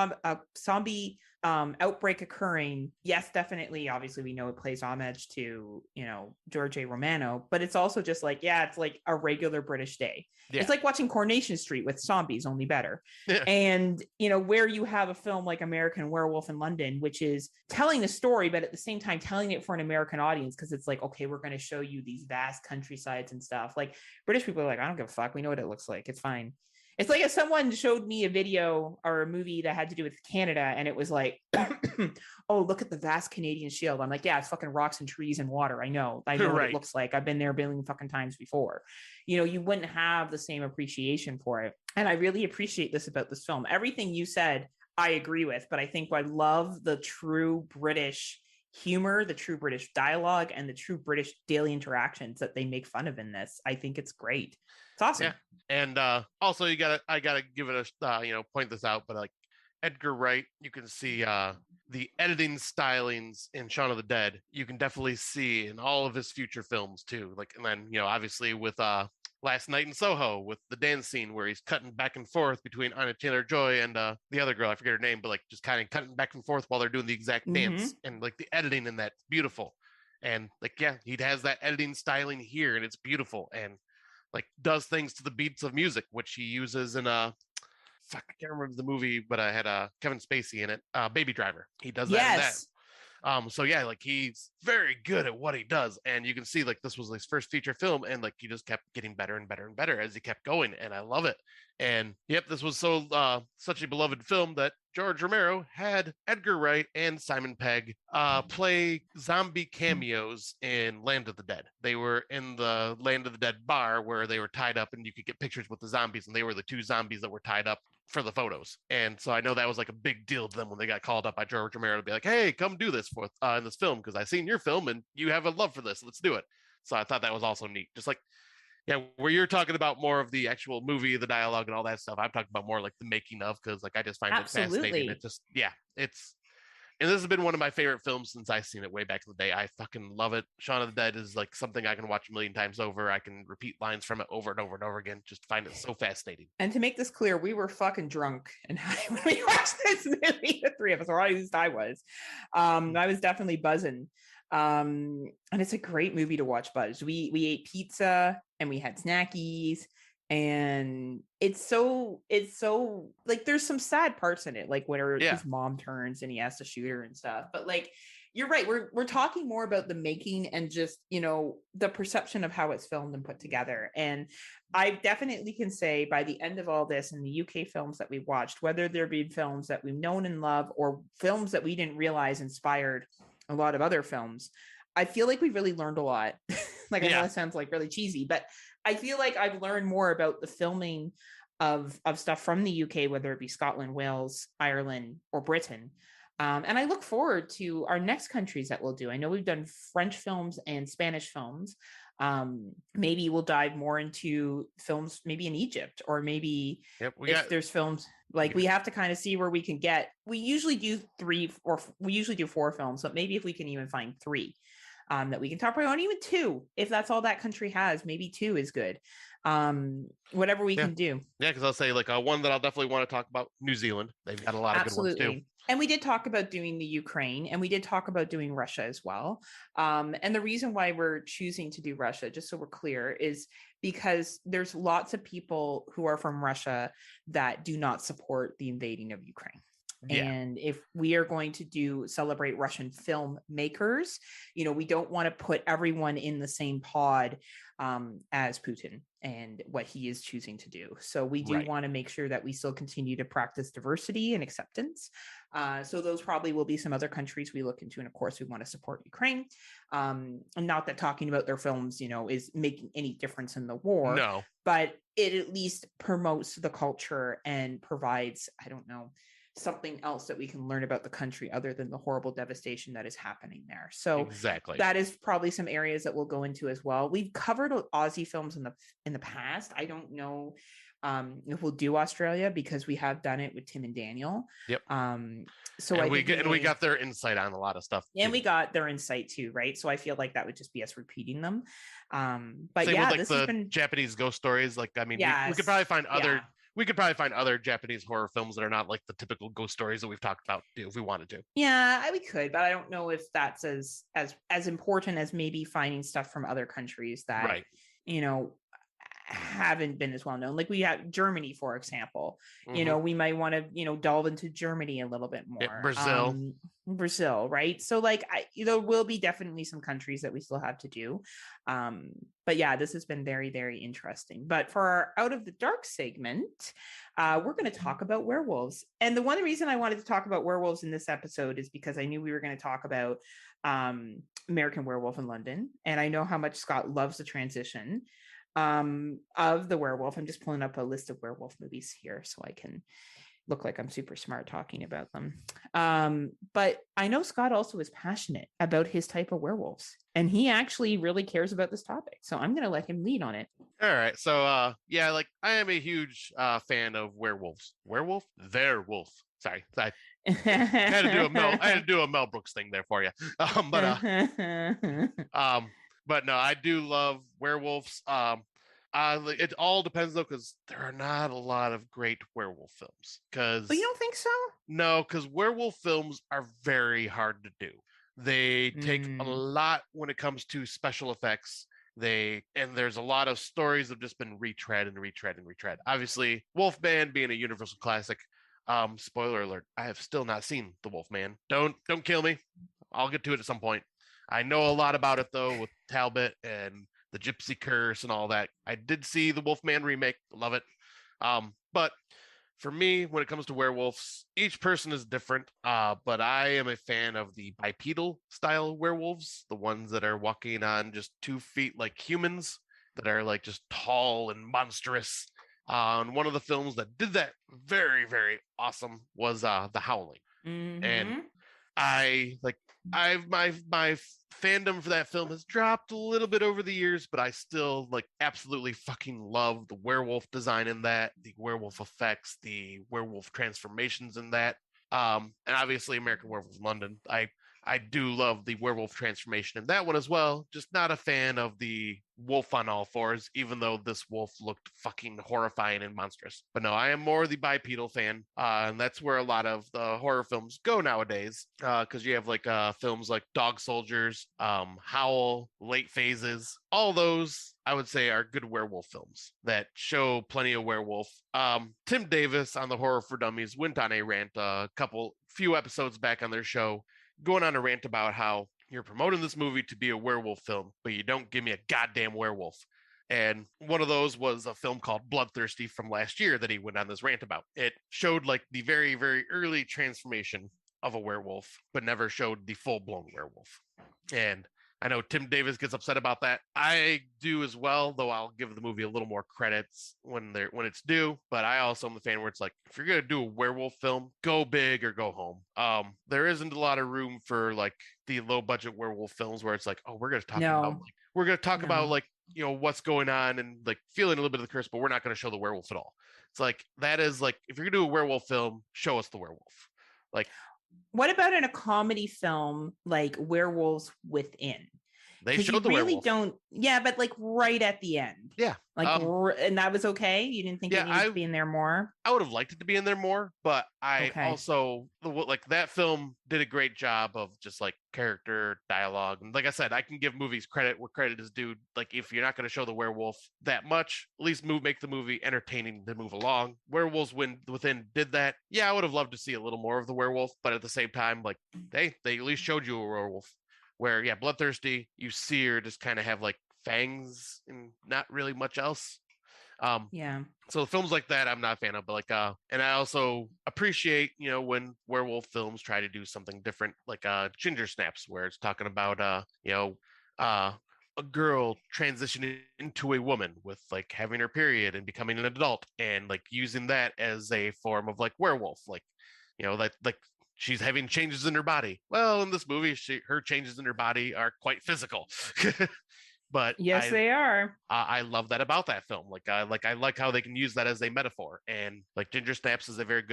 outbreak occurring. Yes, definitely. Obviously, we know it plays homage to, you know, George A. Romano, but it's also just like, yeah, it's like a regular British day. Yeah. It's like watching Coronation Street with zombies, only better. Yeah. And, you know, where you have a film like American Werewolf in London, which is telling the story, but at the same time telling it for an American audience, because it's like, okay, we're going to show you these vast countrysides and stuff. Like British people are like, I don't give a fuck. We know what it looks like. It's fine. It's like if someone showed me a video or a movie that had to do with Canada and it was like, oh, look at the vast Canadian shield. I'm like, yeah, it's fucking rocks and trees and water. I know what it looks like. I've been there a billion fucking times before. You know, you wouldn't have the same appreciation for it. And I really appreciate this about this film. Everything you said, I agree with, but I think I love the true British humor, the true British dialogue, and the true British daily interactions that they make fun of in this. I think it's great. It's awesome. Yeah. And also I gotta give it a point this out, but like Edgar Wright, you can see the editing stylings in Shaun of the Dead. You can definitely see in all of his future films too. Like, and then, you know, obviously with Last Night in Soho, with the dance scene where he's cutting back and forth between Anya Taylor-Joy and the other girl, I forget her name, but like just kind of cutting back and forth while they're doing the exact dance, and like the editing in that beautiful. And like, yeah, he has that editing styling here, and it's beautiful, and like does things to the beats of music, which he uses in I can't remember the movie, but I had Kevin Spacey in it, Baby Driver. He does that in that. So yeah, like he's very good at what he does, and you can see like this was his first feature film, and like he just kept getting better and better and better as he kept going, and I love it. And yep, this was such a beloved film that George Romero had Edgar Wright and Simon Pegg play zombie cameos in Land of the Dead. They were in the Land of the Dead bar where they were tied up, and you could get pictures with the zombies, and they were the 2 zombies that were tied up for the photos. And so I know that was like a big deal to them when they got called up by George Romero to be like, hey, come do this for in this film, because I seen your film and you have a love for this. Let's do it. So I thought that was also neat. Just like, yeah, where you're talking about more of the actual movie, the dialogue and all that stuff, I'm talking about more like the making of, because like I just find it fascinating. It just, yeah, and this has been one of my favorite films since I seen it way back in the day. I fucking love it. Shaun of the Dead is like something I can watch a million times over. I can repeat lines from it over and over and over again. Just find it so fascinating. And to make this clear, we were fucking drunk and when we watched this movie, the 3 of us, or at least I was. I was definitely buzzing. And it's a great movie to watch buzzed. We ate pizza and we had snackies, and it's so like there's some sad parts in it, like where his mom turns and he has to shoot her and stuff, but like you're right, we're talking more about the making and just, you know, the perception of how it's filmed and put together. And I definitely can say by the end of all this, in the UK films that we watched, whether they're being films that we've known and loved or films that we didn't realize inspired a lot of other films, I feel like we've really learned a lot. Like, I know that sounds like really cheesy, but I feel like I've learned more about the filming of stuff from the UK, whether it be Scotland, Wales, Ireland, or Britain. And I look forward to our next countries that we'll do. I know we've done French films and Spanish films. Maybe we'll dive more into films, maybe in Egypt, or maybe there's films like we have to kind of see where we can get. We usually do 4 films, but maybe if we can even find 3 that we can talk about, even 2, if that's all that country has, maybe 2 is good. Whatever we can do. Yeah, because I'll say like one that I'll definitely want to talk about, New Zealand. They've got a lot of good ones too. And we did talk about doing the Ukraine, and we did talk about doing Russia as well. And the reason why we're choosing to do Russia, just so we're clear, is because there's lots of people who are from Russia that do not support the invading of Ukraine. Yeah. And if we are going to celebrate Russian filmmakers, we don't want to put everyone in the same pod as Putin and what he is choosing to do. So we do want to make sure that we still continue to practice diversity and acceptance. So those probably will be some other countries we look into. And of course, we want to support Ukraine. And not that talking about their films, is making any difference in the war. No. But it at least promotes the culture and provides, something else that we can learn about the country other than the horrible devastation that is happening there. So exactly, that is probably some areas that we'll go into as well. We've covered Aussie films in the past. I don't know if we'll do Australia, because we have done it with Tim and Daniel. Yep. So we got their insight on a lot of stuff, and we got their insight too, right? So I feel like that would just be us repeating them. But same yeah, with, this has been Japanese ghost stories. Like, I mean, we could probably find other. Yeah. We could probably find other Japanese horror films that are not like the typical ghost stories that we've talked about if we wanted to. Yeah, we could, but I don't know if that's as important as maybe finding stuff from other countries that, haven't been as well known. Like we have Germany, for example. Mm-hmm. We might want to, delve into Germany a little bit more. Yeah, Brazil, right? So like, there will be definitely some countries that we still have to do. But yeah, this has been very, very interesting. But for our Out of the Dark segment, we're going to talk about werewolves. And the one reason I wanted to talk about werewolves in this episode is because I knew we were going to talk about American Werewolf in London. And I know how much Scott loves the transition of the werewolf. I'm just pulling up a list of werewolf movies here so I can look like I'm super smart talking about them. But I know Scott also is passionate about his type of werewolves, and he actually really cares about this topic. So I'm going to let him lead on it. All right. So yeah, like I am a huge fan of werewolves. Werewolf? Their wolf. Sorry. I had to do a Mel Brooks thing there for you. But no, I do love werewolves. It all depends though, because there are not a lot of great werewolf films. But you don't think so? No, because werewolf films are very hard to do. They take a lot when it comes to special effects. And there's a lot of stories that have just been retread. Obviously, Wolfman being a universal classic. Spoiler alert: I have still not seen the Wolfman. Don't kill me. I'll get to it at some point. I know a lot about it though, with Talbot and the Gypsy Curse and all that. I did see the Wolfman remake. Love it. But for me, when it comes to werewolves, each person is different. But I am a fan of the bipedal style werewolves, the ones that are walking on just 2 feet like humans, that are like just tall and monstrous. And one of the films that did that very, very awesome was The Howling. Mm-hmm. And my fandom for that film has dropped a little bit over the years, but I still like absolutely fucking love the werewolf design in that, the werewolf effects, the werewolf transformations in that. And obviously American Werewolf in London. I do love the werewolf transformation in that one as well. Just not a fan of the wolf on all fours, even though this wolf looked fucking horrifying and monstrous. But no, I am more the bipedal fan. And that's where a lot of the horror films go nowadays. Because you have like films like Dog Soldiers, Howl, Late Phases. All those, I would say, are good werewolf films that show plenty of werewolf. Tim Davis on the Horror for Dummies went on a rant few episodes back on their show, going on a rant about how you're promoting this movie to be a werewolf film, but you don't give me a goddamn werewolf. And one of those was a film called Bloodthirsty from last year that he went on this rant about. It showed like the very, very early transformation of a werewolf, but never showed the full-blown werewolf. And I know Tim Davis gets upset about that. I do as well, though I'll give the movie a little more credits when it's due. But I also am the fan where it's like, if you're gonna do a werewolf film, go big or go home. There isn't a lot of room for like the low budget werewolf films where it's like, oh, we're gonna talk about like what's going on and like feeling a little bit of the curse, but we're not gonna show the werewolf at all. It's like that is like if you're gonna do a werewolf film, show us the werewolf. Like, what about in a comedy film like Werewolves Within? They showed the werewolf. But like right at the end. Yeah. And that was okay? You didn't think it needed to be in there more? I would have liked it to be in there more, but I also, like, that film did a great job of just like character dialogue. And like I said, I can give movies credit where credit is due. Like, if you're not going to show the werewolf that much, at least make the movie entertaining to move along. Werewolves Within did that. Yeah, I would have loved to see a little more of the werewolf, but at the same time, like, they at least showed you a werewolf. Where, bloodthirsty, you see her just kind of have like fangs and not really much else. So films like that, I'm not a fan of. But like, and I also appreciate, when werewolf films try to do something different, like Ginger Snaps, where it's talking about, a girl transitioning into a woman with like having her period and becoming an adult, and like using that as a form of like werewolf, like, like. She's having changes in her body. Well, in this movie, her changes in her body are quite physical. But yes, they are. I love that about that film. I like how they can use that as a metaphor. And like Ginger Snaps is a very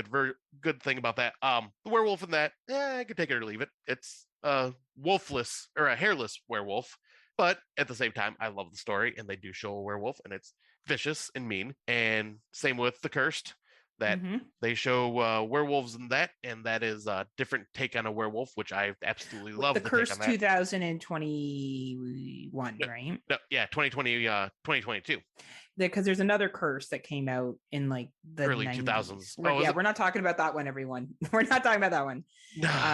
good thing about that. The werewolf in that, I could take it or leave it. It's a wolfless or a hairless werewolf. But at the same time, I love the story, and they do show a werewolf, and it's vicious and mean. And same with The Cursed. That they show werewolves in that, and that is a different take on a werewolf, which I absolutely love. The Curse 2021, right? No, yeah, 2020, 2022. Because there's another Curse that came out in like the early 2000s. We're not talking about that one, everyone. We're not talking about that one.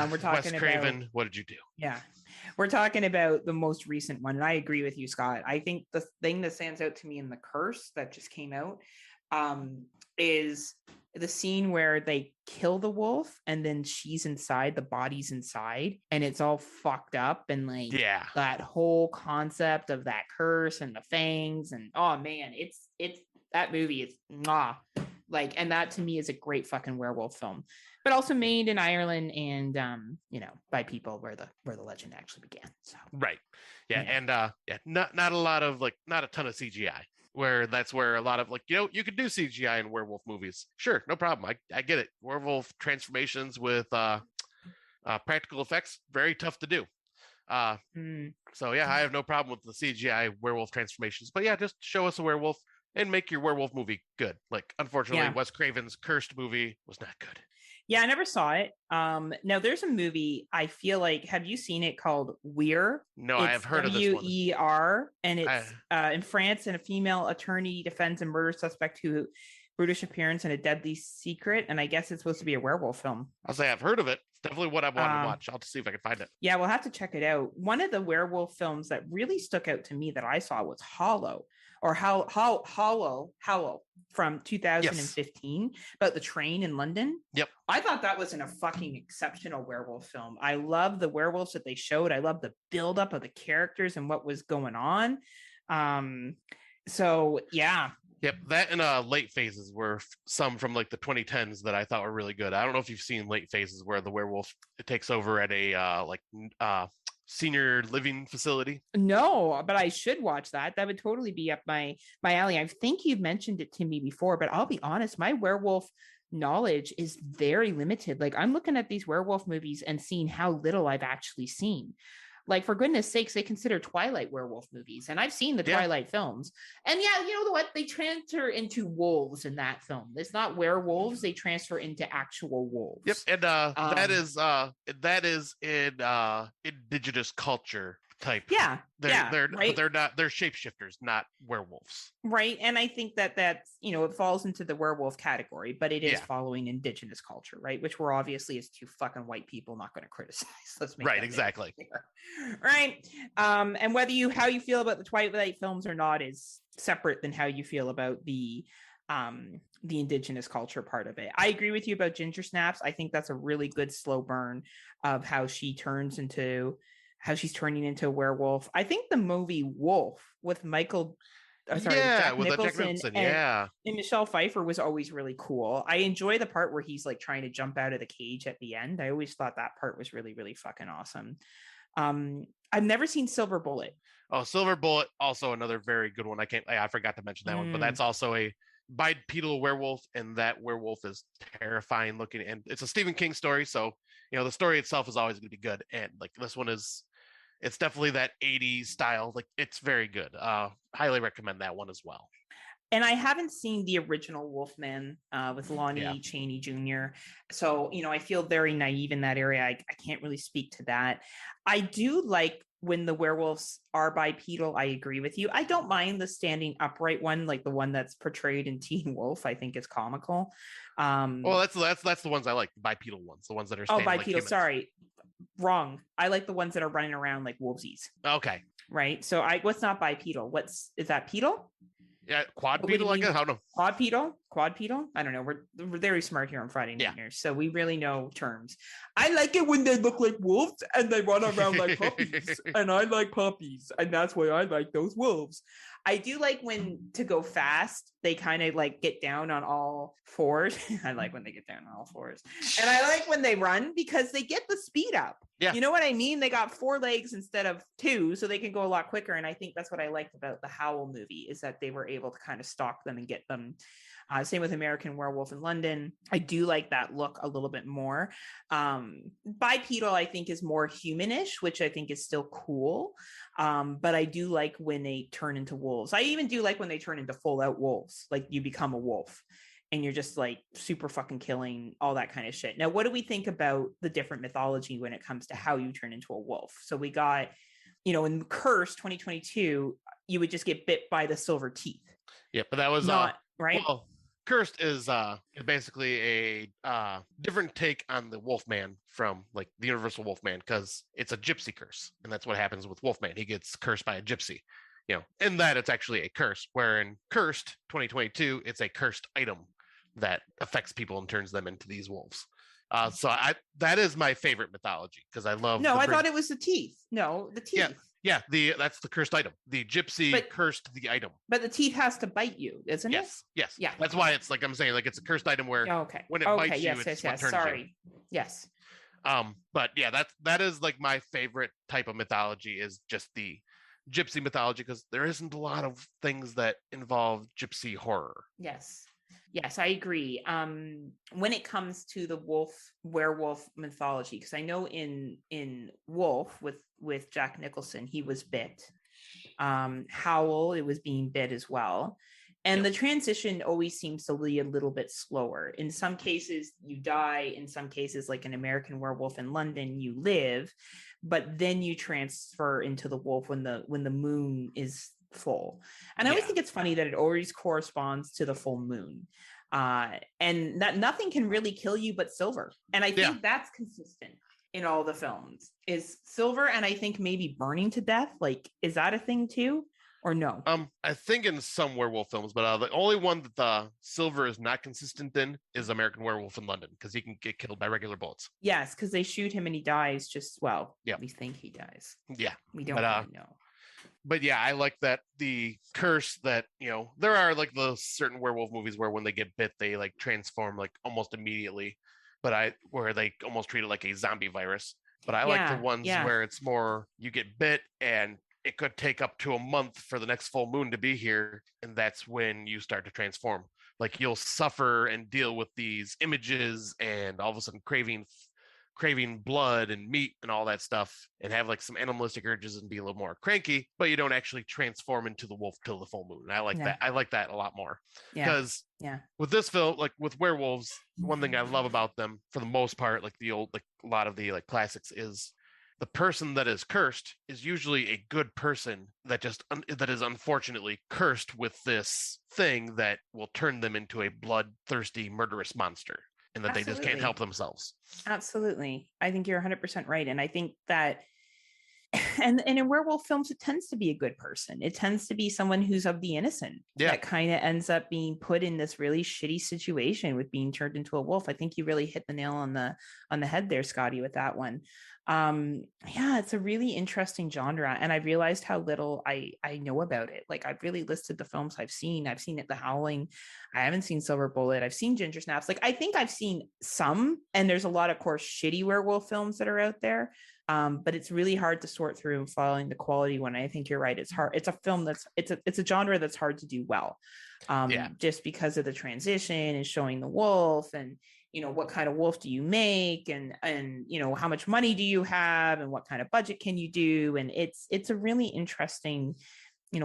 We're talking Wes Craven, what did you do? Yeah. We're talking about the most recent one, and I agree with you, Scott. I think the thing that stands out to me in The Curse that just came out is the scene where they kill the wolf and then she's inside, the body's inside, and it's all fucked up, and like that whole concept of that curse and the fangs, and oh man, it's that movie is like, and that to me is a great fucking werewolf film, but also made in Ireland and by people where the legend actually began. So and not a lot of like, not a ton of CGI. Where that's where a lot of like, you could do CGI in werewolf movies. Sure, no problem. I get it. Werewolf transformations with practical effects, very tough to do. So yeah, I have no problem with the CGI werewolf transformations. But yeah, just show us a werewolf and make your werewolf movie good. Like, unfortunately, Wes Craven's Cursed movie was not good. Yeah, I never saw it. Now there's a movie, I feel like, have you seen it, called Weir? No, I have heard of this one. WER, and it's in France, and a female attorney defends a murder suspect who brutish appearance and a deadly secret, and I guess it's supposed to be a werewolf film. I'll say I've heard of it. It's definitely what I want to watch. I'll have to see if I can find it. Yeah, we'll have to check it out. One of the werewolf films that really stuck out to me that I saw was Hollow from 2015, about the train in London. Yep. I thought that was a fucking exceptional werewolf film. I love the werewolves that they showed. I love the buildup of the characters and what was going on. So yeah. Yep, that and Late Phases were some from like the 2010s that I thought were really good. I don't know if you've seen Late Phases, where the werewolf takes over at a senior living facility. No, but I should watch that. That would totally be up my alley. I think you've mentioned it to me before, but I'll be honest, my werewolf knowledge is very limited. Like, I'm looking at these werewolf movies and seeing how little I've actually seen. Like, for goodness sakes, they consider Twilight werewolf movies, and I've seen the Twilight films. And yeah, you know what? They transfer into wolves in that film. It's not werewolves; they transfer into actual wolves. Yep, and that is in indigenous culture type. Yeah, they're right? They're shapeshifters, not werewolves. Right, and I think that's it falls into the werewolf category, but it is following indigenous culture, right? Which we're obviously, as two fucking white people, not going to criticize. Let's make right, exactly. Right, and whether how you feel about the Twilight films or not is separate than how you feel about the indigenous culture part of it. I agree with you about Ginger Snaps. I think that's a really good slow burn of how she turns into how she's turning into a werewolf. I think the movie Wolf with Jack with Jack Nicholson Nicholson, and Michelle Pfeiffer was always really cool. I enjoy the part where he's like trying to jump out of the cage at the end. I always thought that part was really, really fucking awesome. I've never seen Silver Bullet. Oh, Silver Bullet, also another very good one. I forgot to mention that one, but that's also a bipedal werewolf, and that werewolf is terrifying looking. And it's a Stephen King story, so the story itself is always going to be good. And like this one it's definitely that 80s style. Like it's very good. Highly recommend that one as well. And I haven't seen the original Wolfman with Lonnie Chaney Jr. So, I feel very naive in that area. I can't really speak to that. I do like when the werewolves are bipedal. I agree with you. I don't mind the standing upright one, like the one that's portrayed in Teen Wolf. I think is comical. Well, that's the ones I like, the bipedal ones, the ones that are standing bipedal. Like sorry, wrong. I like the ones that are running around like wolvesies. Okay. Right. So what's not bipedal? Is that pedal? Yeah, quadpedal, I guess. I don't know. Quadpedal? I don't know. We're very smart here on Friday Night, so we really know terms. I like it when they look like wolves and they run around like puppies. And I like puppies, and that's why I like those wolves. I do like when to go fast, they kind of like get down on all fours. I like when they get down on all fours. And I like when they run because they get the speed up. Yeah. You know what I mean? They got 4 legs instead of 2, so they can go a lot quicker. And I think that's what I liked about the Howl movie, is that they were able to kind of stalk them and get them. Same with American Werewolf in London. I do like that look a little bit more. Bipedal, I think, is more humanish, which I think is still cool. But I do like when they turn into wolves. I even do like when they turn into full out wolves, like you become a wolf and you're just like super fucking killing, all that kind of shit. Now, what do we think about the different mythology when it comes to how you turn into a wolf? So we got, in Curse 2022, you would just get bit by the silver teeth. Yeah, but that was not right. Well, Cursed is basically a different take on the Wolfman from like the Universal Wolfman, because it's a gypsy curse, and that's what happens with Wolfman. He gets cursed by a gypsy, in that it's actually a curse. Where in Cursed 2022, it's a cursed item that affects people and turns them into these wolves. So that is my favorite mythology, because I love. No, I thought it was the teeth. No, the teeth. Yeah, that's the cursed item. The gypsy cursed the item. But the teeth has to bite you, isn't it? Yes. Yeah. That's why it's like I'm saying, like it's a cursed item where when it bites you, it's what turns you. Yes. But yeah, that is like my favorite type of mythology, is just the gypsy mythology, because there isn't a lot of things that involve gypsy horror. Yes, I agree. When it comes to the werewolf mythology, because I know in Wolf with Jack Nicholson, he was bit. Howl, it was being bit as well. And the transition always seems to be a little bit slower. In some cases, you die. In some cases, like an American Werewolf in London, you live, but then you transfer into the wolf when the moon is full. And I always think it's funny that it always corresponds to the full moon, and that nothing can really kill you but silver. And I think that's consistent in all the films, is silver. And I think maybe burning to death. Like, is that a thing too, or no? I think in some werewolf films, but the only one that the silver is not consistent in is American Werewolf in London, because he can get killed by regular bullets. Yes, because they shoot him and he dies. We think he dies. Yeah, we don't really know. But yeah, I like that the curse that, there are like the certain werewolf movies where when they get bit, they like transform like almost immediately, where they almost treat it like a zombie virus. But I like the ones where it's more, you get bit and it could take up to a month for the next full moon to be here. And that's when you start to transform. Like you'll suffer and deal with these images and all of a sudden craving blood and meat and all that stuff, and have like some animalistic urges and be a little more cranky, but you don't actually transform into the wolf till the full moon. And I like that. I like that a lot more, because with this film, like with werewolves, one thing I love about them for the most part, like a lot of the like classics, is the person that is cursed is usually a good person that is unfortunately cursed with this thing that will turn them into a bloodthirsty, murderous monster, and that they just can't help themselves. Absolutely. I think you're 100% right. And I think that and in werewolf films, it tends to be a good person. It tends to be someone who's of the innocent that kind of ends up being put in this really shitty situation with being turned into a wolf. I think you really hit the nail on the head there, Scotty, with that one. It's a really interesting genre, and I realized how little I know about it. Like, I've really listed the films I've seen it, The Howling. I haven't seen Silver Bullet. I've seen Ginger Snaps. Like, I think I've seen some, and there's a lot of course shitty werewolf films that are out there, but it's really hard to sort through following the quality one. I think you're right, it's hard. It's a film it's a genre that's hard to do well, just because of the transition and showing the wolf, and what kind of wolf do you make, and how much money do you have, and what kind of budget can you do, and it's a really interesting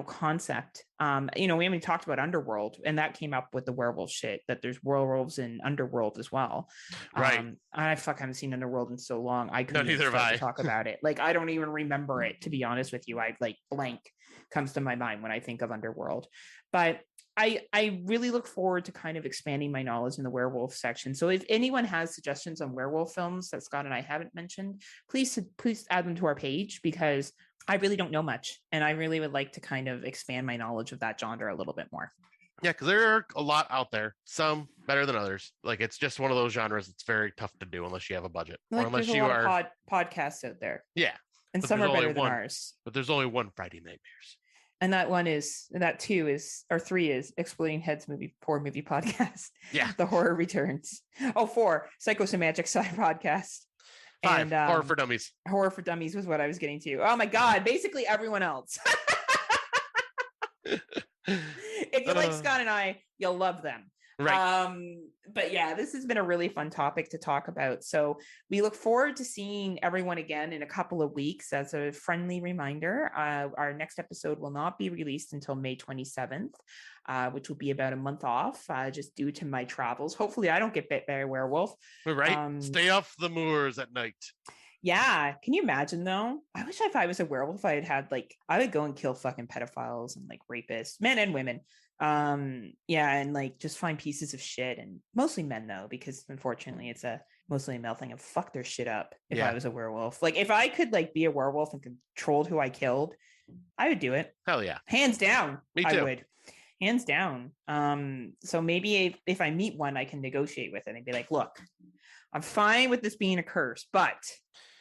concept. We haven't talked about Underworld, and that came up with the werewolf shit, that there's werewolves in Underworld as well. Right. I haven't seen Underworld in so long. I couldn't either start to talk about it. Like, I don't even remember it, to be honest with you. I blank comes to my mind when I think of Underworld. But I really look forward to kind of expanding my knowledge in the werewolf section. So if anyone has suggestions on werewolf films that Scott and I haven't mentioned, please add them to our page, because I really don't know much, and I really would like to kind of expand my knowledge of that genre a little bit more. Yeah, because there are a lot out there, some better than others. Like, it's just one of those genres that's very tough to do unless you have a budget, or unless there's you a lot are of podcasts out there. Yeah, and some are better than ours. But there's only one Friday Nightmares. And that 3 is Exploding Heads Horror Movie Podcast. Yeah. The Horror Returns. 4, Psychosomatic Side Podcast. 5, Horror for Dummies. Horror for Dummies was what I was getting to. Oh my God. Basically everyone else. If you like Scott and I, you'll love them. Right. But yeah, this has been a really fun topic to talk about. So we look forward to seeing everyone again in a couple of weeks. As a friendly reminder, our next episode will not be released until May 27th, which will be about a month off, just due to my travels. Hopefully I don't get bit by a werewolf. Right. Stay off the moors at night. Yeah. Can you imagine though? I wish if I was a werewolf, I would go and kill fucking pedophiles and rapists, men and women. And just find pieces of shit, and mostly men though, because unfortunately it's mostly a male thing, and fuck their shit up. If I was a werewolf, if I could be a werewolf and controlled who I killed, I would do it. Hell yeah. Hands down. Me too. I would. Hands down. So maybe if I meet one, I can negotiate with it and be like, look, I'm fine with this being a curse, but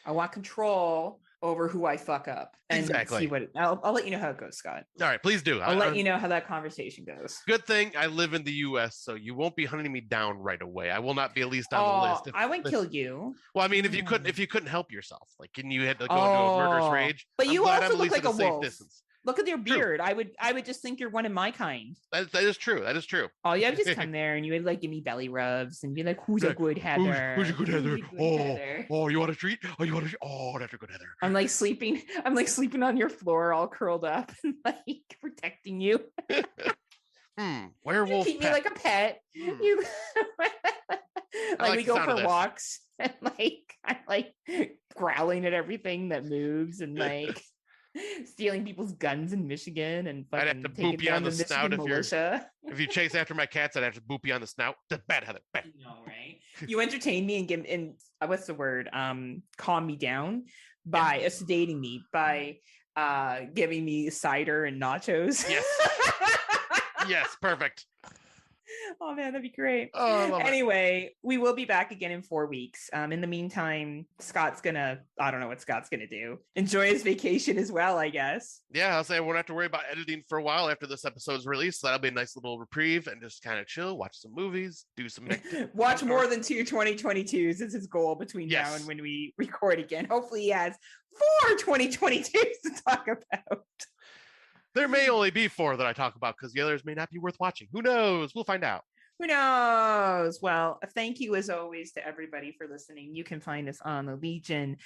I want control over who I fuck up, and exactly. See I'll let you know how it goes, Scott. All right, please do. I'll let you know how that conversation goes. Good thing I live in the U.S., so you won't be hunting me down right away. I will not be at least on the list. I wouldn't kill you. Well, I mean, if you couldn't help yourself, and you had to go into a murderous rage. But you also look like a wolf. Distance. Look at your beard. True. I would just think you're one of my kind. That is true. That is true. Oh, you would just come there and you would give me belly rubs and be like, "Who's a good Heather? Who's a good Heather? Oh, you want a treat? Oh, you want a treat? Oh, that's a good Heather." I'm sleeping on your floor, all curled up, and protecting you. Werewolf. You keep me like a pet. You we go for walks, and I'm growling at everything that moves, and stealing people's guns in Michigan, and I'd have to boop you on the snout if you chase after my cats. I'd have to boop you on the snout. That's bad, Heather. Bad. You know, right? You entertain me and what's the word? Calm me down by sedating me by giving me cider and nachos. Yes. Yes, perfect. Oh man, that'd be great. Oh, I love anyway, we will be back again in 4 weeks. In the meantime, I don't know what Scott's gonna do. Enjoy his vacation as well, I guess. Yeah, I'll say I won't have to worry about editing for a while after this episode's released. So that'll be a nice little reprieve and just kind of chill, watch some movies, do some watch more than 2 2022s is his goal between now and when we record again. Hopefully he has 4 2022s to talk about. There may only be 4 that I talk about because the others may not be worth watching. Who knows? We'll find out. Who knows? Well, thank you as always to everybody for listening. You can find us on the Legion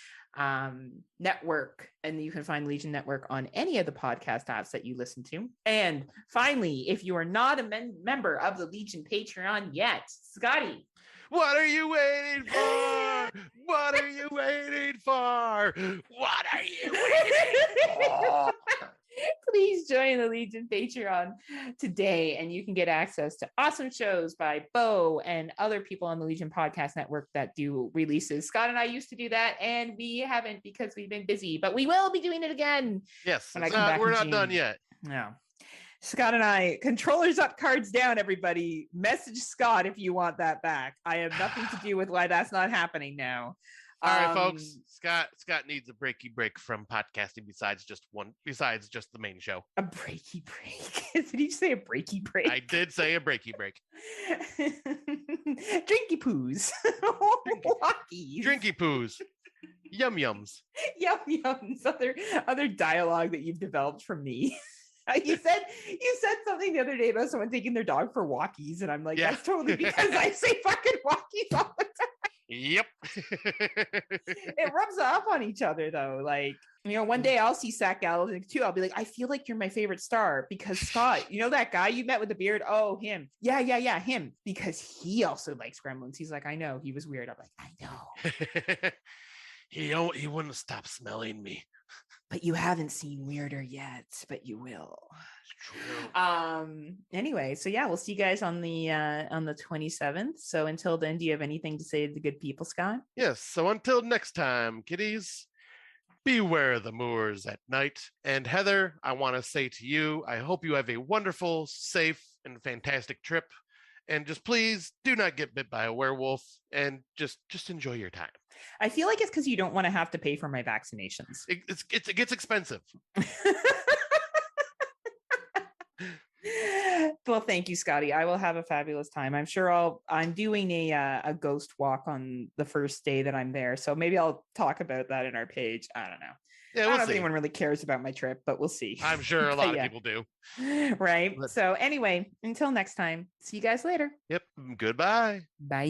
Network, and you can find Legion Network on any of the podcast apps that you listen to. And finally, if you are not a member of the Legion Patreon yet, Scotty, what are you waiting for? What are you waiting for? What are you waiting for? Please join the Legion Patreon today, and you can get access to awesome shows by Bo and other people on the Legion Podcast Network that do releases. Scott and I used to do that, and we haven't because we've been busy, but we will be doing it again. Yes, when I come back we're in not June. done yet. No. Scott and I, controllers up, cards down, everybody. Message Scott if you want that back. I have nothing to do with why that's not happening now. All right, folks. Scott needs a breaky break from podcasting besides just the main show. A breaky break. Did you say a breaky break? I did say a breaky break. Drinky poos. Walkies. Drinky poos. Yum yums. Yum yums. Other dialogue that you've developed from me. You said something the other day about someone taking their dog for walkies, and I'm like, that's totally because I say fucking walkies all the time. Yep. It rubs off on each other though. Like, one day I'll see Sack Gallagher too. I'll be like, I feel like you're my favorite star because Scott, that guy you met with the beard? Oh, him. Yeah, him. Because he also likes gremlins. He's like, I know. He was weird. I'm like, I know. He wouldn't stop smelling me. But you haven't seen weirder yet, but you will. It's true. Anyway, so we'll see you guys on the 27th. So until then, do you have anything to say to the good people, Scott? Yes. So until next time, kiddies, beware the moors at night. And Heather, I want to say to you, I hope you have a wonderful, safe, and fantastic trip. And just please do not get bit by a werewolf, and just enjoy your time. I feel like it's because you don't want to have to pay for my vaccinations. It gets expensive. Well, thank you, Scotty. I will have a fabulous time. I'm sure I'm doing a ghost walk on the first day that I'm there. So maybe I'll talk about that in our page. I don't know. Yeah, I don't know if anyone really cares about my trip, but we'll see. I'm sure a lot of people do. Right. So anyway, until next time, see you guys later. Yep. Goodbye. Bye.